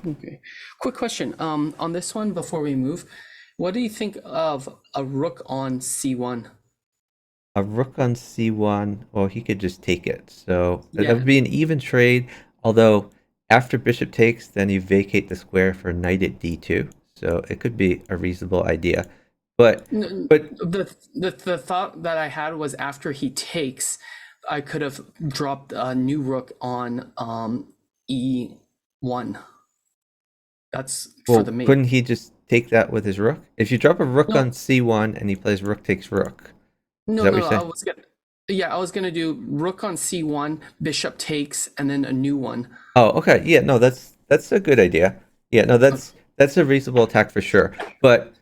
Okay. Quick question. On this one before we move, what do you think of a rook on c1? A rook on c1, well, he could just take it. So Yeah. that would be an even trade. Although after bishop takes, then you vacate the square for knight at d2. So it could be a reasonable idea. But The thought that I had was after he takes, I could have dropped a new rook on e1. That's for the mate. Couldn't he just take that with his rook? If you drop a rook No. on c1 and he plays rook takes rook. No, that what no, you're saying? I was gonna do rook on c1, bishop takes, and then a new one. Oh, okay. Yeah, no, that's a good idea. Yeah, no, that's a reasonable attack for sure. But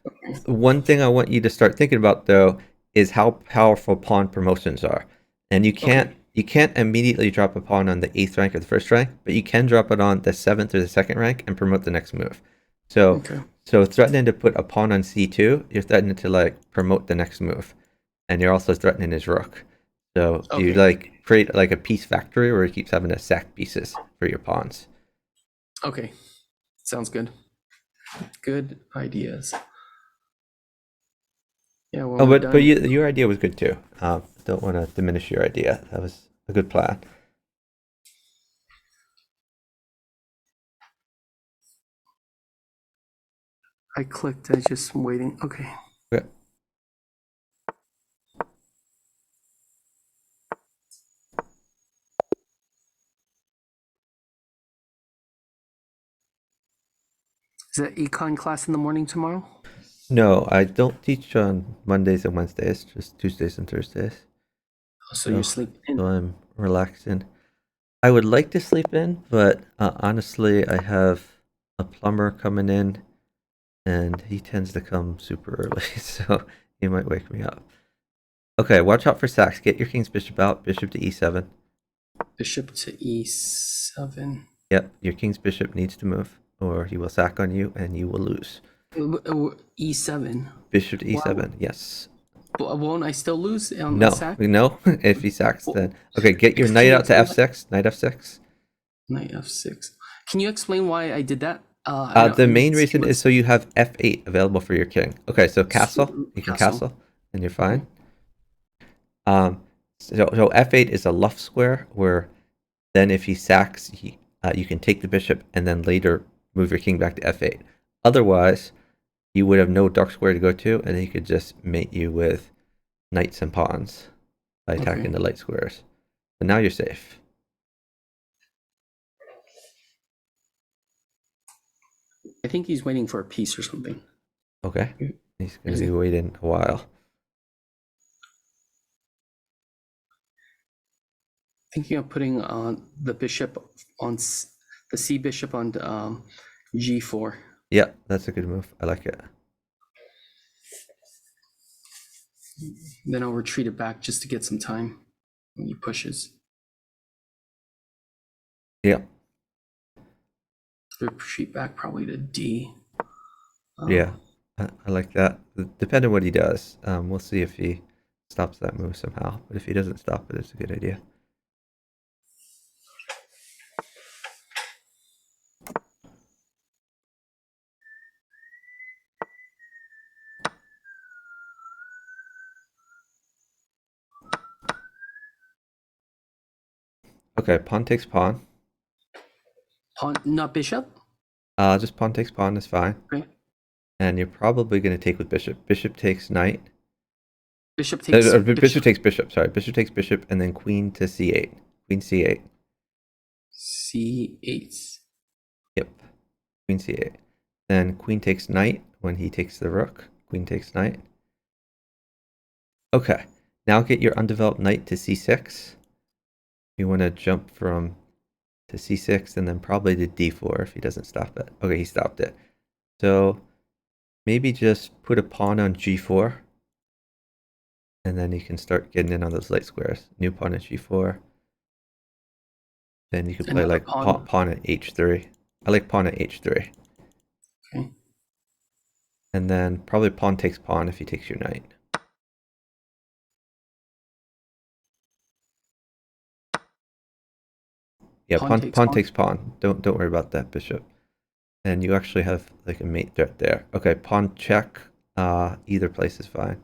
one thing I want you to start thinking about though is how powerful pawn promotions are. And you can't immediately drop a pawn on the 8th rank or the 1st rank, but you can drop it on the 7th or the 2nd rank and promote the next move. So so threatening to put a pawn on c2, you're threatening to like promote the next move. And you're also threatening his rook. So you like create like a piece factory where he keeps having to sack pieces for your pawns. Okay, sounds good. Good ideas. Yeah. Well, But your idea was good too. Don't want to diminish your idea. That was a good plan. I clicked. I just waiting. Okay. Okay. Is that econ class in the morning tomorrow? No, I don't teach on Mondays and Wednesdays, just Tuesdays and Thursdays. So you're sleeping in. So I'm relaxing. I would like to sleep in, but honestly, I have a plumber coming in, and he tends to come super early, so he might wake me up. Okay, watch out for sacks. Get your king's bishop out. Bishop to e7. Bishop to e7. Yep, your king's bishop needs to move, or he will sack on you, and you will lose. E7. Bishop to e7, yes. But won't I still lose on No, the sack? no. If he sacks, then okay. Get your knight out to f6. Knight f6. Knight f6. Can you explain why I did that? The main reason is so you have f8 available for your king. Okay, so castle. You can castle, and you're fine. So f8 is a luff square where then if he sacks, you can take the bishop and then later move your king back to f8. Otherwise, you would have no dark square to go to, and he could just mate you with knights and pawns by attacking the light squares. But now you're safe. I think he's waiting for a piece or something. Okay. He's going to be waiting a while. Thinking of putting the bishop on the c bishop on g4. Yeah, that's a good move. I like it. Then I'll retreat it back just to get some time when he pushes. Yeah. Retreat back probably to d. Yeah, I like that. Depending on what he does, we'll see if he stops that move somehow. But if he doesn't stop it, it's a good idea. Okay, pawn takes pawn. Pawn, not bishop. Just pawn takes pawn is fine. Okay. And you're probably going to take with bishop. Bishop takes knight. Bishop takes Bishop takes bishop. Sorry, bishop takes bishop, and then queen to c8. Queen c8. c8. Yep. Queen c8. Then queen takes knight when he takes the rook. Queen takes knight. Okay. Now get your undeveloped knight to c6. You want to jump from to c6 and then probably to d4 if he doesn't stop it. Okay, he stopped it. So maybe just put a pawn on g4. And then you can start getting in on those light squares. New pawn at g4. Then you could play Another like pawn. pawn at h3. I like pawn at h3. Okay. And then probably pawn takes pawn if he takes your knight. Yeah, pawn takes pawn. Don't worry about that bishop. And you actually have like a mate threat there. Okay, pawn check. Either place is fine.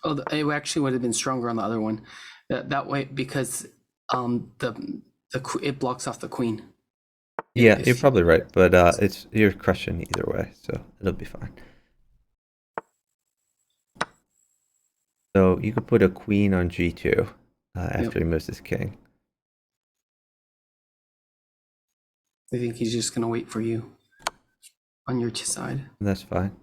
Oh, it actually would have been stronger on the other one. That way, because it blocks off the queen. Yeah, you're probably right, but you're crushing either way, so it'll be fine. So you could put a queen on g2 after he moves his king. I think he's just gonna wait for you on your side. That's fine.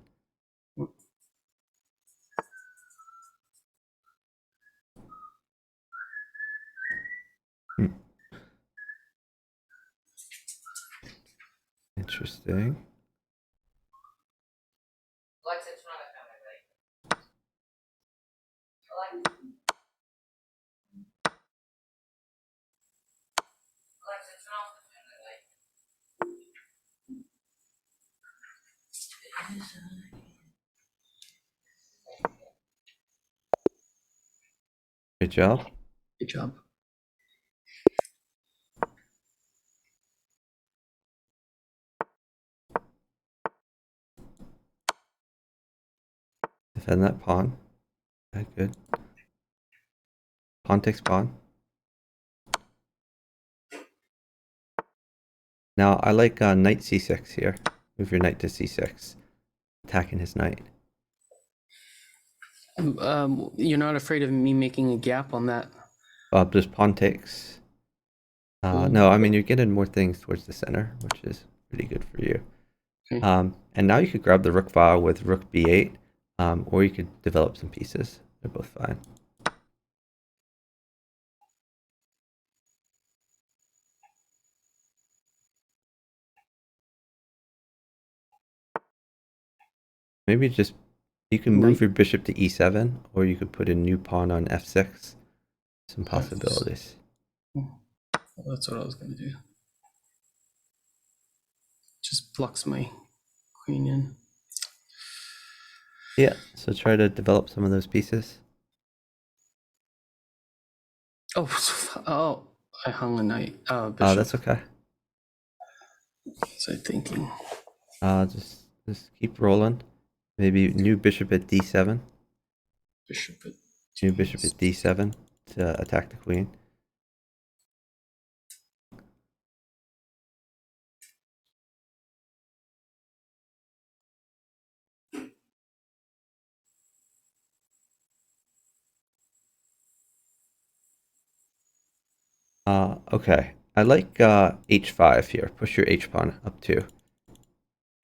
Interesting. Alexa, turn on the family light. Alexa. Alexa, turn off the family light. Good job. Good job. Defend that pawn. Okay, good. Pawn takes pawn. Now I like knight c6 here. Move your knight to c6. Attacking his knight. You're not afraid of me making a gap on that? Just pawn takes. No, I mean you're getting more things towards the center, which is pretty good for you. Okay. And now you could grab the rook file with rook b8, or you could develop some pieces. They're both fine. Maybe just you can move your bishop to e7, or you could put a new pawn on f6. Some possibilities. That's what I was gonna do. Just blocks my queen in. Yeah, so try to develop some of those pieces. Oh, I hung a knight. Bishop. That's okay. So thinking. Just keep rolling. Maybe new bishop at d7. New bishop at d7 to attack the queen. Okay. I like h5 here. Push your h pawn up to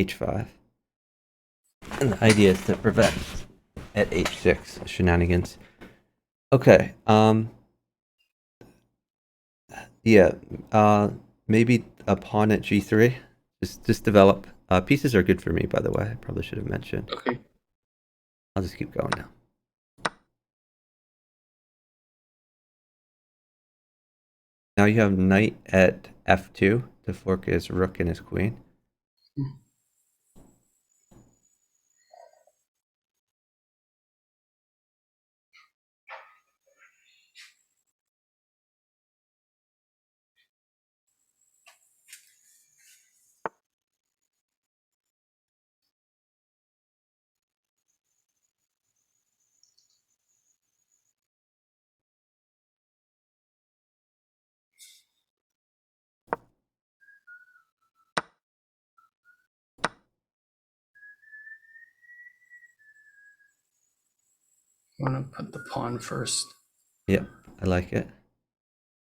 h5. And the idea is to prevent at h6 shenanigans. Okay. Yeah. Maybe a pawn at g3. Just develop. Pieces are good for me, by the way. I probably should have mentioned. Okay. I'll just keep going now. Now you have knight at f2 to fork his rook and his queen. I want to put the pawn first. Yep, I like it.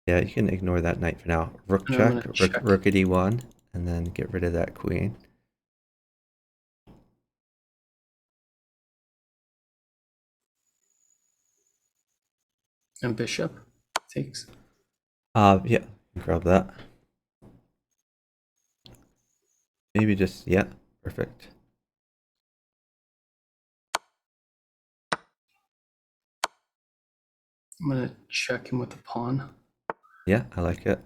Yeah, you can ignore that knight for now. Rook And I'm check, gonna check. rook at e1, and then get rid of that queen. And bishop takes. Yeah, grab that. Maybe just, yeah, perfect. I'm gonna check him with the pawn. Yeah, I like it.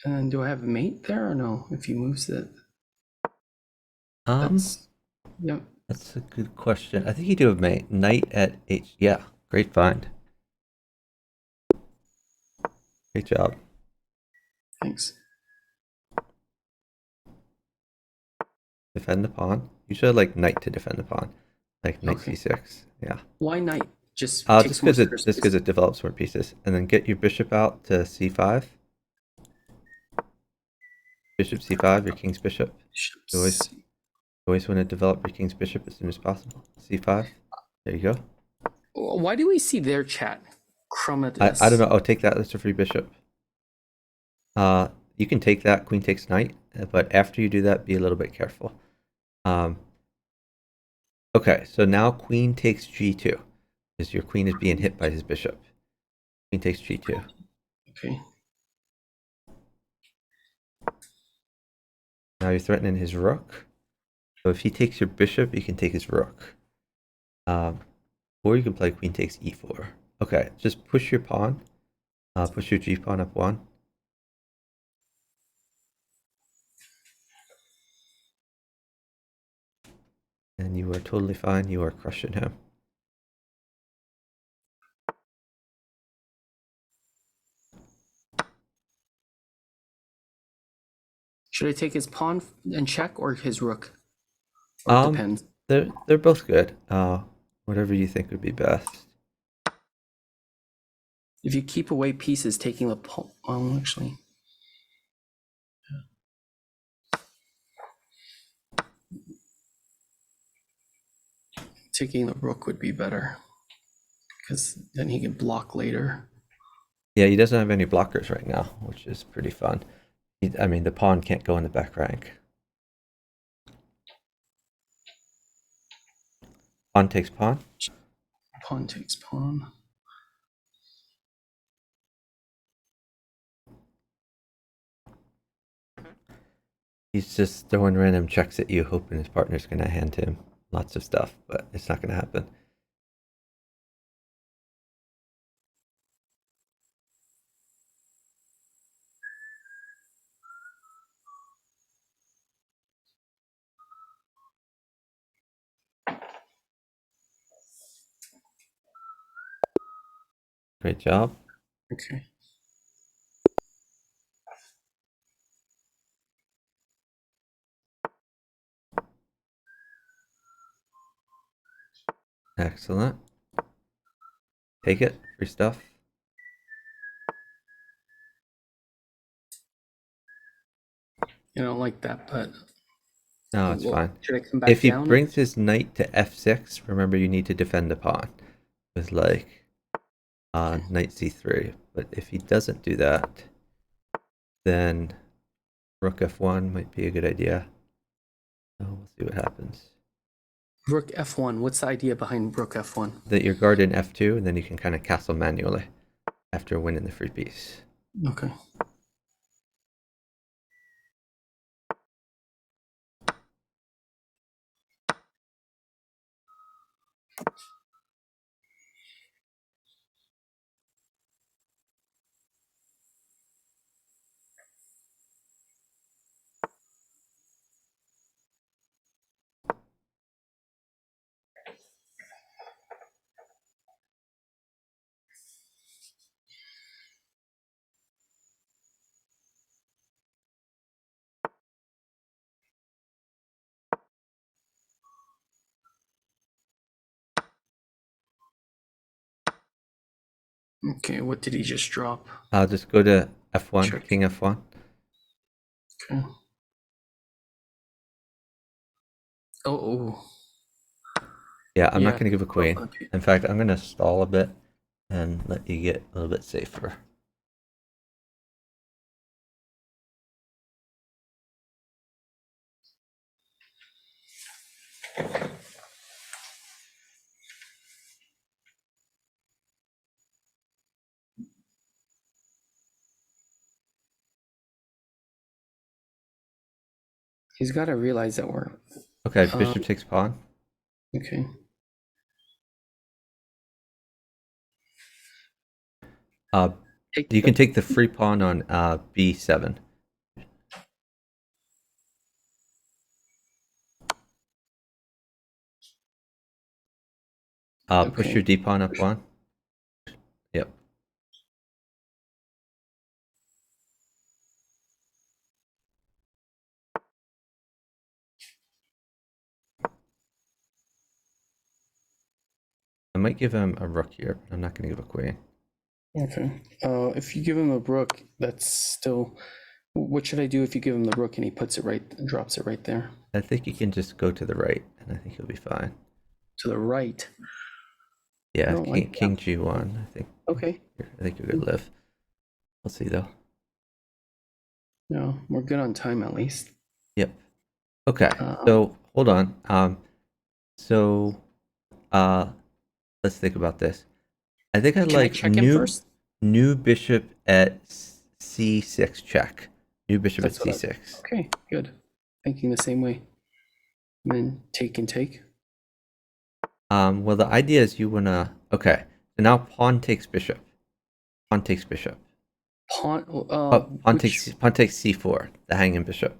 And do I have a mate there or no? If he moves it, Um, that's yep. that's a good question. I think you do have mate. Knight at h. Yeah, great find. Great job. Thanks. Defend the pawn. You should like knight to defend the pawn, like knight Okay. c6. Yeah. Why knight? Just Just takes more because square space. it develops more pieces, and then get your bishop out to c5. Bishop c5, your king's bishop. Bishop You always want to develop your king's bishop as soon as possible. c5. There you go. Why do we see their chat? Crumb at I don't know. Oh, take that. That's a free bishop. You can take that. Queen takes knight, but after you do that, be a little bit careful. Okay, so now queen takes g2, because your queen is being hit by his bishop. Queen takes g2. Okay. Now you're threatening his rook. So if he takes your bishop, you can take his rook. Or you can play queen takes e4. Okay, just push your pawn. Push your g pawn up one. And you are totally fine. You are crushing him. Should I take his pawn and check or his rook? Or it depends. They're both good. Whatever you think would be best. If you keep away pieces, taking the pawn. Well, actually. Taking the rook would be better. Because then he can block later. Yeah, he doesn't have any blockers right now, which is pretty fun. I mean, the pawn can't go in the back rank. Pawn takes pawn. Pawn takes pawn. He's just throwing random checks at you, hoping his partner's going to hand him lots of stuff, but it's not going to happen. Great job. Okay. Excellent. Take it. Free stuff. I don't like that, but No, it's fine. should I come back If he down? brings his knight to f6, remember you need to defend the pawn with like knight c3. But if he doesn't do that, then rook f1 might be a good idea. So we'll see what happens. Rook f1. What's the idea behind rook f1? That you're guarding f2, and then you can kind of castle manually after winning the free piece. Okay. Okay, what did he just drop? I'll just go to f1, Check. king f1. Okay. Oh, Yeah, I'm not yeah. going to give a queen. Okay. In fact, I'm going to stall a bit and let you get a little bit safer. He's got to realize that we're Okay, bishop takes pawn. okay. You can take the free pawn on b7. Push Okay. your d pawn up one. Yep. I might give him a rook here, but I'm not going to give a queen. Okay. If you give him a rook, that's still. What should I do if you give him the rook and he puts it right, drops it right there I think you can just go to the right, and I think he'll be fine. to the right? Yeah, I don't like king that. g1. Okay. I think you're gonna live. We'll see though. No, we're good on time at least. Yep. Okay. So hold on. So let's think about this. I think I Can I like check him first? new bishop at c6 check. New bishop at That's what c6. Okay, good. Thinking the same way. And then take and take. Well, the idea is you wanna. Okay. So now pawn takes bishop. Pawn takes bishop. Pawn. Pawn takes c4. The hanging bishop.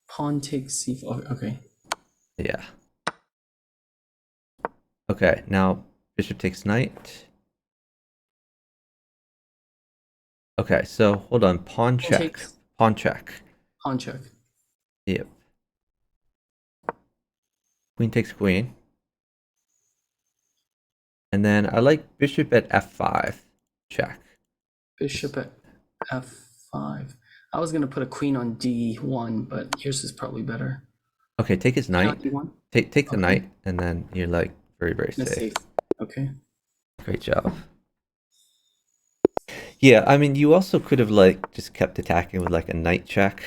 Pawn takes c4. Okay. Yeah. Okay. Now bishop takes knight. Okay. So hold on. Pawn check. Takes Pawn check. pawn check. Yep. Queen takes queen. And then I like bishop at f5. Check. Bishop at f5. I was gonna put a queen on d1, but yours is probably better. Okay, take his knight. D1. Take the Okay. knight, and then you're like very, very That's safe. safe. Okay. Great job. Yeah, I mean, you also could have like just kept attacking with like a knight check,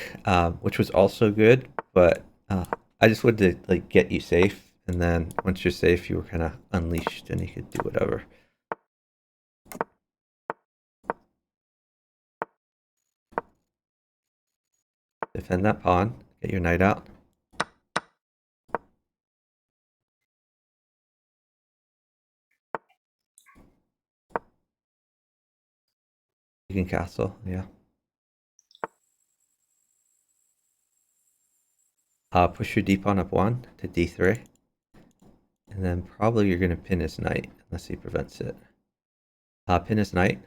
which was also good, but I just wanted to like get you safe, and then once you're safe, you were kind of unleashed, and you could do whatever. Defend that pawn. Get your knight out. You can castle. Yeah. Push your d pawn up one to d3. And then probably you're going to pin his knight, unless he prevents it. Pin his knight.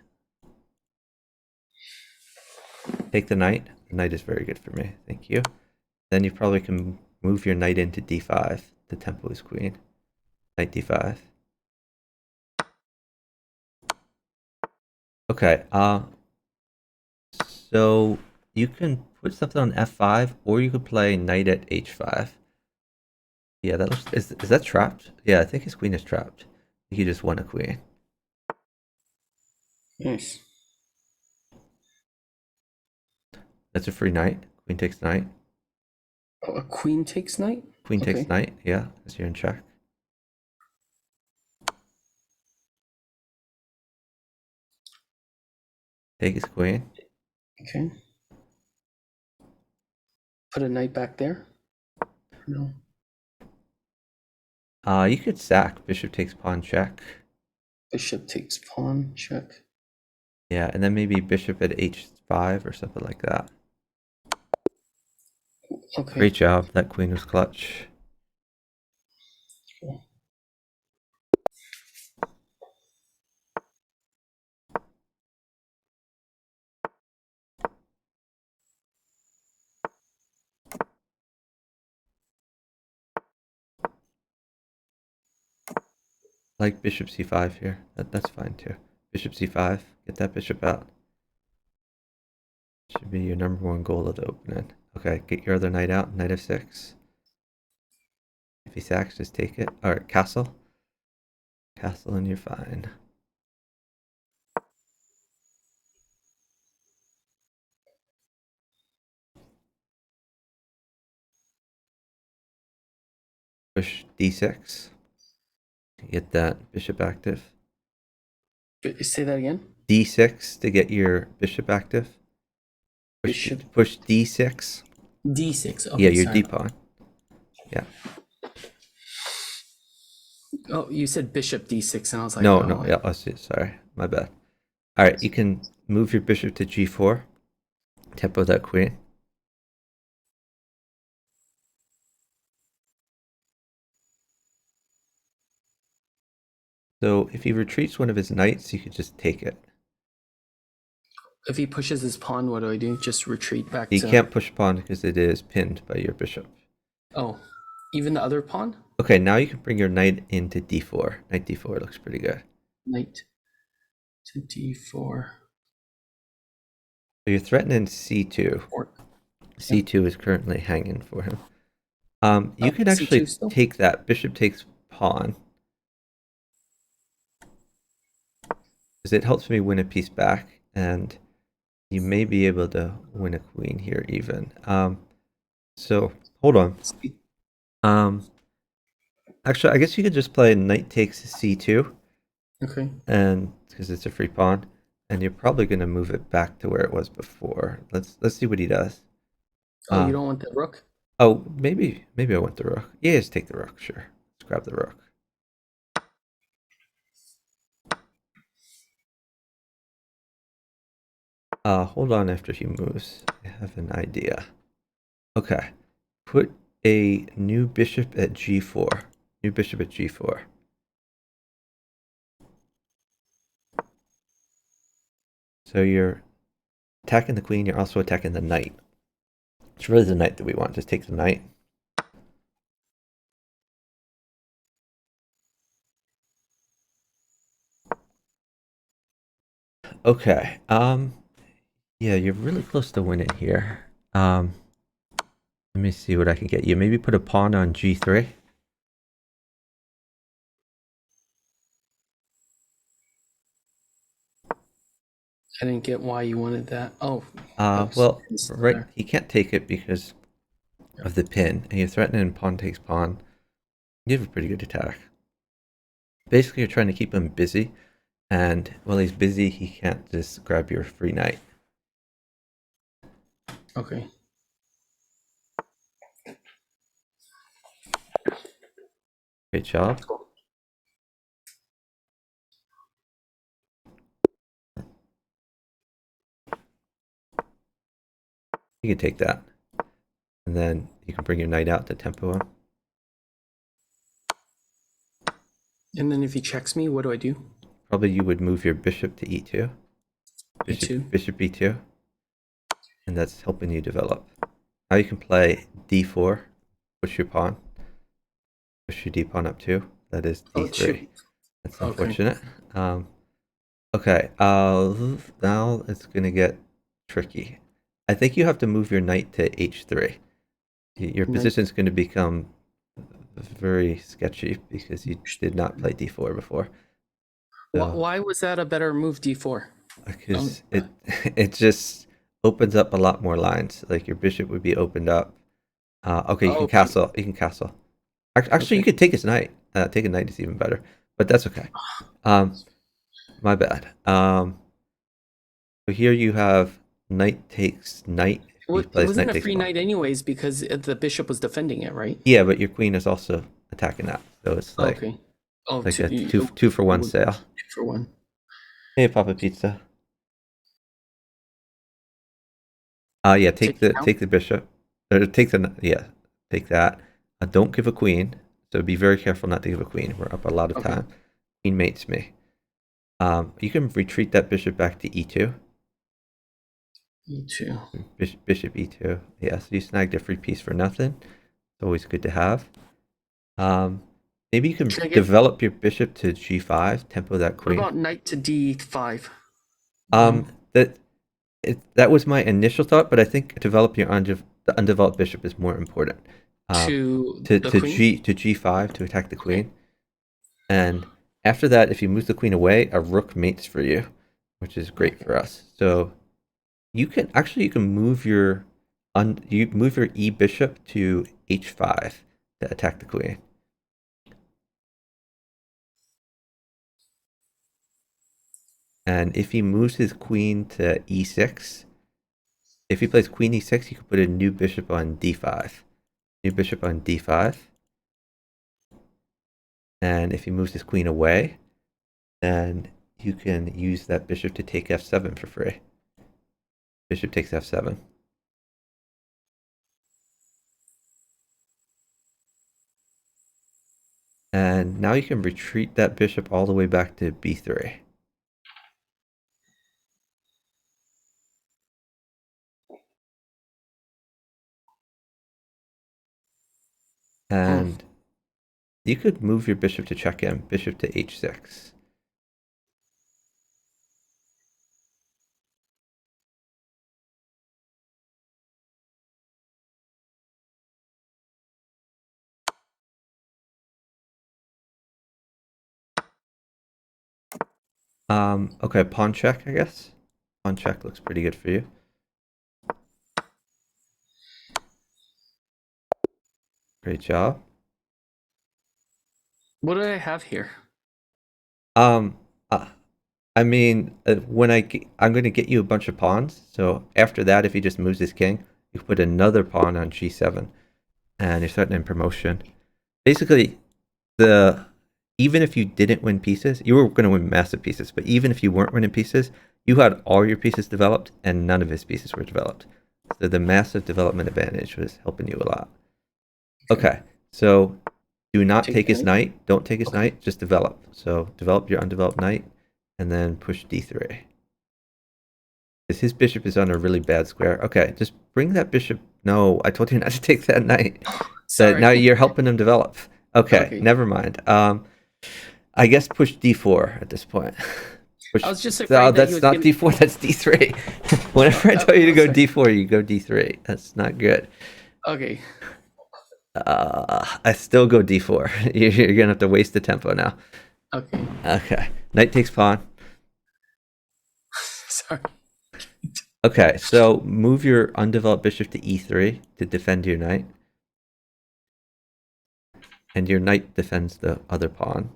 Take the knight. The knight is very good for me. Thank you. Then you probably can move your knight into d5 to tempo his queen. Knight d5. Okay. So you can put something on f5, or you could play knight at h5. Yeah, that looks. Is that trapped? Yeah, I think his queen is trapped. He just won a queen. Nice. That's a free knight. Queen takes knight. Oh, a queen takes knight? Queen Okay. takes knight. Yeah, because you're in check. Take his queen. Okay. Put a knight back there? No. You could sack. Bishop takes pawn check. Bishop takes pawn, check. Yeah, and then maybe bishop at h5 or something like that. Okay. Great job. That queen was clutch. Cool. Like bishop c5 here. That's fine too. Bishop c5. Get that bishop out. Should be your number one goal of the opening. Okay, get your other knight out. Knight f6. If he sacks, just take it. Alright, castle. Castle and you're fine. Push d6. Get that bishop active. Say that again. d6 to get your bishop active. Bishop. Push d6. D6. Okay, Yeah, your sorry. d pawn. Yeah. Oh, you said bishop D6, and I was like, No, oh, no. Yeah, sorry. My bad. Alright, you can move your bishop to g4. Tempo that queen. So if he retreats one of his knights, you could just take it. If he pushes his pawn, what do I do? Just retreat back You to... can't push pawn because it is pinned by your bishop. Oh, even the other pawn? Okay, now you can bring your knight into d4. Knight d4 looks pretty good. Knight to D4. So you're threatening c2. Or, c2 is currently hanging for him. You Oh, could actually C2 still? take that. Bishop takes pawn. Because it helps me win a piece back, and you may be able to win a queen here even. So hold on. Actually, I guess you could just play knight takes c2, Okay. and because it's a free pawn, and you're probably going to move it back to where it was before. Let's see what he does. Oh, you don't want the rook? Oh, maybe I want the rook. Yeah, just take the rook. Sure, let's grab the rook. Hold on after he moves. I have an idea. Okay, put a new bishop at g4. New bishop at g4. So you're attacking the queen, you're also attacking the knight. It's really the knight that we want. Just take the knight. Okay. Yeah, you're really close to winning here. Let me see what I can get you. Maybe put a pawn on g3. I didn't get why you wanted that. Oh. Well, it's right, there. he can't take it because of the pin, and you're threatening pawn takes pawn. You have a pretty good attack. Basically, you're trying to keep him busy, and while he's busy, he can't just grab your free knight. Okay. Great job. Cool. You can take that, and then you can bring your knight out to tempo him. And then if he checks me, what do I do? Probably you would move your bishop to e2. E2. Bishop e2. And that's helping you develop. Now you can play d4, push your pawn, push your d pawn up too. That is d3. That's unfortunate. Okay, now it's gonna get tricky. I think you have to move your knight to h3. Your position is going to become very sketchy because you did not play d4 before. So, Why was that a better move, D4? because it just opens up a lot more lines. Like your bishop would be opened up. Okay, you can castle. You can castle. Actually, you could take his knight. Take a knight is even better, but that's okay. My bad. So here you have knight takes knight. It wasn't a free knight anyways because the bishop was defending it, right? Yeah, but your queen is also attacking that, so it's like Okay. Oh, like a two for one sale. 2 for 1. Hey, Papa Pizza. Yeah, take the bishop, or take that. Don't give a queen. So be very careful not to give a queen. We're up a lot of time. Queen mates me. You can retreat that bishop back to e2. E2. Bishop e2. Yeah, so you snagged a free piece for nothing. It's always good to have. Maybe you can develop your bishop to g5, tempo that queen. What about knight to d5? That was my initial thought, but I think developing the undeveloped bishop is more important. To to the to queen? g5 to attack the queen. And after that, if you move the queen away, a rook mates for you, which is great for us. So you can move your e bishop to h5 to attack the queen. And if he moves his queen to e6, if he plays queen e6, you can put a new bishop on d5. New bishop on d5. And if he moves his queen away, then you can use that bishop to take f7 for free. Bishop takes f7. And now you can retreat that bishop all the way back to b3. And you could move your bishop to check in, bishop to h6. Okay, pawn check, I guess. Pawn check looks pretty good for you. Great job. What do I have here? I mean, I'm going to get you a bunch of pawns. So after that, if he just moves his king, you put another pawn on g7, and you're starting in promotion. Basically, even if you didn't win pieces, you were going to win massive pieces. But even if you weren't winning pieces, you had all your pieces developed, and none of his pieces were developed. So the massive development advantage was helping you a lot. Okay, so do not take his knight. Don't take his knight. Just develop. So develop your undeveloped knight, and then push d3. Because his bishop is on a really bad square. Okay, just bring that bishop. No, I told you not to take that knight. So now you're helping him develop. Okay, never mind. I guess push d4 at this point. I was just afraid that's not d4. That's d3. Whenever I tell you to go d4, you go d3. That's not good. Okay. I still go d4. You're gonna have to waste the tempo now. Okay. Okay. Knight takes pawn. Sorry. Okay, so move your undeveloped bishop to e3 to defend your knight. And your knight defends the other pawn.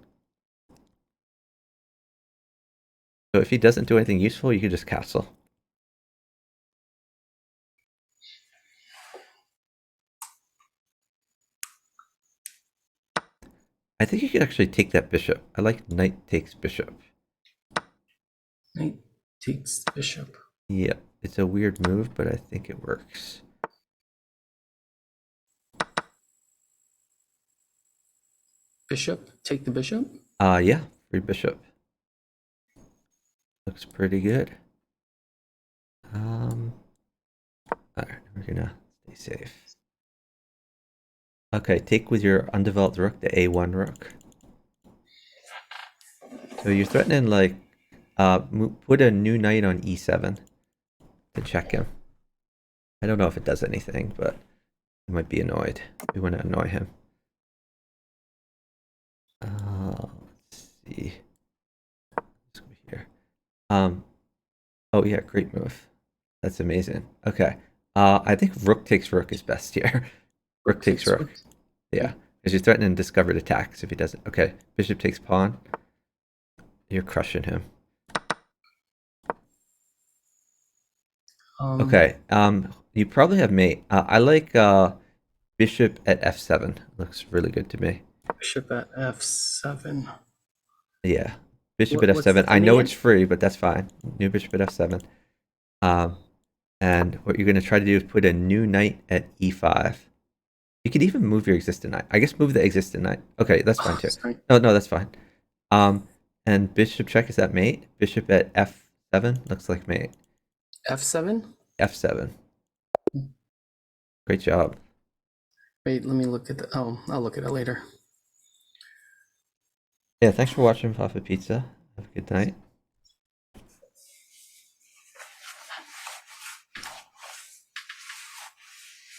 So if he doesn't do anything useful, you can just castle. I think you could actually take that bishop. I like knight takes bishop. Knight takes bishop. Yeah, it's a weird move, but I think it works. Bishop? Take the bishop? Yeah, free bishop. Looks pretty good. Alright, we're gonna stay safe. Okay, take with your undeveloped rook the a1 rook. So you're threatening like put a new knight on e7 to check him. I don't know if it does anything, but he might be annoyed. We want to annoy him. Let's see. Let's go here. Oh yeah, great move. That's amazing. Okay. I think rook takes rook is best here. Rook takes rook. Yeah, because you're threatening discovered attacks if he doesn't. Okay, bishop takes pawn. You're crushing him. Okay. You probably have mate. I like bishop at f7. Looks really good to me. Bishop at f7. Yeah, bishop at f7. I know it's free, but that's fine. New bishop at f7. And what you're going to try to do is put a new knight at e5. You could even move your existing knight. I guess move the existing knight. Okay, that's fine too. Sorry. No, that's fine. And bishop check, is that mate? Bishop at f7 looks like mate. f7? f7. Great job. Wait, let me look at the... Oh, I'll look at it later. Yeah, thanks for watching Papa Pizza. Have a good night.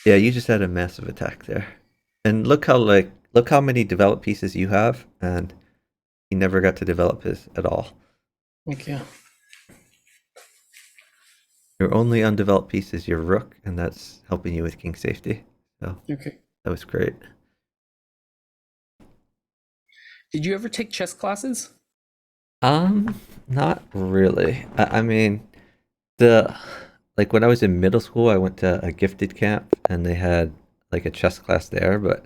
Yeah, you just had a massive attack there. And look how many developed pieces you have, and he never got to develop his at all. Like, yeah. Your only undeveloped piece is your rook, and that's helping you with king safety. So Okay. that was great. Did you ever take chess classes? Not really. I mean, the like when I was in middle school, I went to a gifted camp, and they had like a chess class there. But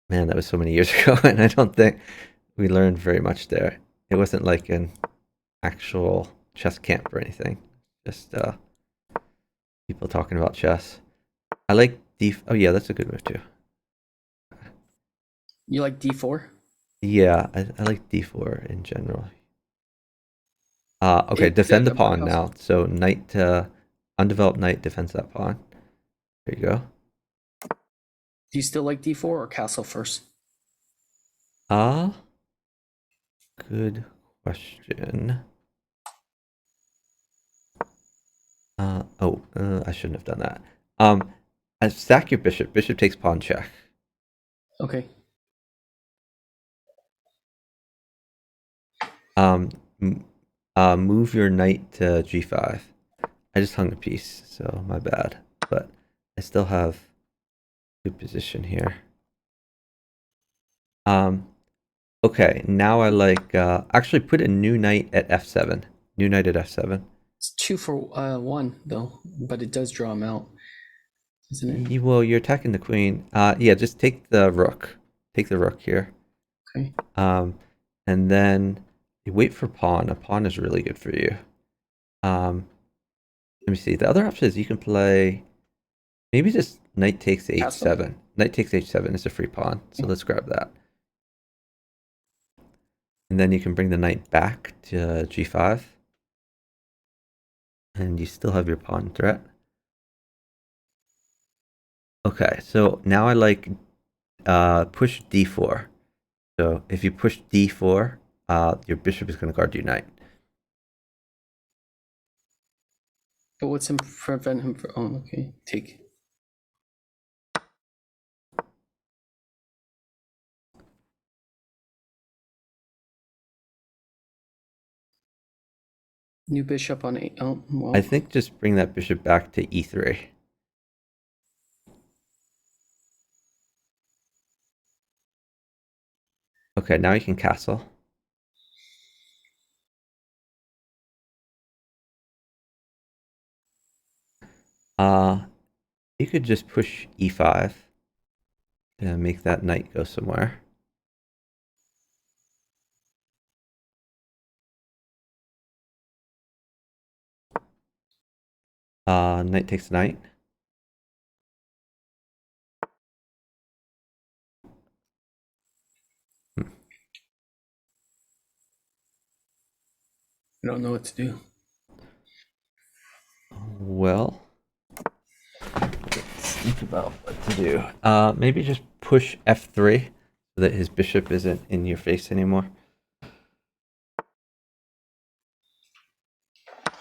man, that was so many years ago, and I don't think we learned very much there. It wasn't like an actual chess camp or anything. Just people talking about chess. I like d. Oh yeah, that's a good move too. You like d4? Yeah, I like d4 in general. Okay, It defend the the pawn bughouse. now. So knight, undeveloped knight defends that pawn. There you go. Do you still like d4 or castle first? Ah, good question. I shouldn't have done that. Sack your bishop. Bishop takes pawn check. Okay. Um, move your knight to g5. I just hung a piece, so my bad. But I still have good position here. Okay, now I like actually put a new knight at f7. New knight at f7. It's 2 for 1 though, but it does draw him out, isn't it? Well, you're attacking the queen. Yeah, just take the rook. Take the rook here. Okay. And then you wait for pawn. A pawn is really good for you. Let me see. The other option is you can play maybe just knight takes Castle? h7. Knight takes h7 is a free pawn, so let's grab that. And then you can bring the knight back to g5. And you still have your pawn threat. Okay, so now I like push d4. So if you push d4, your bishop is going to guard your knight. But what's him prevent him from? Oh, okay. Take. New bishop on 8. Oh, well. I think just bring that bishop back to e3. Okay, now you can castle. You could just push e5 to make that knight go somewhere. Knight takes knight. I don't know what to do. Well, let's think about what to do. Maybe just push f3 so that his bishop isn't in your face anymore.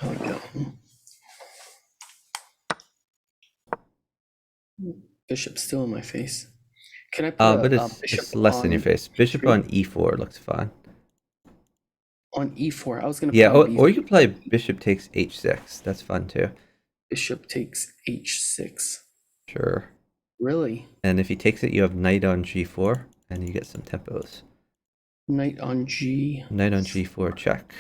Oh, no. Bishop's still in my face. Can I put But a it's bishop less in your on face. Bishop e3? on e4 looks fine. On e4. I was going to Yeah, put on or you b3. could play bishop takes h6. That's fun too. Bishop takes h6. Sure. Really? And if he takes it, you have knight on g4, and you get some tempos. Knight on g. Knight on g4 check.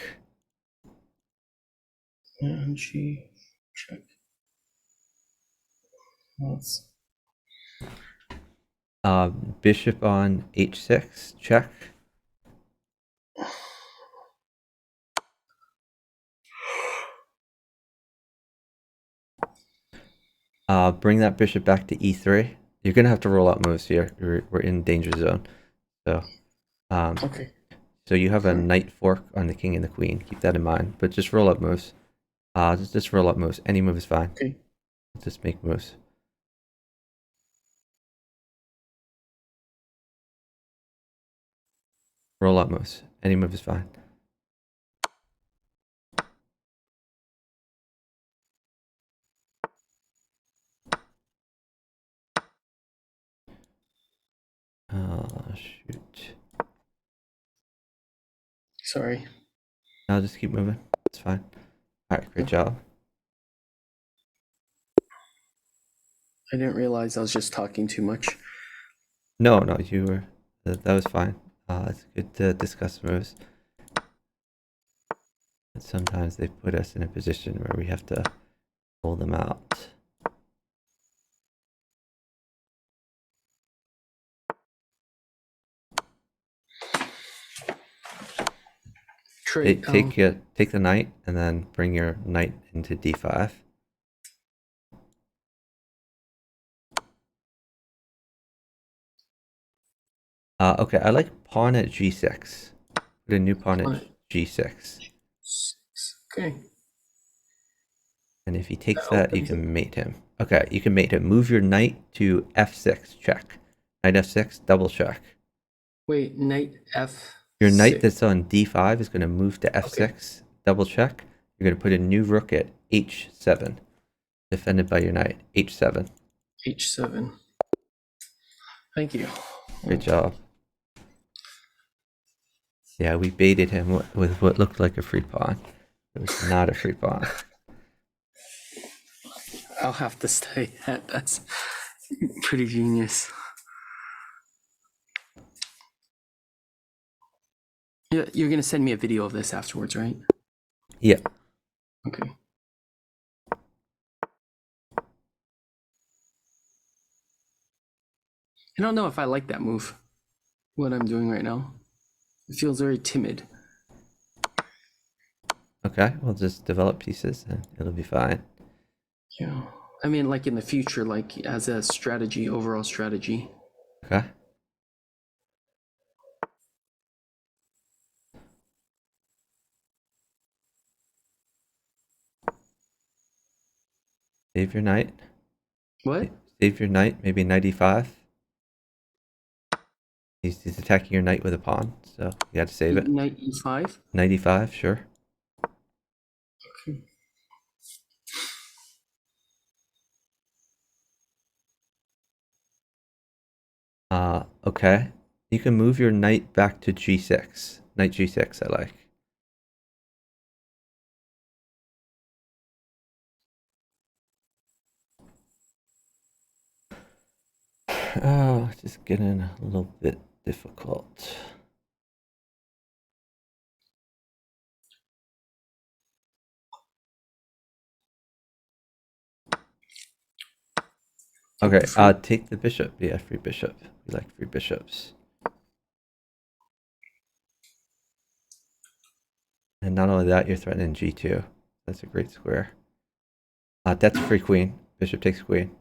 Knight on g. Check. Let's. Bishop on h6 check. Bring that bishop back to e3. You're gonna have to roll out moves here. We're in danger zone. So, Okay. so you have a knight fork on the king and the queen. Keep that in mind. But just roll up moves. Just roll up moves. Any move is fine. Okay. Just make moves. Roll up moves. Any move is fine. Shoot. Sorry. I'll just keep moving. It's fine. All right, great job. I didn't realize I was just talking too much. No, you were. That was fine. It's good to discuss moves. And sometimes they put us in a position where we have to pull them out. Trade. Take the knight and then bring your knight into d5. Okay, I like pawn at g6. Put a new pawn at g6. Okay. And if he takes that, you can mate him. Okay, you can mate him. Move your knight to f6, check. Knight f6, double check. Wait, knight f. Your knight that's on d5 is going to move to f6, double check. You're going to put a new rook at h7, defended by your knight, h7. h7. Thank you. Great job. Yeah, we baited him with what looked like a free pawn. It was not a free pawn. I'll have to study that. That's pretty genius. Yeah, you're gonna send me a video of this afterwards, right? Yeah. Okay. I don't know if I like that move. What I'm doing right now. It feels very timid. Okay, we'll just develop pieces and it'll be fine. Yeah. I mean, like in the future, like as a strategy, overall strategy. Okay. Save your knight. What? Save your knight, maybe knight e5. He's attacking your knight with a pawn, so you got to save it. Knight e5? Knight e5, sure. Okay. Okay. You can move your knight back to g6. Knight g6, I like. Oh, it's just getting a little bit difficult. Okay, take the bishop. Yeah, free bishop. We like free bishops. And not only that, you're threatening g2. That's a great square. That's free queen. Bishop takes queen.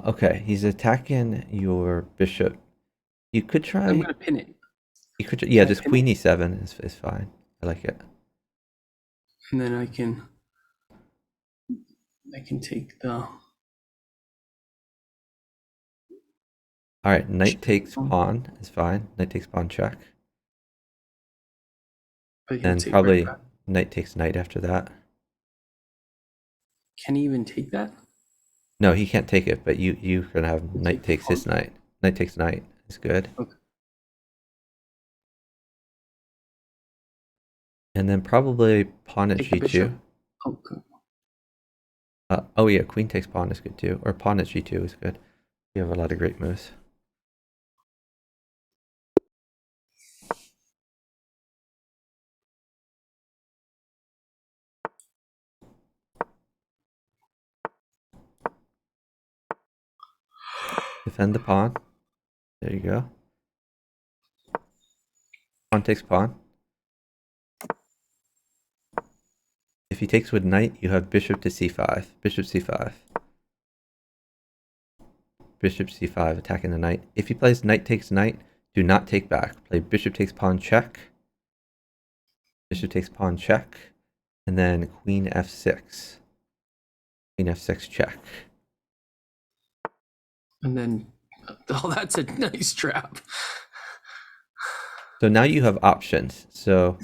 Okay, he's attacking your bishop. You could try. I'm gonna pin it. You could, yeah, Can I just pin queen it? e7 is fine. I like it. And then I can take the. All right, knight takes pawn is fine. Knight takes pawn check. And probably right, knight takes knight after that. Can he even take that? No, he can't take it, but you're gonna have knight takes his knight. Knight takes knight is good. Okay. And then probably pawn at Take the g2. bishop. Okay. Oh yeah, queen takes pawn is good too. Or pawn at g2 is good. You have a lot of great moves. Defend the pawn. There you go. Pawn takes pawn. If he takes with knight, you have bishop to c5. Bishop c5. Bishop c5, attacking the knight. If he plays knight takes knight, do not take back. Play bishop takes pawn check. Bishop takes pawn check. And then queen f6. Queen f6 check. And then Oh, that's a nice trap. So now you have options. So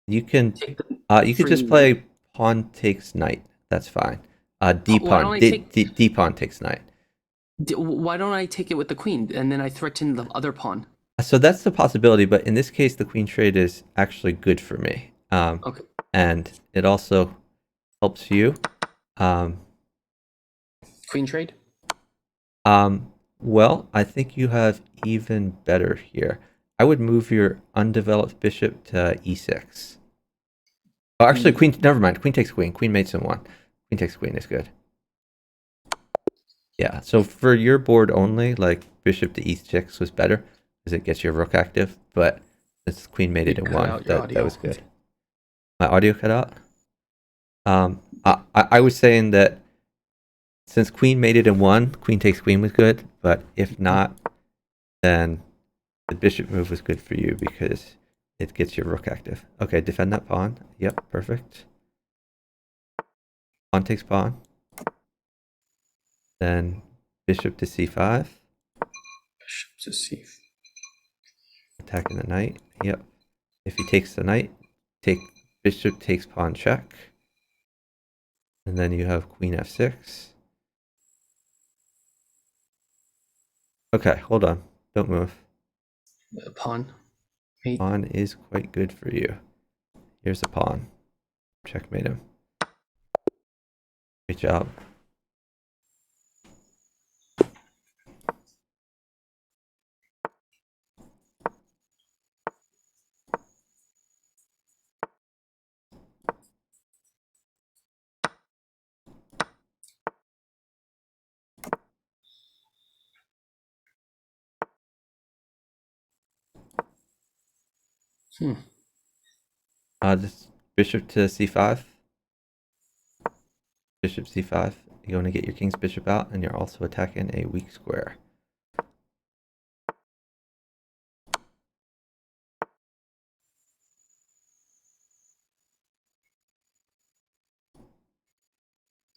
you can Take the you could free just play pawn takes knight. That's fine. D Why don't pawn I take? D pawn takes knight. Why don't I take it with the queen and then I threaten the other pawn? So that's the possibility, but in this case, the queen trade is actually good for me. Okay. And it also helps you. Queen trade. Well, I think you have even better here. I would move your undeveloped bishop to e6. Oh, actually, queen. Never mind. Queen takes queen. Queen mates in one. Queen takes queen is good. Yeah. So for your board only, like bishop to e6 was better because it gets your rook active. But this queen mated You in cut one. out your That audio. was good. My audio cut out. I was saying that since queen mated in one, queen takes queen was good. But if not, then the bishop move was good for you because it gets your rook active. Okay, defend that pawn. Yep, perfect. Pawn takes pawn. Then bishop to c5. Bishop to c. Attacking the knight. Yep. If he takes the knight, take bishop takes pawn check. And then you have queen f6. Okay, hold on. Don't move. Pawn. Mate. Pawn is quite good for you. Here's a pawn. Checkmate him. Great job. This bishop to c5. Bishop c5. You want to get your king's bishop out, and you're also attacking a weak square.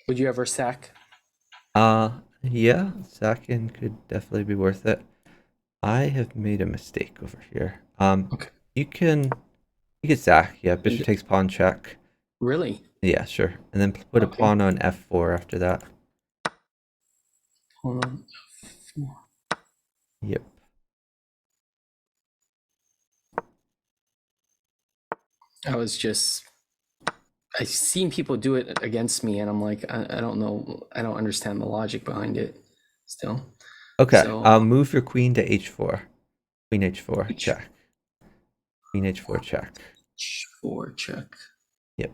Would you ever sack? Yeah, sacking could definitely be worth it. I have made a mistake over here. Okay. You can sack. Yeah, bishop takes pawn check. Really? Yeah, sure. And then put a Okay. pawn on f4 after that. Hold on. Yep. I've seen people do it against me, and I'm like, I don't know, I don't understand the logic behind it. Still. Okay. So Move your queen to h4. Queen h4 check. Queen h4 check. h4 check. Yep.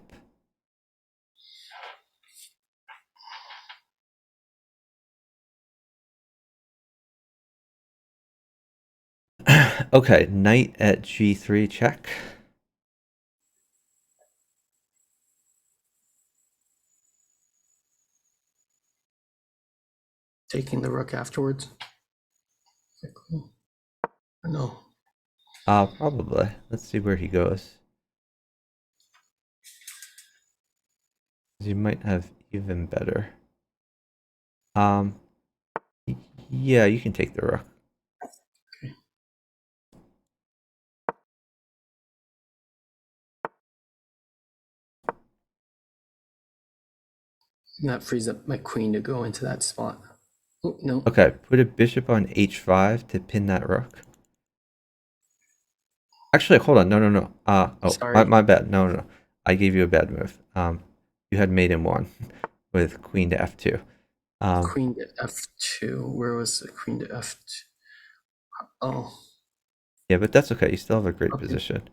Okay, knight at g3 check. Taking the rook afterwards. No. Probably. Let's see where he goes. You might have even better. Yeah, you can take the rook. Okay. And that frees up my queen to go into that spot. Oh, no. Okay, put a bishop on h5 to pin that rook. Actually, hold on. No. Sorry. My bad. No. I gave you a bad move. You had mate in one with queen to f2. Queen to f2. Where was the queen to f2? Oh. Yeah, but that's okay. You still have a great Okay. position.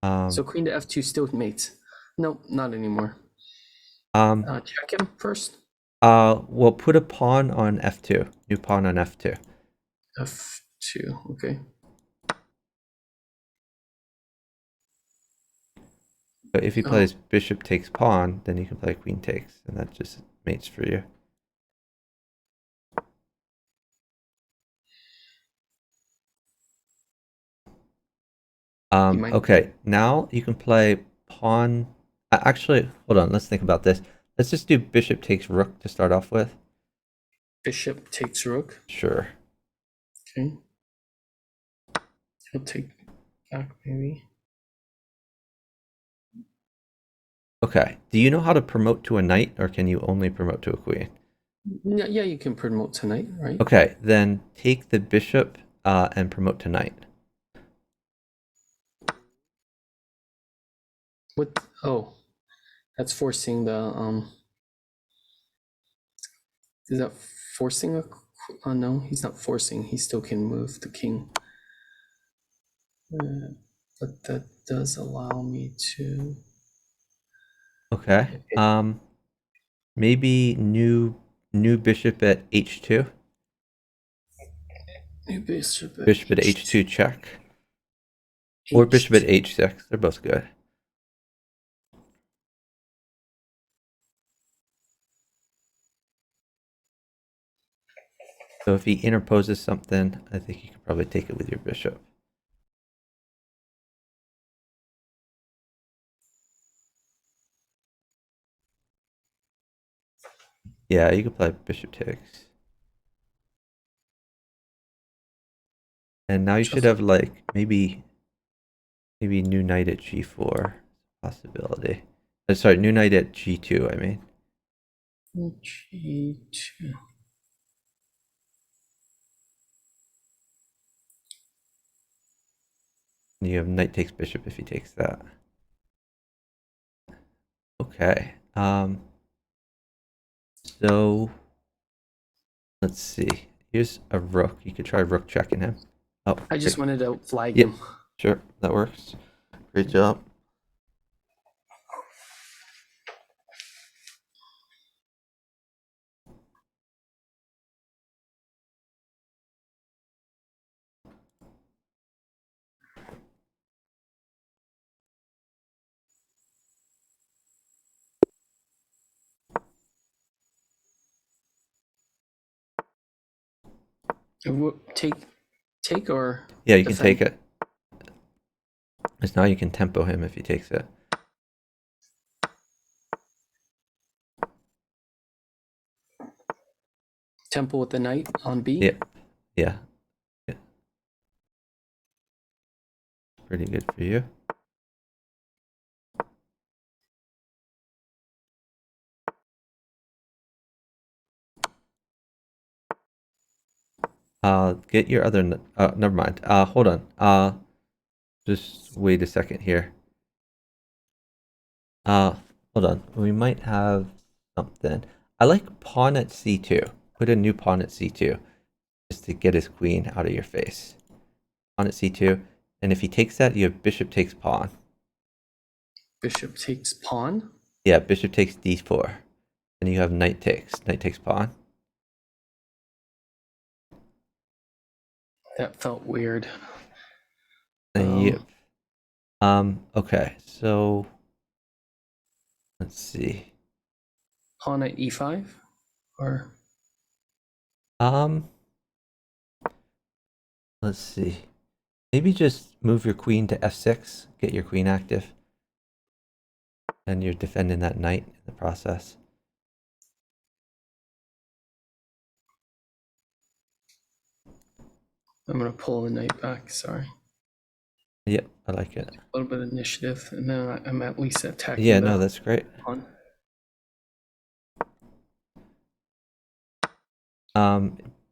So queen to f2 still mates. No, not anymore. Check him first. Well, put a pawn on f2. New pawn on f2. f2. Okay. But if he plays bishop takes pawn, then you can play queen takes, and that just mates for you. Okay, now you can play pawn. Actually, hold on. Let's think about this. Let's just do bishop takes rook to start off with. Bishop takes rook. Sure. Okay. He'll take back maybe. Okay. Do you know how to promote to a knight, or can you only promote to a queen? Yeah, you can promote tonight, right? Okay, then take the bishop and promote to knight. What? Oh, that's forcing the Is that forcing a? No, he's not forcing. He still can move the king. But that does allow me to. Okay. Maybe new bishop at h2. New bishop at Bishop at h2 check. Or bishop at h6. They're both good. So if he interposes something, I think you could probably take it with your bishop. Yeah, you could play bishop takes. And now you should have like maybe new knight at g4 possibility. Sorry, new knight at g2, I mean. G2. And you have knight takes bishop if he takes that. Okay. So let's see. Here's a rook. You could try rook checking him. Oh, I just great. wanted to flag Yep. him. Sure, that works. Great job. Take or Yeah, you defend? can take it. Because now you can tempo him if he takes it. Temple with the knight on B. Yeah. Pretty good for you. Get your other. Never mind. Hold on. Just wait a second here. Hold on. We might have something. I like pawn at c2. Put a new pawn at c2, just to get his queen out of your face. Pawn at c2, and if he takes that, you have bishop takes pawn. Bishop takes pawn. Yeah, bishop takes d4, and you have knight takes pawn. That felt weird. Yep. Okay, so let's see. Pawn at e5, or Let's see. Maybe just move your queen to f6, get your queen active. And you're defending that knight in the process. I'm gonna pull the knight back. Sorry. Yep, I like it. A little bit of initiative, and then I'm at least attacking. Yeah, no, that's great. Pawn.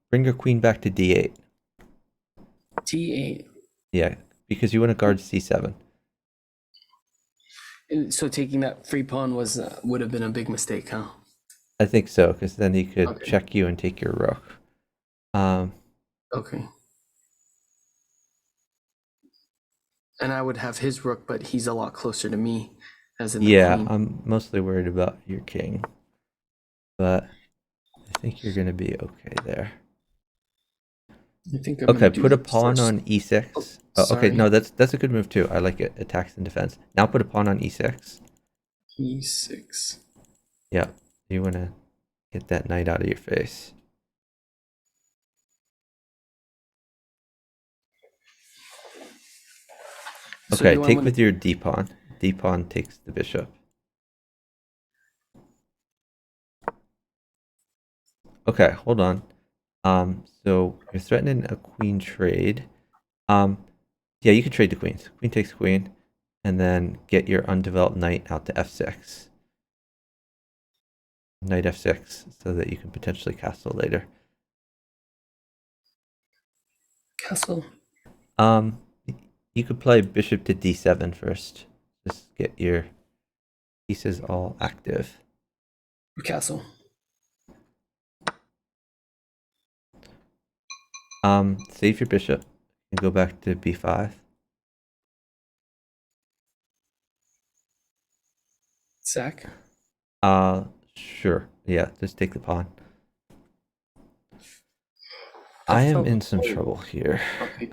Bring your queen back to d8. D8. Yeah, because you want to guard c7. And so taking that free pawn would have been a big mistake, huh? I think so, because then he could Okay. check you and take your rook. Okay. And I would have his rook, but he's a lot closer to me, as in the queen. I'm mostly worried about your king, but I think you're gonna be okay there. I think I'm Okay, gonna do put a this pawn first. on e6. Oh, Okay, sorry. no, that's a good move too. I like it. Attacks and defense. Now put a pawn on e6. E6. Yeah, you want to get that knight out of your face. So Okay, do I take wanna- with your d pawn. D pawn takes the bishop. Okay, hold on. So you're threatening a queen trade. Yeah, you can trade the queens. Queen takes queen, and then get your undeveloped knight out to f6. Knight f6, so that you can potentially castle later. Castle. You could play bishop to d7 first. Just get your pieces all active. Castle. Save your bishop and go back to b5. Sack. Sure. Yeah, just take the pawn. I I am felt- in some trouble here. Okay.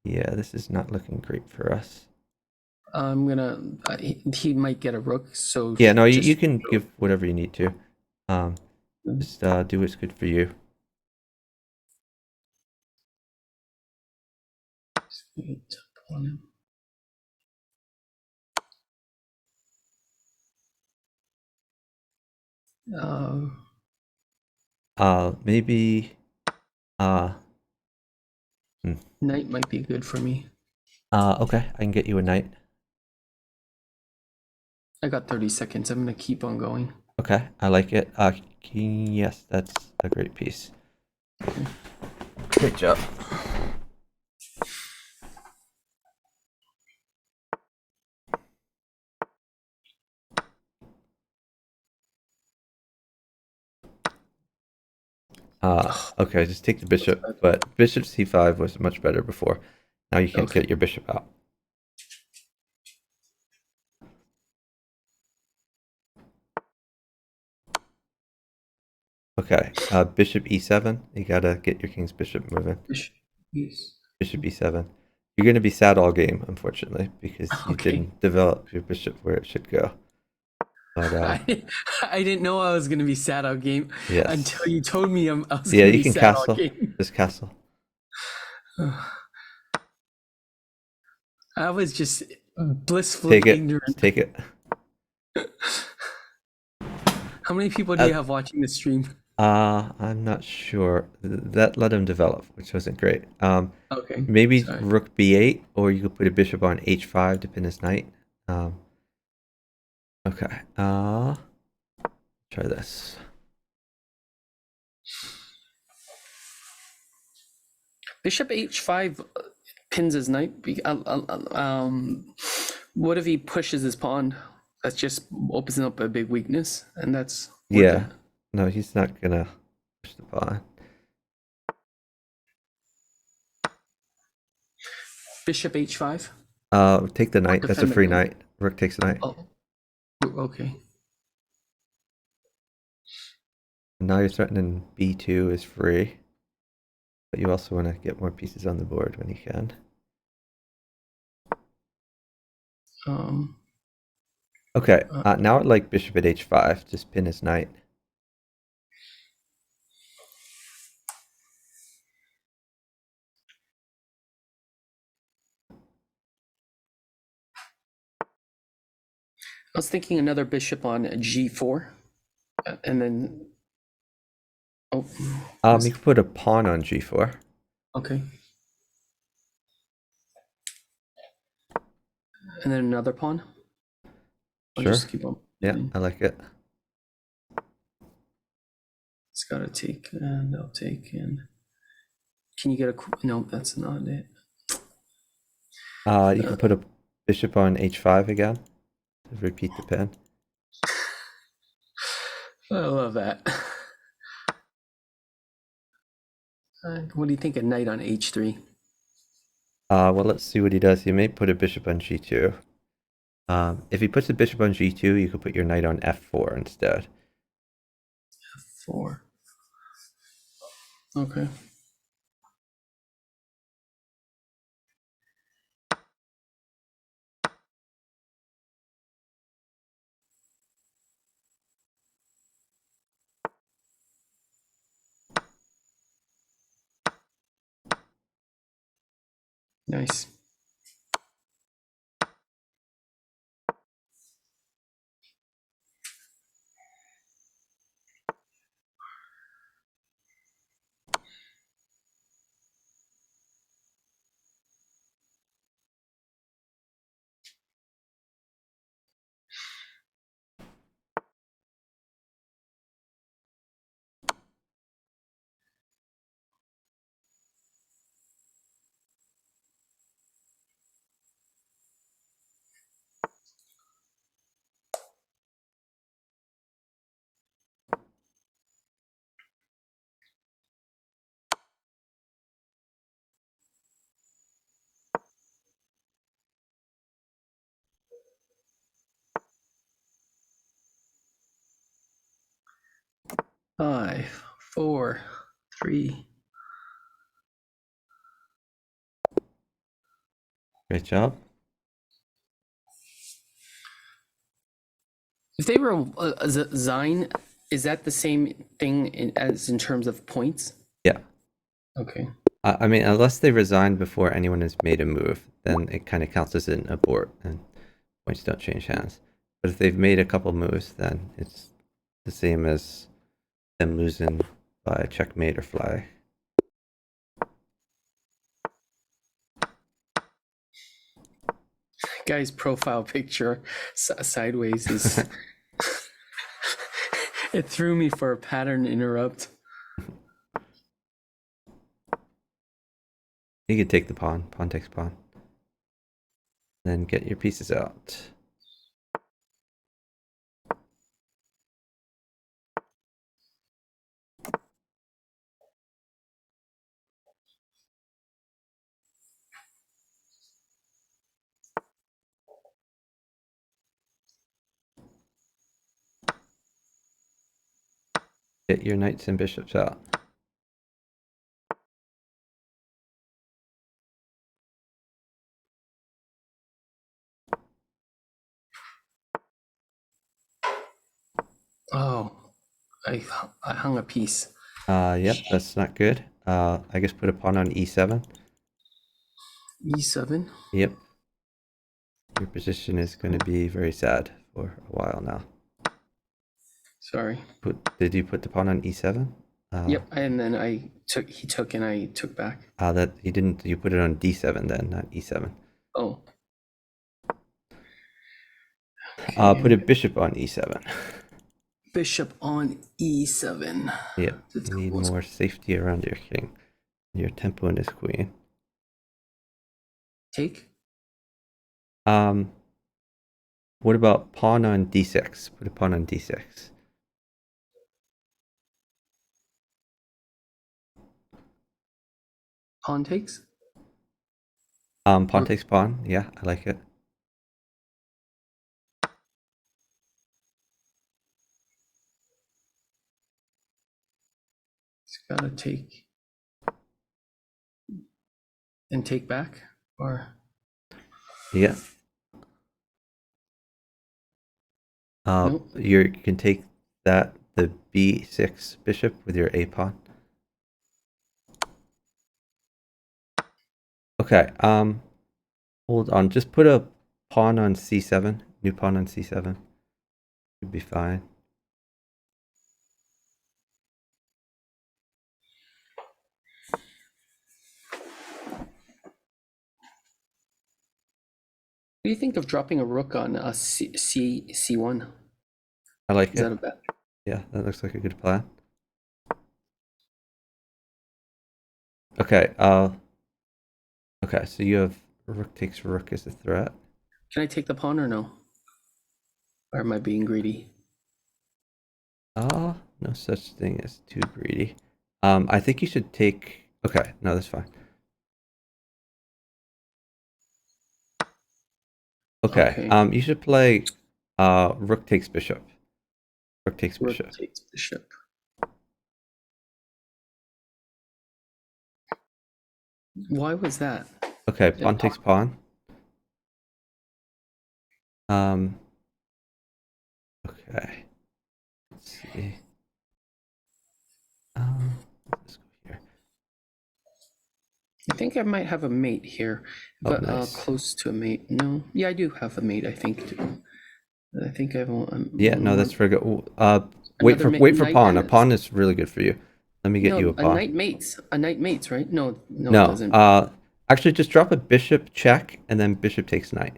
Yeah, this is not looking great for us. I'm gonna. He might get a rook. So Yeah, no, you just- can give whatever you need to. Just do what's good for you. Wait, pawn. Maybe. Knight might be good for me. Okay, I can get you a knight. I got 30 seconds. I'm gonna keep on going. Okay, I like it. Yes, that's a great piece. Great job. Okay, just take the bishop, but bishop c5 was much better before. Now you can't Okay. get your bishop out. Okay, bishop e7. You gotta get your king's bishop moving. Yes. Bishop e7. You're gonna be sad all game, unfortunately, because you Okay. didn't develop your bishop where it should go. But I didn't know I was gonna be sad all game yes. until you told me I was Yeah, gonna you be can sad castle. all game. Just castle. I was just blissfully Take it. ignorant. Just take it. How many people do you have watching the stream? I'm not sure. That let him develop, which wasn't great. Okay. Maybe Sorry. rook b8, or you could put a bishop on h5 to pin his knight. Okay. Try this. Bishop h5 pins his knight. What if he pushes his pawn? That just opens up a big weakness, and that's worth Yeah. it. No, he's not gonna push the pawn. Bishop h5. Take the knight. That's a Defend the free knight. knight. Rook takes the knight. Oh, okay. Now you're threatening b2 is free, but you also want to get more pieces on the board when you can. Okay. Now I'd like bishop at h5. Just pin his knight. I was thinking another bishop on g4, and then. Oh. You can put a pawn on g4. Okay. And then another pawn. I'll Sure. just keep on. Yeah, I like it. It's gotta take, and I'll take, and can you get a? No, that's not it. You can put a bishop on h5 again. Repeat the pin. I love that. What do you think? A knight on h3. Well, let's see what he does. He may put a bishop on g2. If he puts a bishop on g2, you could put your knight on f4 instead. F4. Okay. Nice. 5, 4, 3. Great job. If they were a Zine, is that the same thing as in terms of points? Yeah. Okay. I mean, unless they resign before anyone has made a move, then it kind of counts as an abort, and points don't change hands. But if they've made a couple moves, then it's the same as them losing by checkmate or flag. Guy's profile picture sideways is. It threw me for a pattern interrupt. You could take the pawn. Pawn takes pawn. Then get your pieces out. Get your knights and bishops out. Oh, I hung a piece. Yep, that's not good. I guess put a pawn on e7. E7. Yep. Your position is going to be very sad for a while now. Sorry. Did you put the pawn on e7? Yep, and then he took and I took back. That you didn't. You put it on d7 then, not e7. Oh. Put a bishop on e7. Bishop on e7. Yeah, you need more safety around your king. Your tempo and his queen. Take. What about pawn on d6? Put a pawn on d6. Pawn takes. Pawn takes pawn. Yeah, I like it. It's gotta take. And take back, or. Yeah. Nope. You can take the b6 bishop with your a pawn. Okay. Hold on. Just put a pawn on c7. New pawn on c7. Should be fine. What do you think of dropping a rook on C1? I like Is it. that a bet? Yeah, that looks like a good plan. Okay. Okay. So you have rook takes rook as a threat. Can I take the pawn or no? Or am I being greedy? No such thing as too greedy. I think you should take. Okay. No, that's fine. Okay. You should play rook takes bishop. Rook takes bishop. Rook takes bishop. Why was that? Okay, pawn takes pawn. Okay. Let's see. Let's go here. I think I might have a mate here, but nice. close to a mate. No, yeah, I do have a mate. I think. I think I have. Yeah, no, that's very good. Wait for pawn. A pawn is really good for you. Let me get you a pawn. A knight mates. A knight mates, right? No, it doesn't. Actually, just drop a bishop check and then bishop takes knight.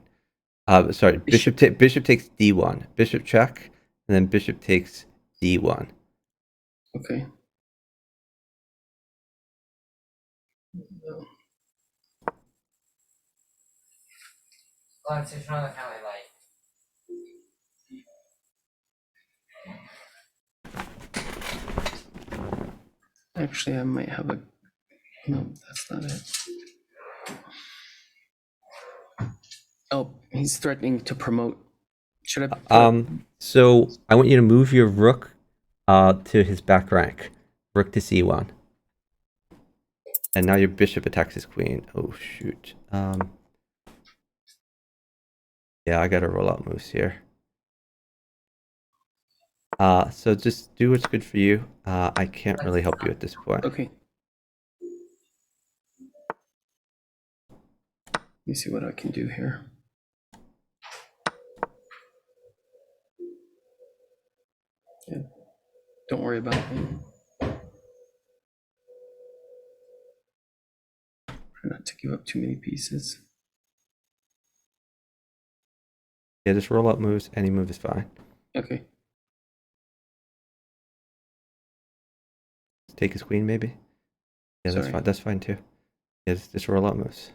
Sorry, bishop takes d1. Bishop check and then bishop takes d1. Okay. Oh, it's just another family light. Actually, I might have a. No, that's not it. Oh, he's threatening to promote. Should I? So I want you to move your rook to his back rank. Rook to c1. And now your bishop attacks his queen. Oh shoot. Yeah, I gotta roll out moves here. So just do what's good for you. I can't really help you at this point. Okay. Let me see what I can do here. Yeah. Don't worry about it. Try not to give up too many pieces. Yeah, just roll out moves. Any move is fine. Okay. Take his queen, maybe. Yeah, that's Sorry. fine. That's fine too. Yeah, just roll out moves.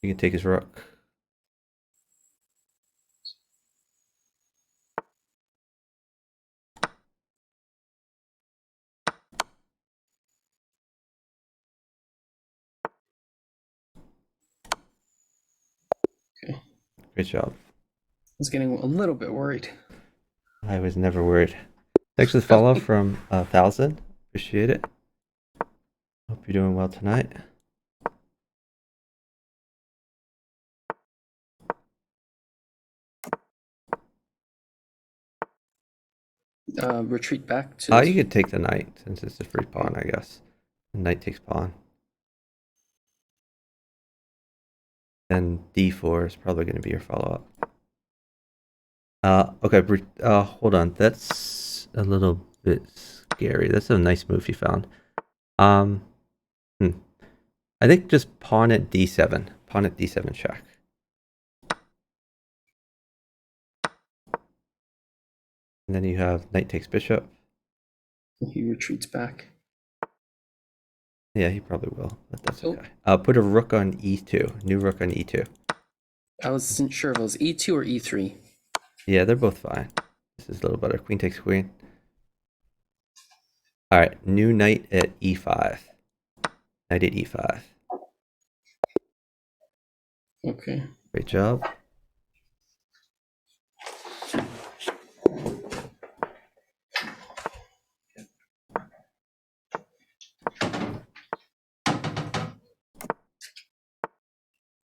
You can take his rook. Okay. Great job. I was getting a little bit worried. I was never worried. Thanks for the follow from 1,000. Appreciate it. Hope you're doing well tonight. Retreat back to. You could take the knight since it's a free pawn, I guess. The knight takes pawn. Then d4 is probably going to be your follow-up. Okay, hold on. That's a little bit scary. That's a nice move you found. I think just pawn at d7. Pawn at d7 check. And then you have knight takes bishop. He retreats back. Yeah, he probably will, but that's Oh. okay. Put a rook on e2. New rook on e2. I wasn't sure if it was E2 or E3. Yeah, they're both fine. This is a little better. Queen takes queen. All right, new knight at e5. Knight at e5. Okay. Great job.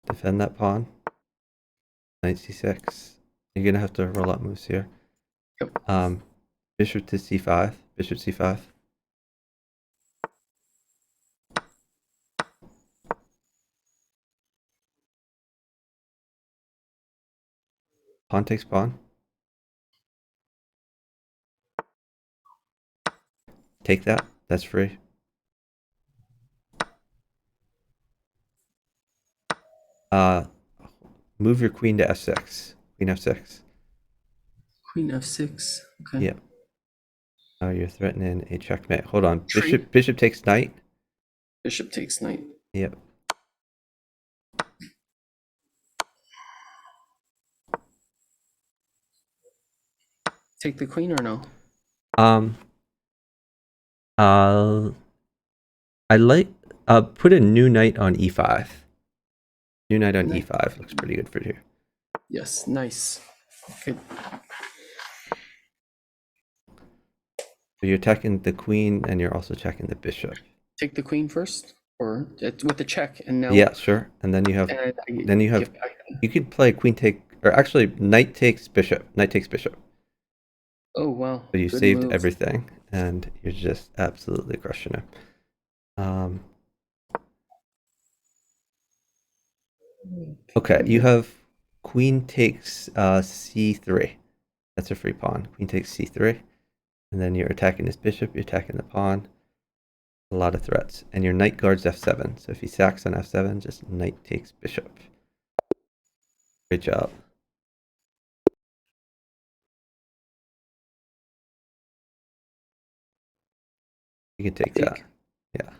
Defend that pawn. Knight c6. You're gonna have to roll out moves here. Yep. Bishop to c5. Bishop c5. Pawn takes pawn. Take that. That's free. Move your queen to f6. Queen f6. Queen F6. Okay. Yeah. Now you're threatening a checkmate. Hold on. Tree. Bishop takes knight. Bishop takes knight. Yep. Take the queen or no? I like put a new knight on e5. New knight on Knight. e5 looks pretty good for you. Yes. Nice. Good. So you're attacking the queen and you're also checking the bishop. Take the queen first, or with the check, and now. Yeah, sure. And then you have you could play queen take, or actually knight takes bishop. Knight takes bishop. Oh wow. So you Good saved move. everything and you're just absolutely crushing it. Okay, you have queen takes c3. That's a free pawn. Queen takes c3. And then you're attacking his bishop, you're attacking the pawn. A lot of threats. And your knight guards f7. So if he sacks on f7, just knight takes bishop. Great job. You can take that. Yeah.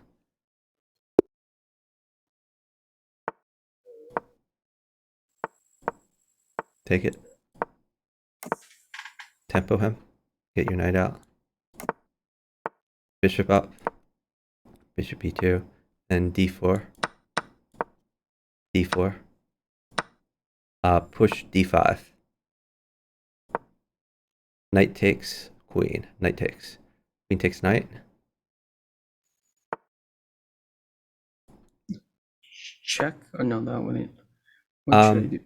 Take it. Tempo him. Get your knight out. Bishop up. Bishop e2. Then d4. d4. Push d5. Knight takes queen. Knight takes. Queen takes knight. Check? Oh no, that wouldn't. What should I do?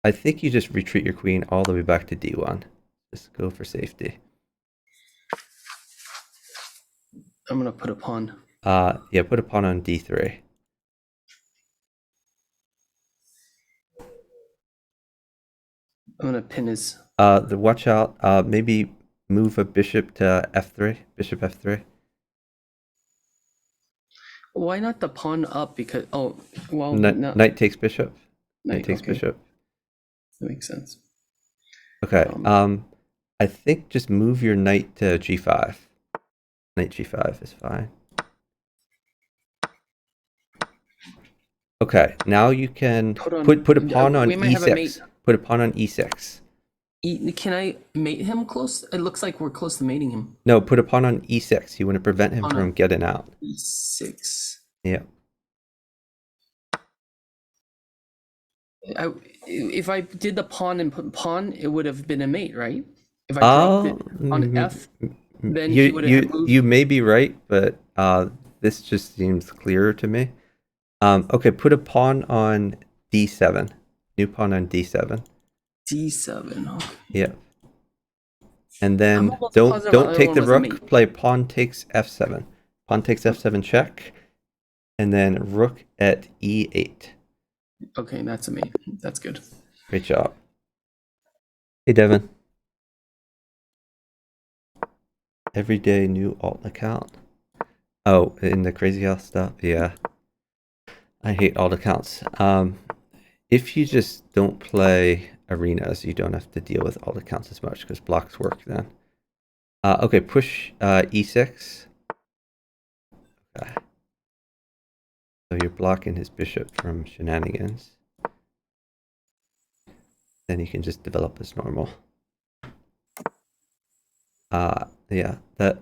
I think you just retreat your queen all the way back to d1. Just go for safety. I'm gonna put a pawn. Yeah, put a pawn on d3. I'm gonna pin his. Watch out. Maybe move a bishop to f3. Bishop f3. Why not the pawn up? Because well, no. Knight takes bishop. Knight takes okay. bishop. That makes sense. Okay. I think just move your knight to g5. Knight g5 is fine. Okay, now you can put a pawn on e6. Put a pawn on e6. Can I mate him close? It looks like we're close to mating him. No, put a pawn on e6. You want to prevent him from getting out. E6. Yeah. If I did the pawn and put pawn, it would have been a mate, right? If I dropped it on F, then he would have moved. You may be right, but this just seems clearer to me. Okay, put a pawn on d7. New pawn on d7. D7. Okay. Yeah. And then don't take the rook. Play pawn takes f7. Pawn takes f7 check, and then rook at e8. Okay, that's a mate. That's good. Great job. Hey, Devin. Everyday new alt account. Oh, in the Crazy House stuff? Yeah. I hate alt accounts. If you just don't play arenas, you don't have to deal with alt accounts as much because blocks work then. Okay, push e6. Okay. So you're blocking his bishop from shenanigans. Then you can just develop as normal. Yeah, that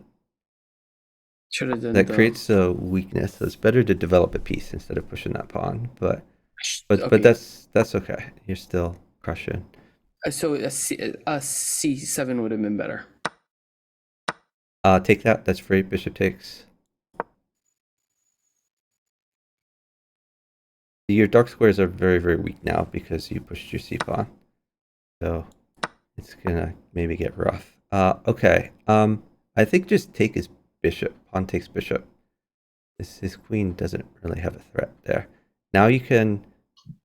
creates a weakness. So it's better to develop a piece instead of pushing that pawn. But that's okay. You're still crushing. So a c7 would have been better. Take that. That's free. Bishop takes. Your dark squares are very, very weak now because you pushed your c-pawn. So it's gonna maybe get rough. Okay. I think just take his bishop. Pawn takes bishop. His queen doesn't really have a threat there. Now you can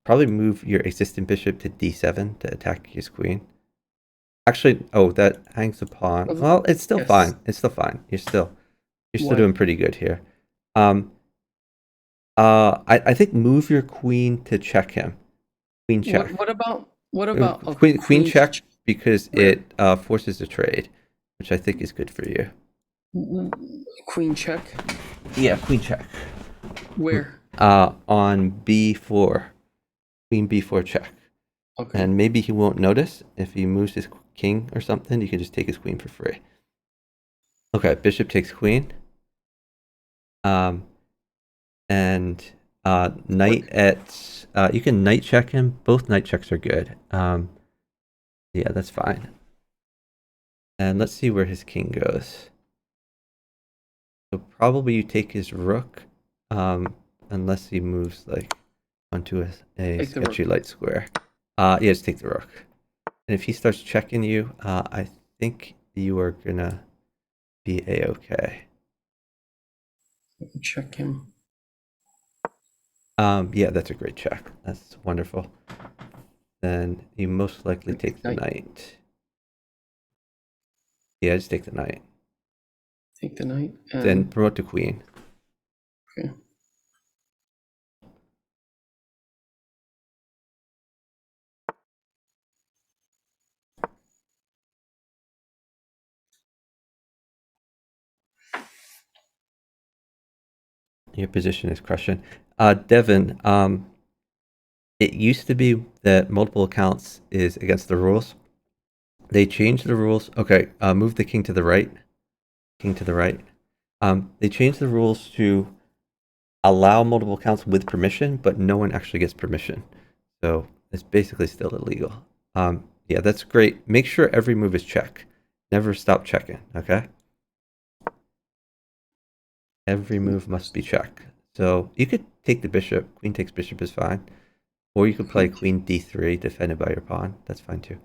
probably move your existing bishop to d7 to attack his queen. Actually, that hangs the pawn. Well, it's still fine. It's still fine. You're still doing pretty good here. I think move your queen to check him. Queen check. What about queen check because it forces a trade, which I think is good for you. Queen check? Yeah, queen check. Where? On b4. Queen b4 check. Okay. And maybe he won't notice. If he moves his king or something, you can just take his queen for free. Okay, bishop takes queen. And knight at you can knight check him. Both knight checks are good. Yeah, that's fine. And let's see where his king goes. So probably you take his rook, unless he moves like onto a sketchy light square. Yeah, just take the rook. And if he starts checking you, I think you are gonna be a-okay. Check him. Yeah, that's a great check. That's wonderful. Then you most likely take the knight. Yeah, just take the knight. Take the knight. Then promote to queen. Okay. Your position is crushing. Devin, it used to be that multiple accounts is against the rules. They changed the rules. Okay, move the king to the right. King to the right. They changed the rules to allow multiple accounts with permission, but no one actually gets permission. So it's basically still illegal. Yeah, that's great. Make sure every move is check. Never stop checking, okay? Every move must be checked. So you could take the bishop. Queen takes bishop is fine. Or you could play queen d3 defended by your pawn. That's fine too.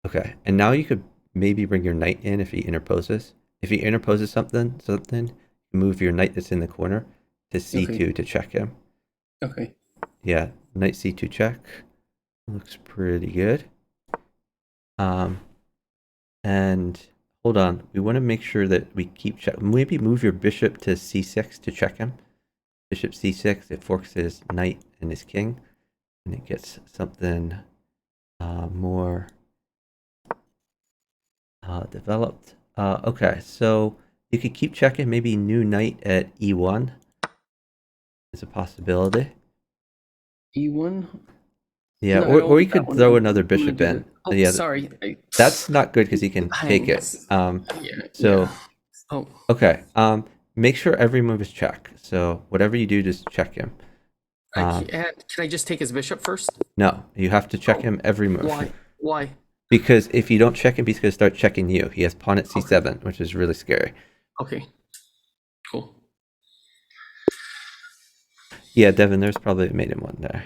Okay, and now you could maybe bring your knight in if he interposes. If he interposes something, move your knight that's in the corner to c2 to check him. Okay. Yeah, knight c2 check. Looks pretty good. And hold on, we want to make sure that we keep check. Maybe move your bishop to c6 to check him. Bishop c6, it forks his knight and his king, and it gets something more developed. Okay, so you could keep checking. Maybe new knight at e1 is a possibility. E1. Yeah, No, I don't or you want that could one. throw I'm another gonna bishop do in. it. Oh, Yeah, sorry. that's not good because he can take it. So Oh, okay, make sure every move is check. So whatever you do, just check him. can I just take his bishop first? No, you have to check him every move. Why? Why? Because if you don't check him, he's going to start checking you. He has pawn at c7, which is really scary. Okay. Cool. Yeah, Devin, there's probably a maiden one there.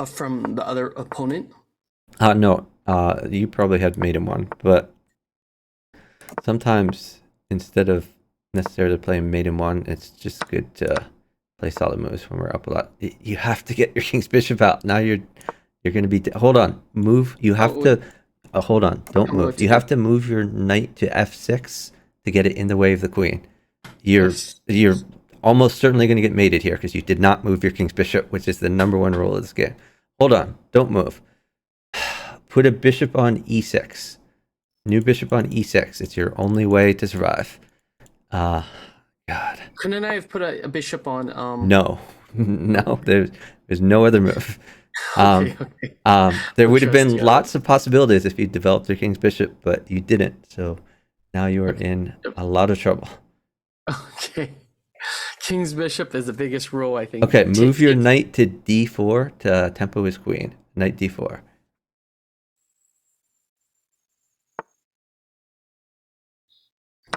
From the other opponent? No, you probably had maiden one, but sometimes instead of necessarily playing maiden one, it's just good to play solid moves when we're up a lot. You have to get your king's bishop out. Now you're going to be... hold on. Move. You have to... hold on. Don't move. You have to move your knight to f6 to get it in the way of the queen. You're almost certainly going to get mated here because you did not move your king's bishop, which is the #1 rule of this game. Hold on. Don't move. Put a bishop on e6. New bishop on e6. It's your only way to survive. God. Couldn't I have put a bishop on... No. No, there's no other move. Okay. There would have been lots of possibilities if you developed your king's bishop, but you didn't. So now you are in a lot of trouble. Okay. King's bishop is the biggest rule, I think. Okay, move your knight to d4 to tempo his queen. Knight d4.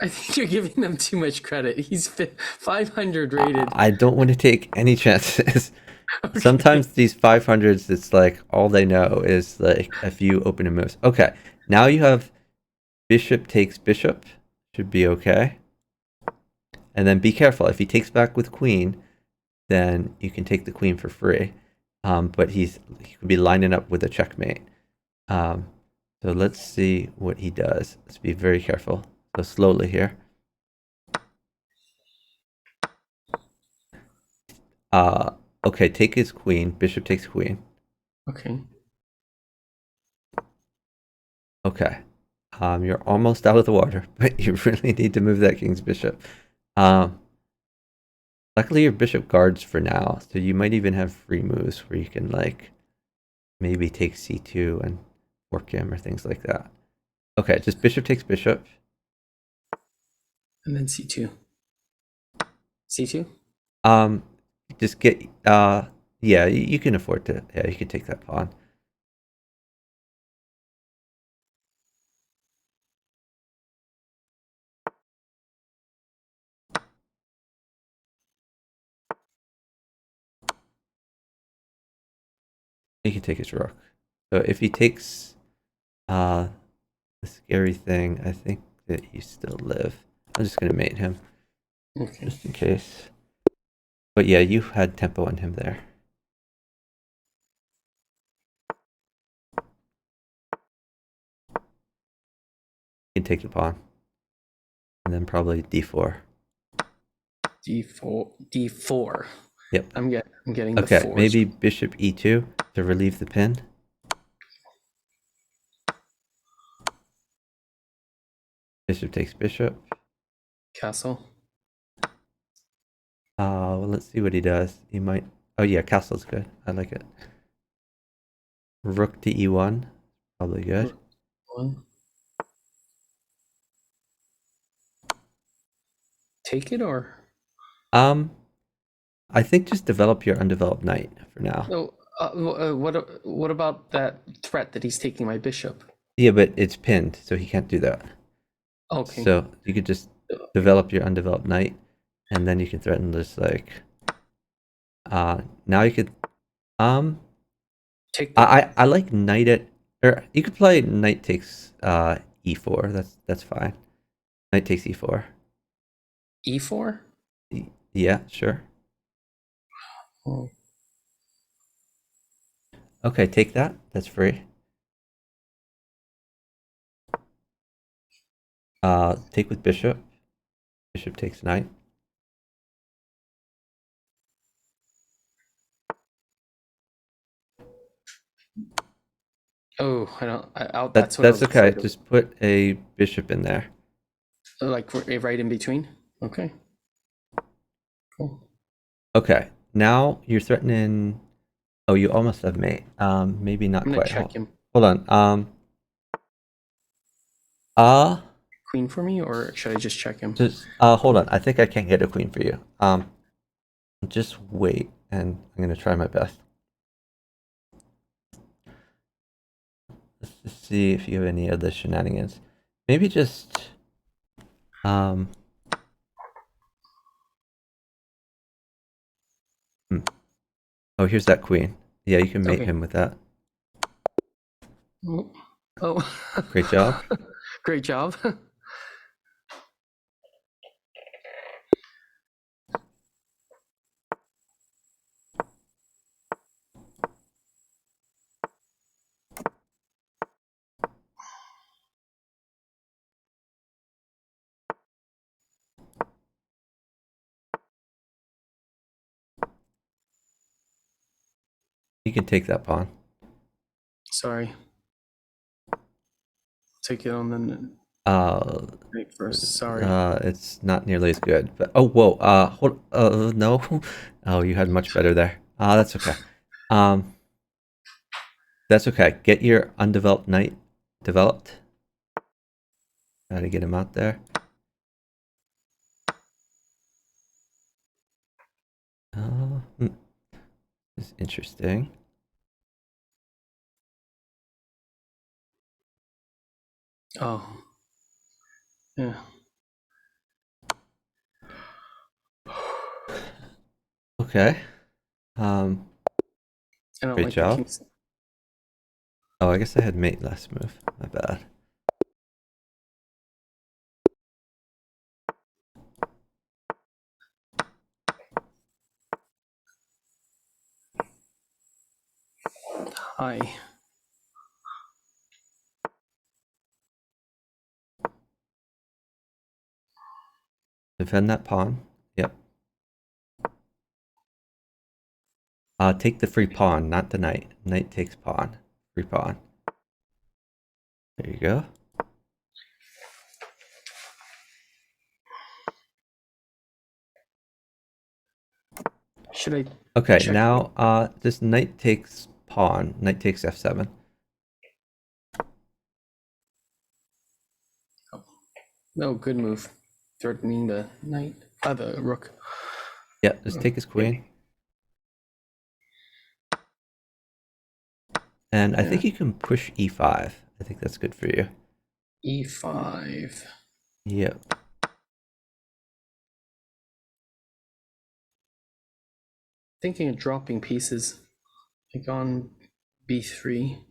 I think you're giving them too much credit. He's 500 rated. I don't want to take any chances. Okay. Sometimes these 500s, it's like all they know is like a few opening moves. Okay, now you have bishop takes bishop. Should be okay. And then be careful. If he takes back with queen, then you can take the queen for free. But he could be lining up with a checkmate. So let's see what he does. Let's be very careful. So slowly here. Okay, take his queen. Bishop takes queen. Okay. Okay. You're almost out of the water, but you really need to move that king's bishop. Luckily your bishop guards for now, so you might even have free moves where you can like maybe take c2 and work him or things like that. Okay, just bishop takes bishop. And then c2. c2? Just get yeah, you can afford to. Yeah, you can take that pawn. He can take his rook. So if he takes the scary thing, I think that you still live. I'm just gonna mate him. Okay. Just in case. But yeah, you had tempo on him there. You can take the pawn. And then probably d4. d4. Yep. I'm getting okay, the 4s. Maybe bishop e2 to relieve the pin. Bishop takes bishop. Castle. Well, let's see what he does. He might... Oh yeah, castle's good. I like it. Rook to e1. Probably good. One. Take it or? I think just develop your undeveloped knight for now. No. What about that threat that he's taking my bishop? Yeah, but it's pinned, so he can't do that. Okay. So you could just develop your undeveloped knight, and then you can threaten this like. Now you could Take the I like knight at, or you could play knight takes e4. That's fine. Knight takes e4. e4. Yeah, sure. Oh. Okay, take that. That's free. Take with bishop. Bishop takes knight. Oh, I don't. That's what I That's was okay. afraid of. Just put a bishop in there. Like right in between. Okay. Cool. Okay, now you're threatening. Oh, you almost have mate. Maybe not I'm gonna quite. check him. Hold on. Uh, Queen for me, or should I just check him? just hold on. I think I can't get a queen for you. Just wait, and I'm gonna try my best. Let's just see if you have any other shenanigans. Maybe just hmm. Oh, here's that queen. Yeah, you can mate Okay. him with that. Oh. Oh. Great job. Great job. You can take that pawn. Sorry. Take it on the Uh, right first. Sorry. it's not nearly as good. But oh, whoa. Hold. No. Oh, you had much better there. That's okay. Um, that's okay. Get your undeveloped knight developed. Gotta get him out there. Hmm. This is interesting. Oh. Yeah. Okay. Um, I don't great like the job. king's. Oh, I guess I had mate last move. My bad. Hi. Defend that pawn. Yep. Take the free pawn, not the knight. Knight takes pawn. Free pawn. There you go. Should I Okay, check? now this knight takes pawn. Knight takes f7. No, good move. Threatening the knight. The rook. Yeah, just take his queen. And I Yeah. think you can push e5. I think that's good for you. E5. Yep. Thinking of dropping pieces. Like on B3.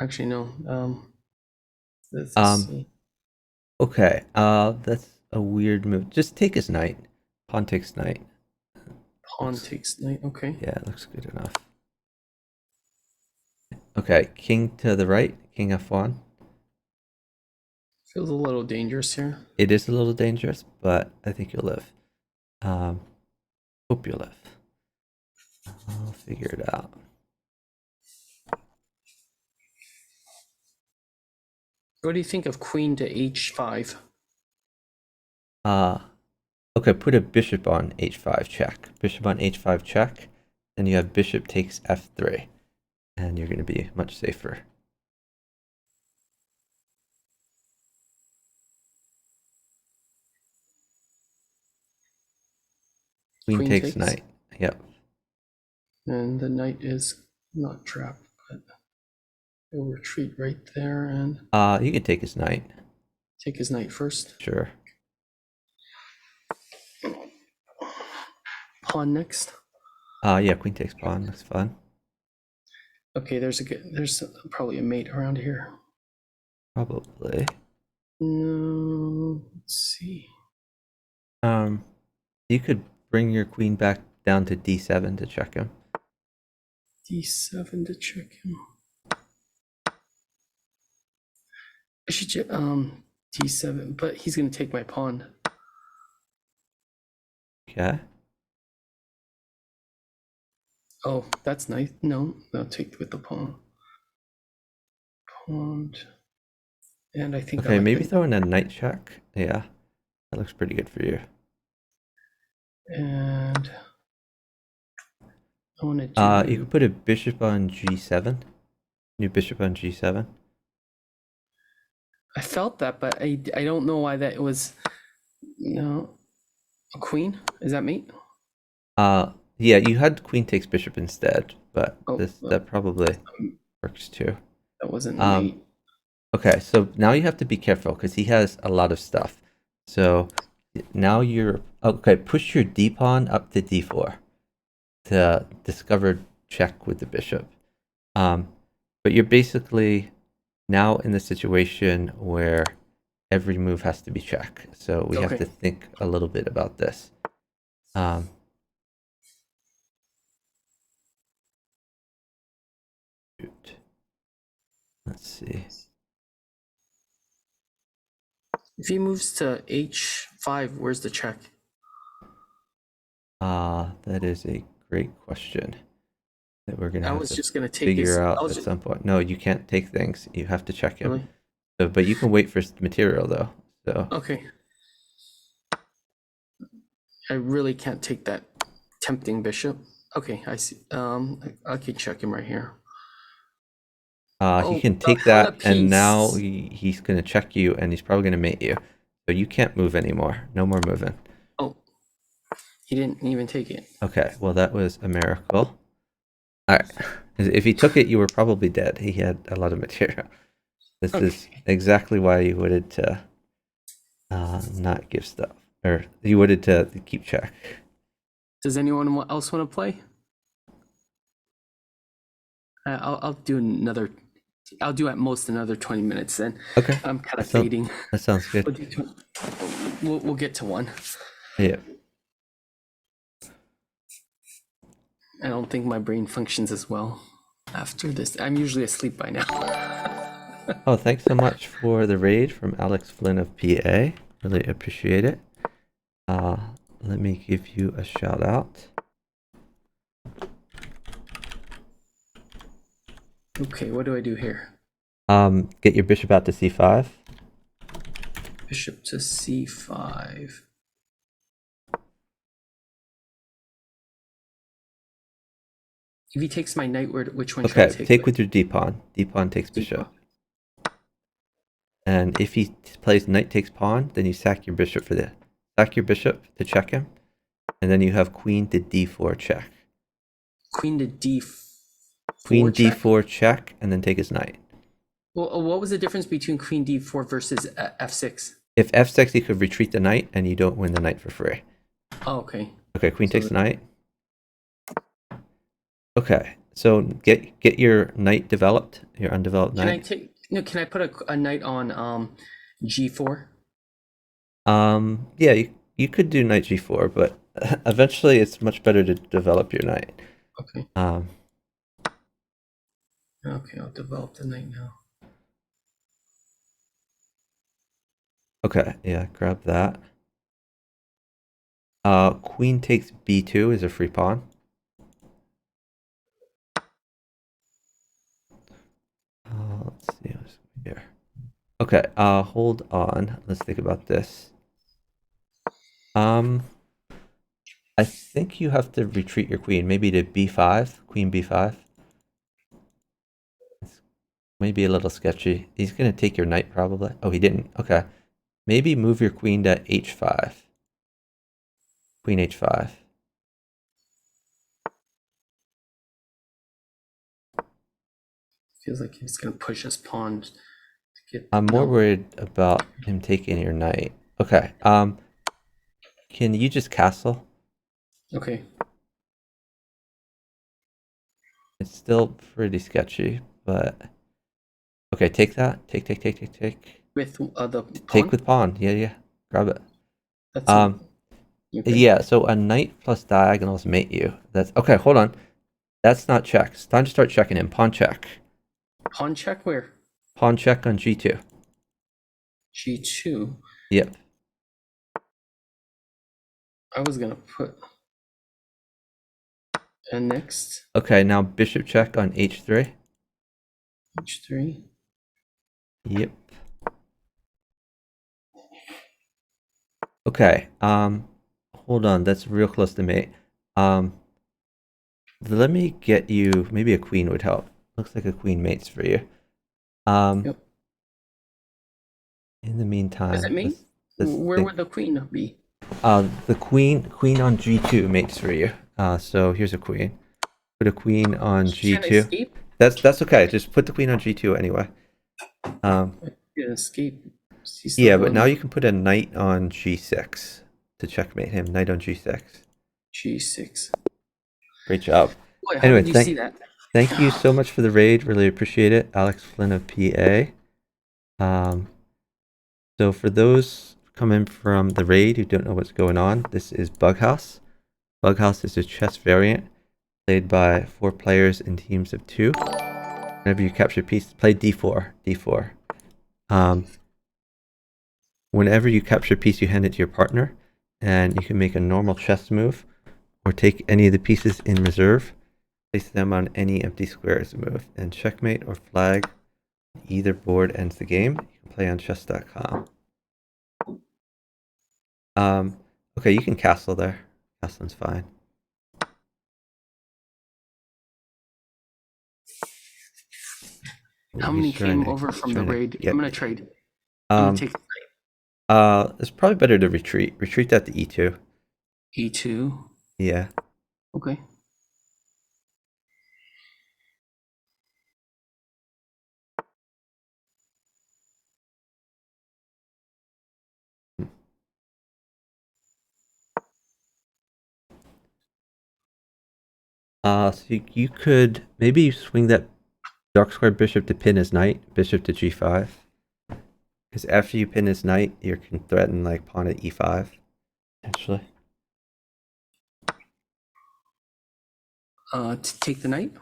Actually, no. Let's see. Okay, that's a weird move. Just take his knight. Pawn takes knight. Pawn takes knight. Okay. Yeah, it looks good enough. Okay, king to the right, king f1. Feels a little dangerous here. It is a little dangerous, but I think you'll live. Hope you'll live. I'll figure it out. What do you think of queen to h5? Okay, put a bishop on h5 check. Bishop on h5 check. Then you have bishop takes f3. And you're going to be much safer. Queen takes knight. Yep. And the knight is not trapped. But He'll retreat right there and You can take his knight. take his knight first. Sure. Pawn next. Yeah, queen takes pawn. That's fun. Okay, there's probably a mate around here. Probably. No, let's see. You could bring your queen back down to d7 to check him. D7 to check him. I should D7, but he's gonna take my pawn. Okay. Oh, that's nice. No, take with the pawn. Pawn. And I think Okay, maybe throw in a knight check. Yeah, that looks pretty good for you. And I want to do. You could put a bishop on g7. New bishop on g7. I felt that, but I don't know why that was. A queen. Is that mate? Yeah, you had queen takes bishop instead, but that probably works too. That wasn't mate. Okay, so now you have to be careful because he has a lot of stuff. So now you're okay. Push your d pawn up to d4 to discover check with the bishop. But you're basically now in the situation where every move has to be check. So we have to think a little bit about this. Let's see. If he moves to h5, where's the check? That is a great question that we're gonna have to take figure out at some point. No, you can't take things. You have to check him. Really? So, but you can wait for material though. So okay. I really can't take that tempting bishop. Okay, I see. I can check him right here. he can take that, and now he's gonna check you, and he's probably gonna mate you. So you can't move anymore. No more moving. Oh, he didn't even take it. Okay, well that was a miracle. All right, if he took it, you were probably dead. He had a lot of material. This is exactly why you wanted to not give stuff, or you wanted to keep check. Does anyone else want to play? I'll do another. I'll do at most another 20 minutes then. Okay. I'm kind of fading. That sounds good. We'll get to one. Yeah. I don't think my brain functions as well after this. I'm usually asleep by now. Oh, thanks so much for the raid from Alex Flynn of PA. Really appreciate it. Let me give you a shout out. Okay, what do I do here? Get your bishop out to c5. Bishop to c5. If he takes my knight, which one should I take? Take with your d-pawn. D-pawn takes bishop. And if he plays knight takes pawn, then you sack your bishop sack your bishop to check him. And then you have queen to d4 check. Queen to d4 Queen check? d4 check, and then take his knight. Well, what was the difference between queen d4 versus f6? If f6, you could retreat the knight, and you don't win the knight for free. Oh, okay. Okay, queen takes knight. Okay, so get your knight developed, your undeveloped knight. Can I put a knight on g4? Yeah, you could do knight g4, but eventually it's much better to develop your knight. Okay. Okay, I'll develop the knight now. Okay, yeah, grab that. Queen takes b2 is a free pawn. Let's see what's here. Okay, hold on. Let's think about this. I think you have to retreat your queen, maybe to b5, queen b5. It's maybe a little sketchy. He's gonna take your knight probably. Oh, he didn't. Okay, maybe move your queen to h5. Queen h5. Feels like he's gonna push his pawn to get. I'm more no. worried about him taking your knight. Okay. Can you just castle? Okay. It's still pretty sketchy, but okay. Take that. Take. With the Take pawn. with pawn. Yeah. Grab it. That's Um. okay. Yeah. So a knight plus diagonals mate you. That's okay. Hold on. That's not checks. Time to start checking him. Pawn check. Pawn check where? Pawn check on g2. G2. Yep. I was gonna put. And next Okay. Now bishop check on h3. H3. Yep. Okay. Hold on. That's real close to mate. Let me get you. Maybe a queen would help. Looks like a queen mates for you. Yep. In the meantime, Is it me? let's Where think. would the queen be? The queen on g2 mates for you. So here's a queen. Put a queen on She can't g2. escape. That's okay. Just put the queen on g2 anyway. She can escape. She's Yeah, still but on now you can put a knight on g6 to checkmate him. Knight on g6. G6. Great job. Boy, how Anyway, did you see that? thank you so much for the raid. Really appreciate it. Alex Flynn of PA. So for those coming from the raid who don't know what's going on, this is Bughouse. Bughouse is a chess variant played by 4 players in teams of 2. Whenever you capture a piece, play d4. Whenever you capture a piece, you hand it to your partner, and you can make a normal chess move, or take any of the pieces in reserve, place them on any empty square as a move, and checkmate or flag either board ends the game. You can play on chess.com. Okay, you can castle there. Castling's fine. How Ooh, many he's trying came to- over he's from the trying to raid? get I'm gonna me. trade. I'm gonna take It's probably better to retreat. Retreat that to e2. E2. Yeah. Okay. So you could maybe swing that dark square bishop to pin his knight, bishop to g5. Because after you pin his knight, you can threaten like pawn at e5, potentially. To take the knight.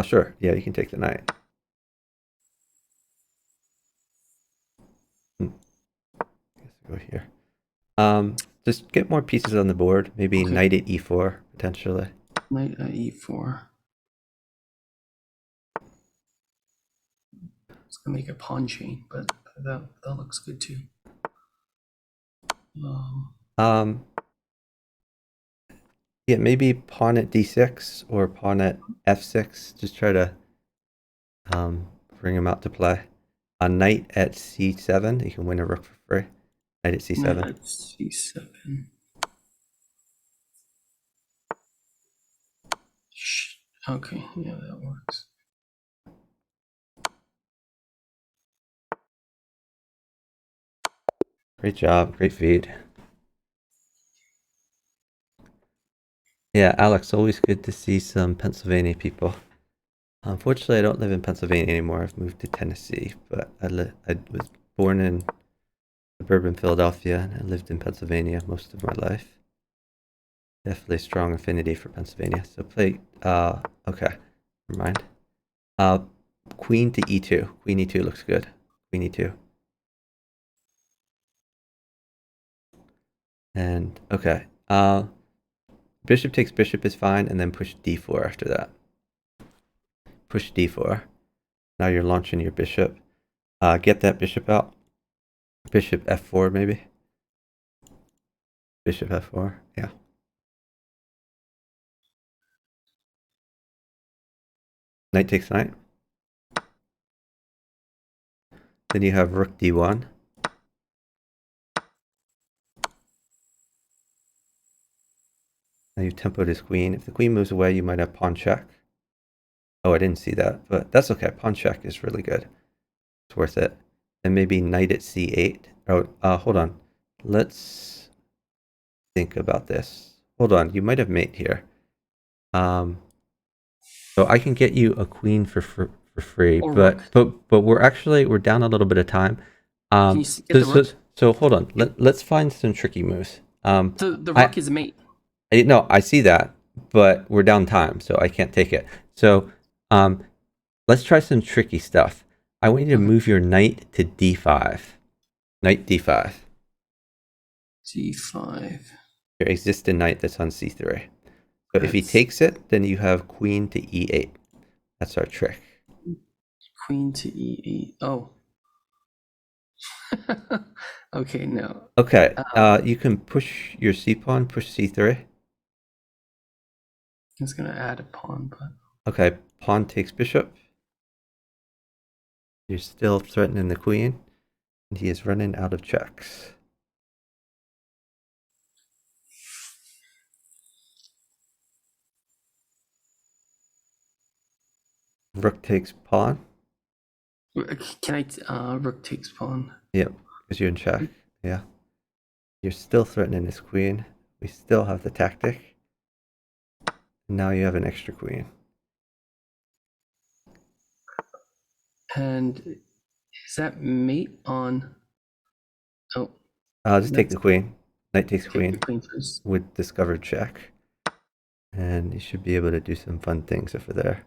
Sure. Yeah, you can take the knight. Guess I'll go here. Just get more pieces on the board. Maybe Okay. knight at e4, potentially. Knight at E4. It's gonna make a pawn chain, but that looks good too. Yeah, maybe pawn at d6 or pawn at f6. Just try to bring him out to play. A knight at c7. You can win a rook for free. Knight at c7. Knight at C7. Okay, yeah, that works. Great job. Great feed. Yeah, Alex, always good to see some Pennsylvania people. Unfortunately, I don't live in Pennsylvania anymore. I've moved to Tennessee, but I was born in suburban Philadelphia, and I lived in Pennsylvania most of my life. Definitely strong affinity for Pennsylvania. So play, okay, never mind. Queen to e2. Queen e2 looks good. Queen e2. And, okay, bishop takes bishop is fine, and then push d4 after that. Push d4. Now you're launching your bishop. Get that bishop out. Bishop f4 maybe. Bishop f4, yeah. Knight takes knight. Then you have rook d1. Now you tempoed his queen. If the queen moves away, you might have pawn check. Oh, Oh, I didn't see that, but that's okay. Pawn check is really good. It's worth it. And maybe knight at c8. Oh, hold on. Let's think about this. Hold on. You might have mate here. So I can get you a queen for free, Or but rook. we're down a little bit of time. Can you get the rook? So hold on. Let's find some tricky moves. The rook is a mate. No, I see that, but we're down time, so I can't take it. So let's try some tricky stuff. I want you to move your knight to d5. Knight d5. d5. Your existing knight that's on c3. So if he takes it, then you have queen to e8. That's our trick. Queen to e8. Oh. Okay, no. Okay, you can push your c-pawn, push c3. It's gonna add a pawn, but Okay, pawn takes bishop. You're still threatening the queen, and he is running out of checks. Rook takes pawn. can I? Rook takes pawn. Yep, because you're in check. Yeah. You're still threatening his queen. We still have the tactic. Now you have an extra queen. And is that mate on? Oh. I'll just take the queen. Knight takes Take queen the queen first. with discovered check. And you should be able to do some fun things over there.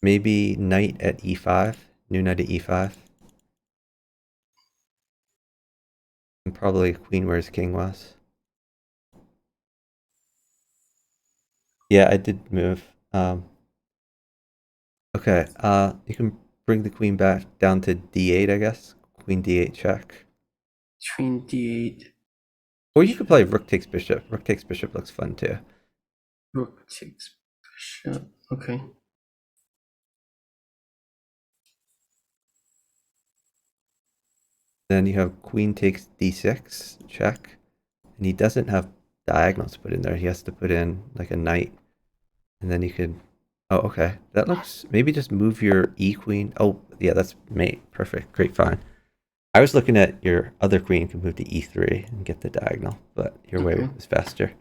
Maybe knight at e5. New knight at e5. And probably queen where his king was. Yeah, I did move. Okay, you can bring the queen back down to d8, I guess. Queen d8 check. Queen d8. Or you could play rook takes bishop. Rook takes bishop looks fun too. Rook takes bishop. Okay. Then you have queen takes d6 check. And he doesn't have diagonals to put in there. He has to put in like a knight. And then you could... Oh, okay. That looks... Maybe just move your e-queen. Oh, yeah, that's mate. Perfect. Great find. I was looking at your other queen could move to e3 and get the diagonal, but your way was faster.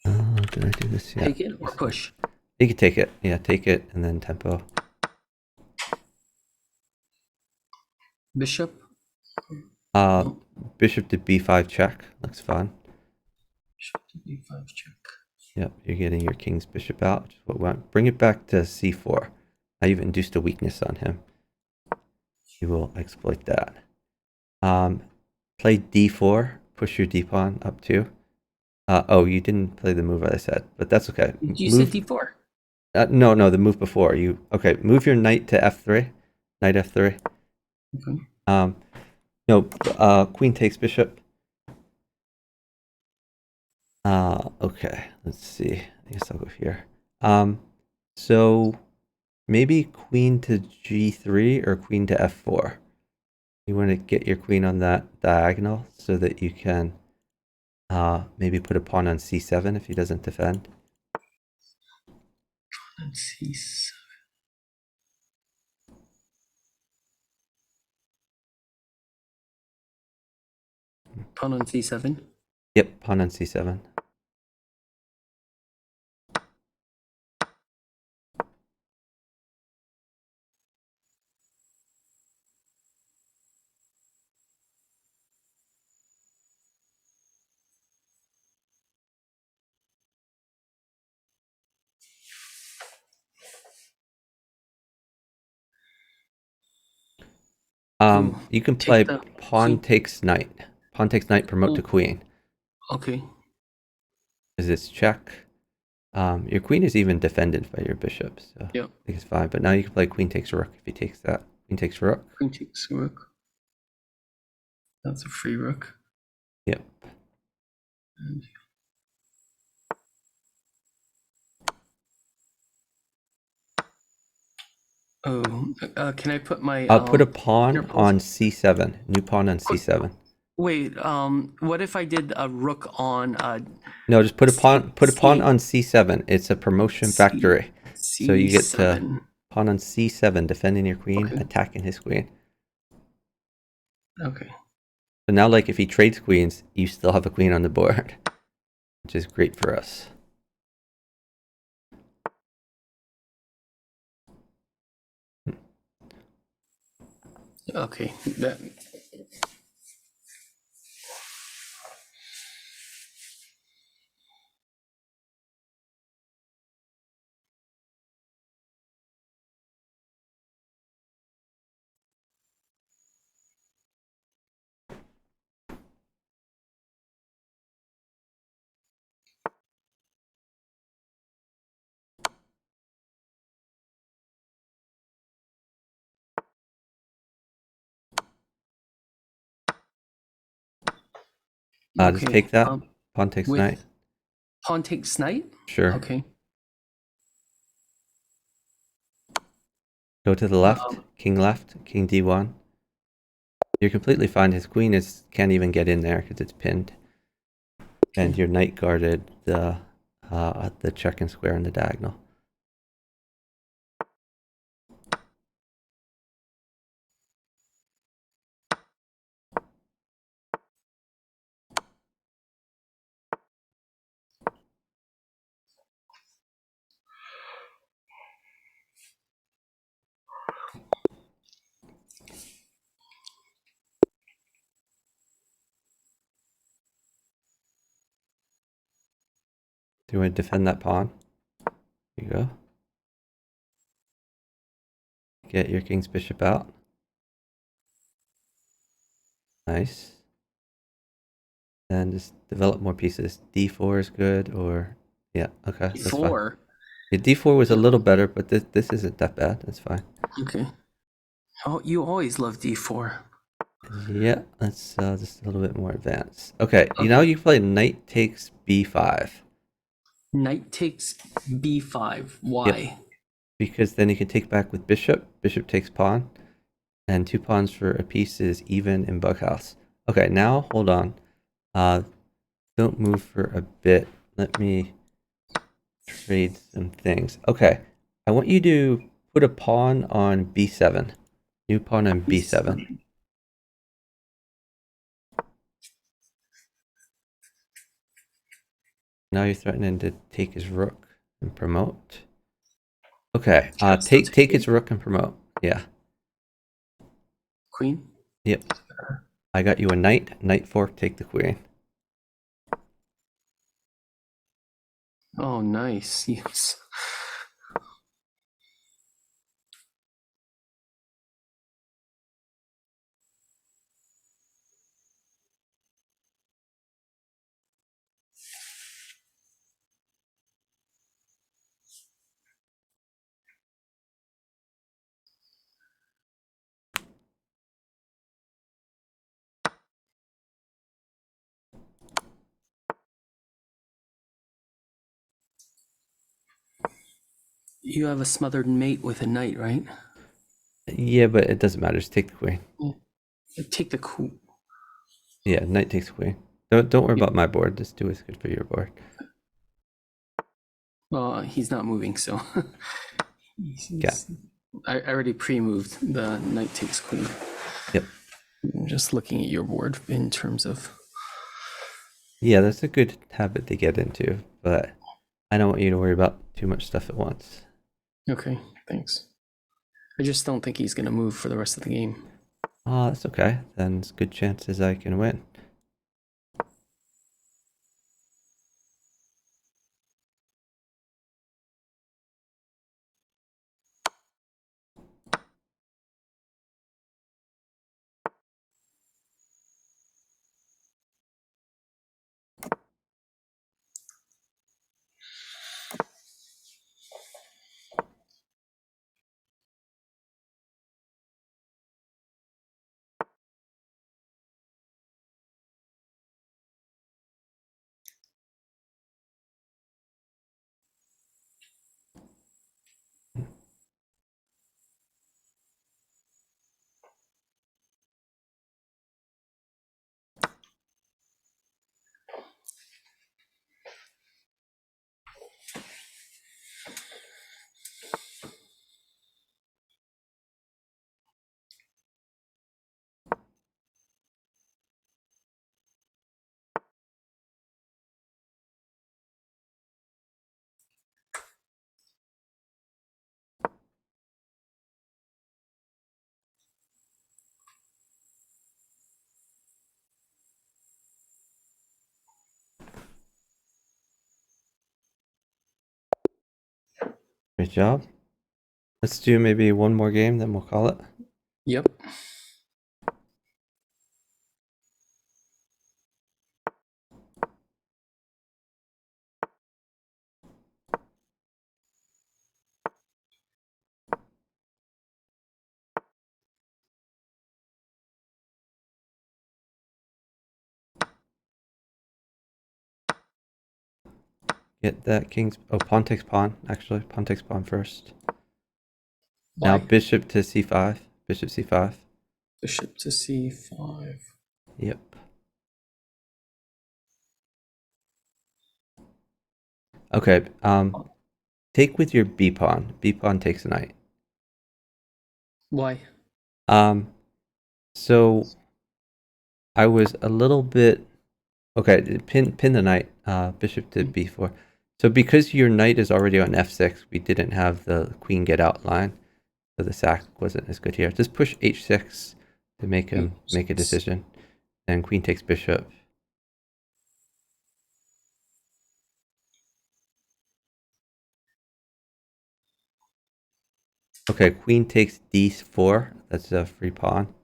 Did I do this? Yeah. Take it or push? You could take it. Yeah, take it and then tempo. Bishop? Bishop to b5 check. Looks fun. Bishop to b5 check. Yep, you're getting your king's bishop out. Which is what we want. Bring it back to c4. Now you've induced a weakness on him. You will exploit that. Play d4. Push your d-pawn up too. Oh, you didn't play the move I said, but that's okay. You said d4. No, the move before. Okay, move your knight to f3. Knight f3. Okay. No, queen takes bishop. Okay, let's see. I guess I'll go here. So maybe queen to g3 or queen to f4. You want to get your queen on that diagonal so that you can maybe put a pawn on c7 if he doesn't defend. On c7. Pawn on c7. Yep, pawn on c7. You can play pawn takes knight. Pawn takes knight, promote to queen. Okay. Because it's check. Your queen is even defended by your bishop, so Yeah. I think it's fine. But now you can play queen takes rook if he takes that. Queen takes rook. Queen takes rook. That's a free rook. Yep. And Oh, can I put my Put a pawn interpose- on c7. New pawn on c7. Wait, what if I did a rook on No, just put a pawn. Put a pawn C- on c7. It's a promotion C- factory. So you get to C7? pawn on c7, defending your queen, Okay. attacking his queen. Okay. So now, like, if he trades queens, you still have a queen on the board, which is great for us. Okay. That. Just Okay. take that. Pawn takes With knight. pawn takes knight. Sure. Okay. Go to the left. King left. King d1. You're completely fine. His queen can't even get in there because it's pinned. And Okay. your knight guarded the check and square and the diagonal. Do you want to defend that pawn? There you go. Get your king's bishop out. Nice. And just develop more pieces. d4 is good, or yeah, okay, that's fine. D4. Yeah, d4 was a little better, but this isn't that bad. That's fine. Okay. Oh, you always love D4. Yeah, that's just a little bit more advanced. Okay, now you play knight takes b5. Knight takes B5. Why? Because then you can take back with bishop. Bishop takes pawn. And 2 pawns for a piece is even in bughouse. Okay, now hold on. Don't move for a bit. Let me trade some things. Okay, I want you to put a pawn on b7. New pawn on b7. Now you're threatening to take his rook and promote. Okay, take his rook and promote. Yeah. Queen? Yep. I got you a knight. Knight fork, take the queen. Oh, nice. Yes. You have a smothered mate with a knight, right? Yeah, but it doesn't matter. Just take the queen. Take the queen. Yeah, knight takes queen. Don't worry about my board. Just do what's good for your board. Well, he's not moving, so. I already pre-moved the knight takes queen. Yep. I'm just looking at your board in terms of. Yeah, that's a good habit to get into, but I don't want you to worry about too much stuff at once. Okay, thanks. I just don't think he's gonna move for the rest of the game. That's okay. Then it's good chances I can win. Great job. Let's do maybe one more game, then we'll call it. Yep. Get that king's... Oh, pawn takes pawn, actually. Pawn takes pawn first. Now Why? bishop to c5. Bishop c5. Bishop to c5. Yep. Okay, take with your b pawn. B pawn takes knight. Why? So I was a little bit... Okay, pin the knight, bishop to b4. So because your knight is already on f6, we didn't have the queen get out line. So the sack wasn't as good here. Just push h6 to make him make a decision. Then queen takes bishop. Okay, queen takes d4. That's a free pawn.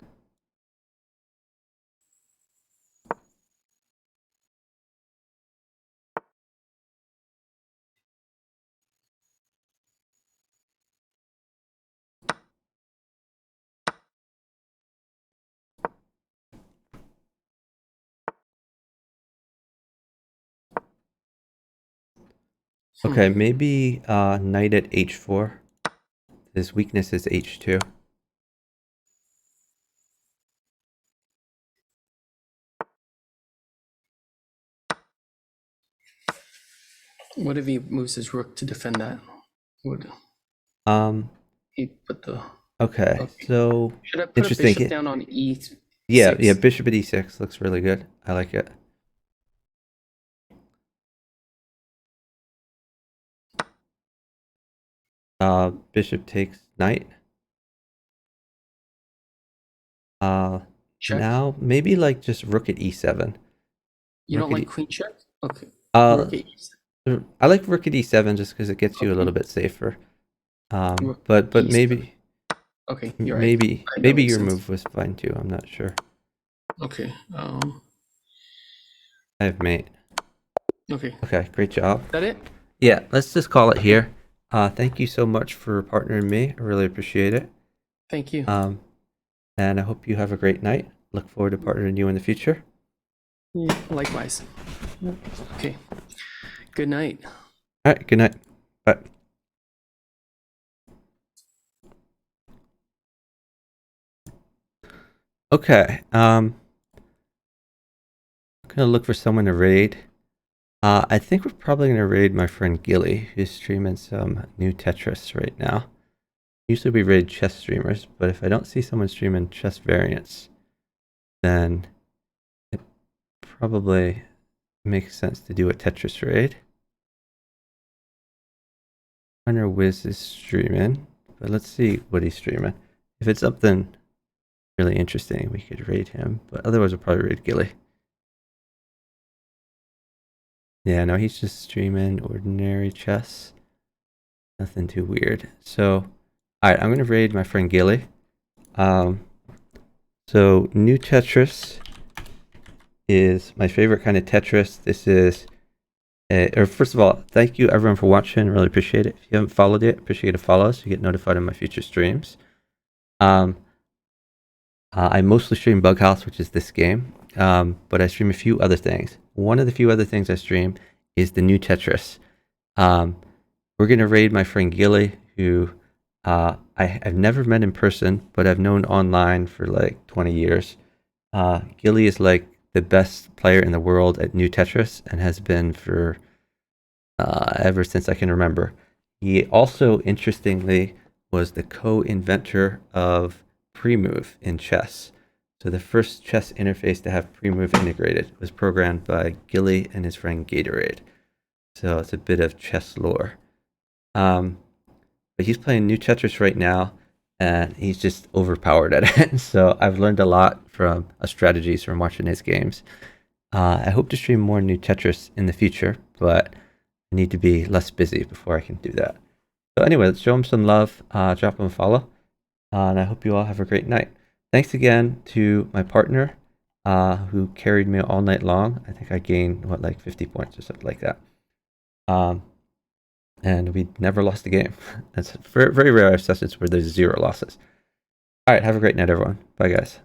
Okay, maybe knight at h4. His weakness is h2. What if he moves his rook to defend that? Would he put the... Okay, so Should I put interesting. a bishop down on e6? Yeah, bishop at e6 looks really good. I like it. Bishop takes knight. Check. Now maybe like just rook at e7. You don't rook at like queen check? Okay. Uh, Rook at e7. I like rook at e7 just because it gets you a little bit safer. Rook But e7. maybe Okay, you're right. maybe your sense. move was fine too. I'm not sure. Okay. I have mate. Okay. Okay, great job. Is that it? Yeah, let's just call it here. Thank you so much for partnering me. I really appreciate it. Thank you. And I hope you have a great night. Look forward to partnering you in the future. Yeah, likewise. Okay. Good night. All right, good night. Bye. Okay, I'm gonna look for someone to raid. I think we're probably gonna raid my friend Gilly, who's streaming some new Tetris right now. Usually we raid chess streamers, but if I don't see someone streaming chess variants, then it probably makes sense to do a Tetris raid. Hunter Wiz is streaming, but let's see what he's streaming. If it's something really interesting, we could raid him, but otherwise we'll probably raid Gilly. Yeah, no, he's just streaming ordinary chess. Nothing too weird. So, alright, I'm gonna raid my friend Gilly. So new Tetris is my favorite kind of Tetris. This is, first of all, thank you everyone for watching. Really appreciate it. If you haven't followed yet, appreciate a follow so you get notified of my future streams. I mostly stream Bughouse, which is this game, but I stream a few other things. One of the few other things I stream is the new Tetris. We're gonna raid my friend Gilly, who I've never met in person, but I've known online for like 20 years. Gilly is like the best player in the world at new Tetris and has been for ever since I can remember. He also, interestingly, was the co-inventor of pre-move in chess. So the first chess interface to have pre-move integrated was programmed by Gilly and his friend Gatorade. So it's a bit of chess lore. But he's playing new Tetris right now, and he's just overpowered at it. So I've learned a lot from strategies from watching his games. I hope to stream more new Tetris in the future, but I need to be less busy before I can do that. So anyway, let's show him some love. Drop him a follow. And I hope you all have a great night. Thanks again to my partner who carried me all night long. I think I gained, what, like 50 points or something like that. And we never lost a game. That's very, very rare sessions where there's 0 losses. All right, have a great night, everyone. Bye, guys.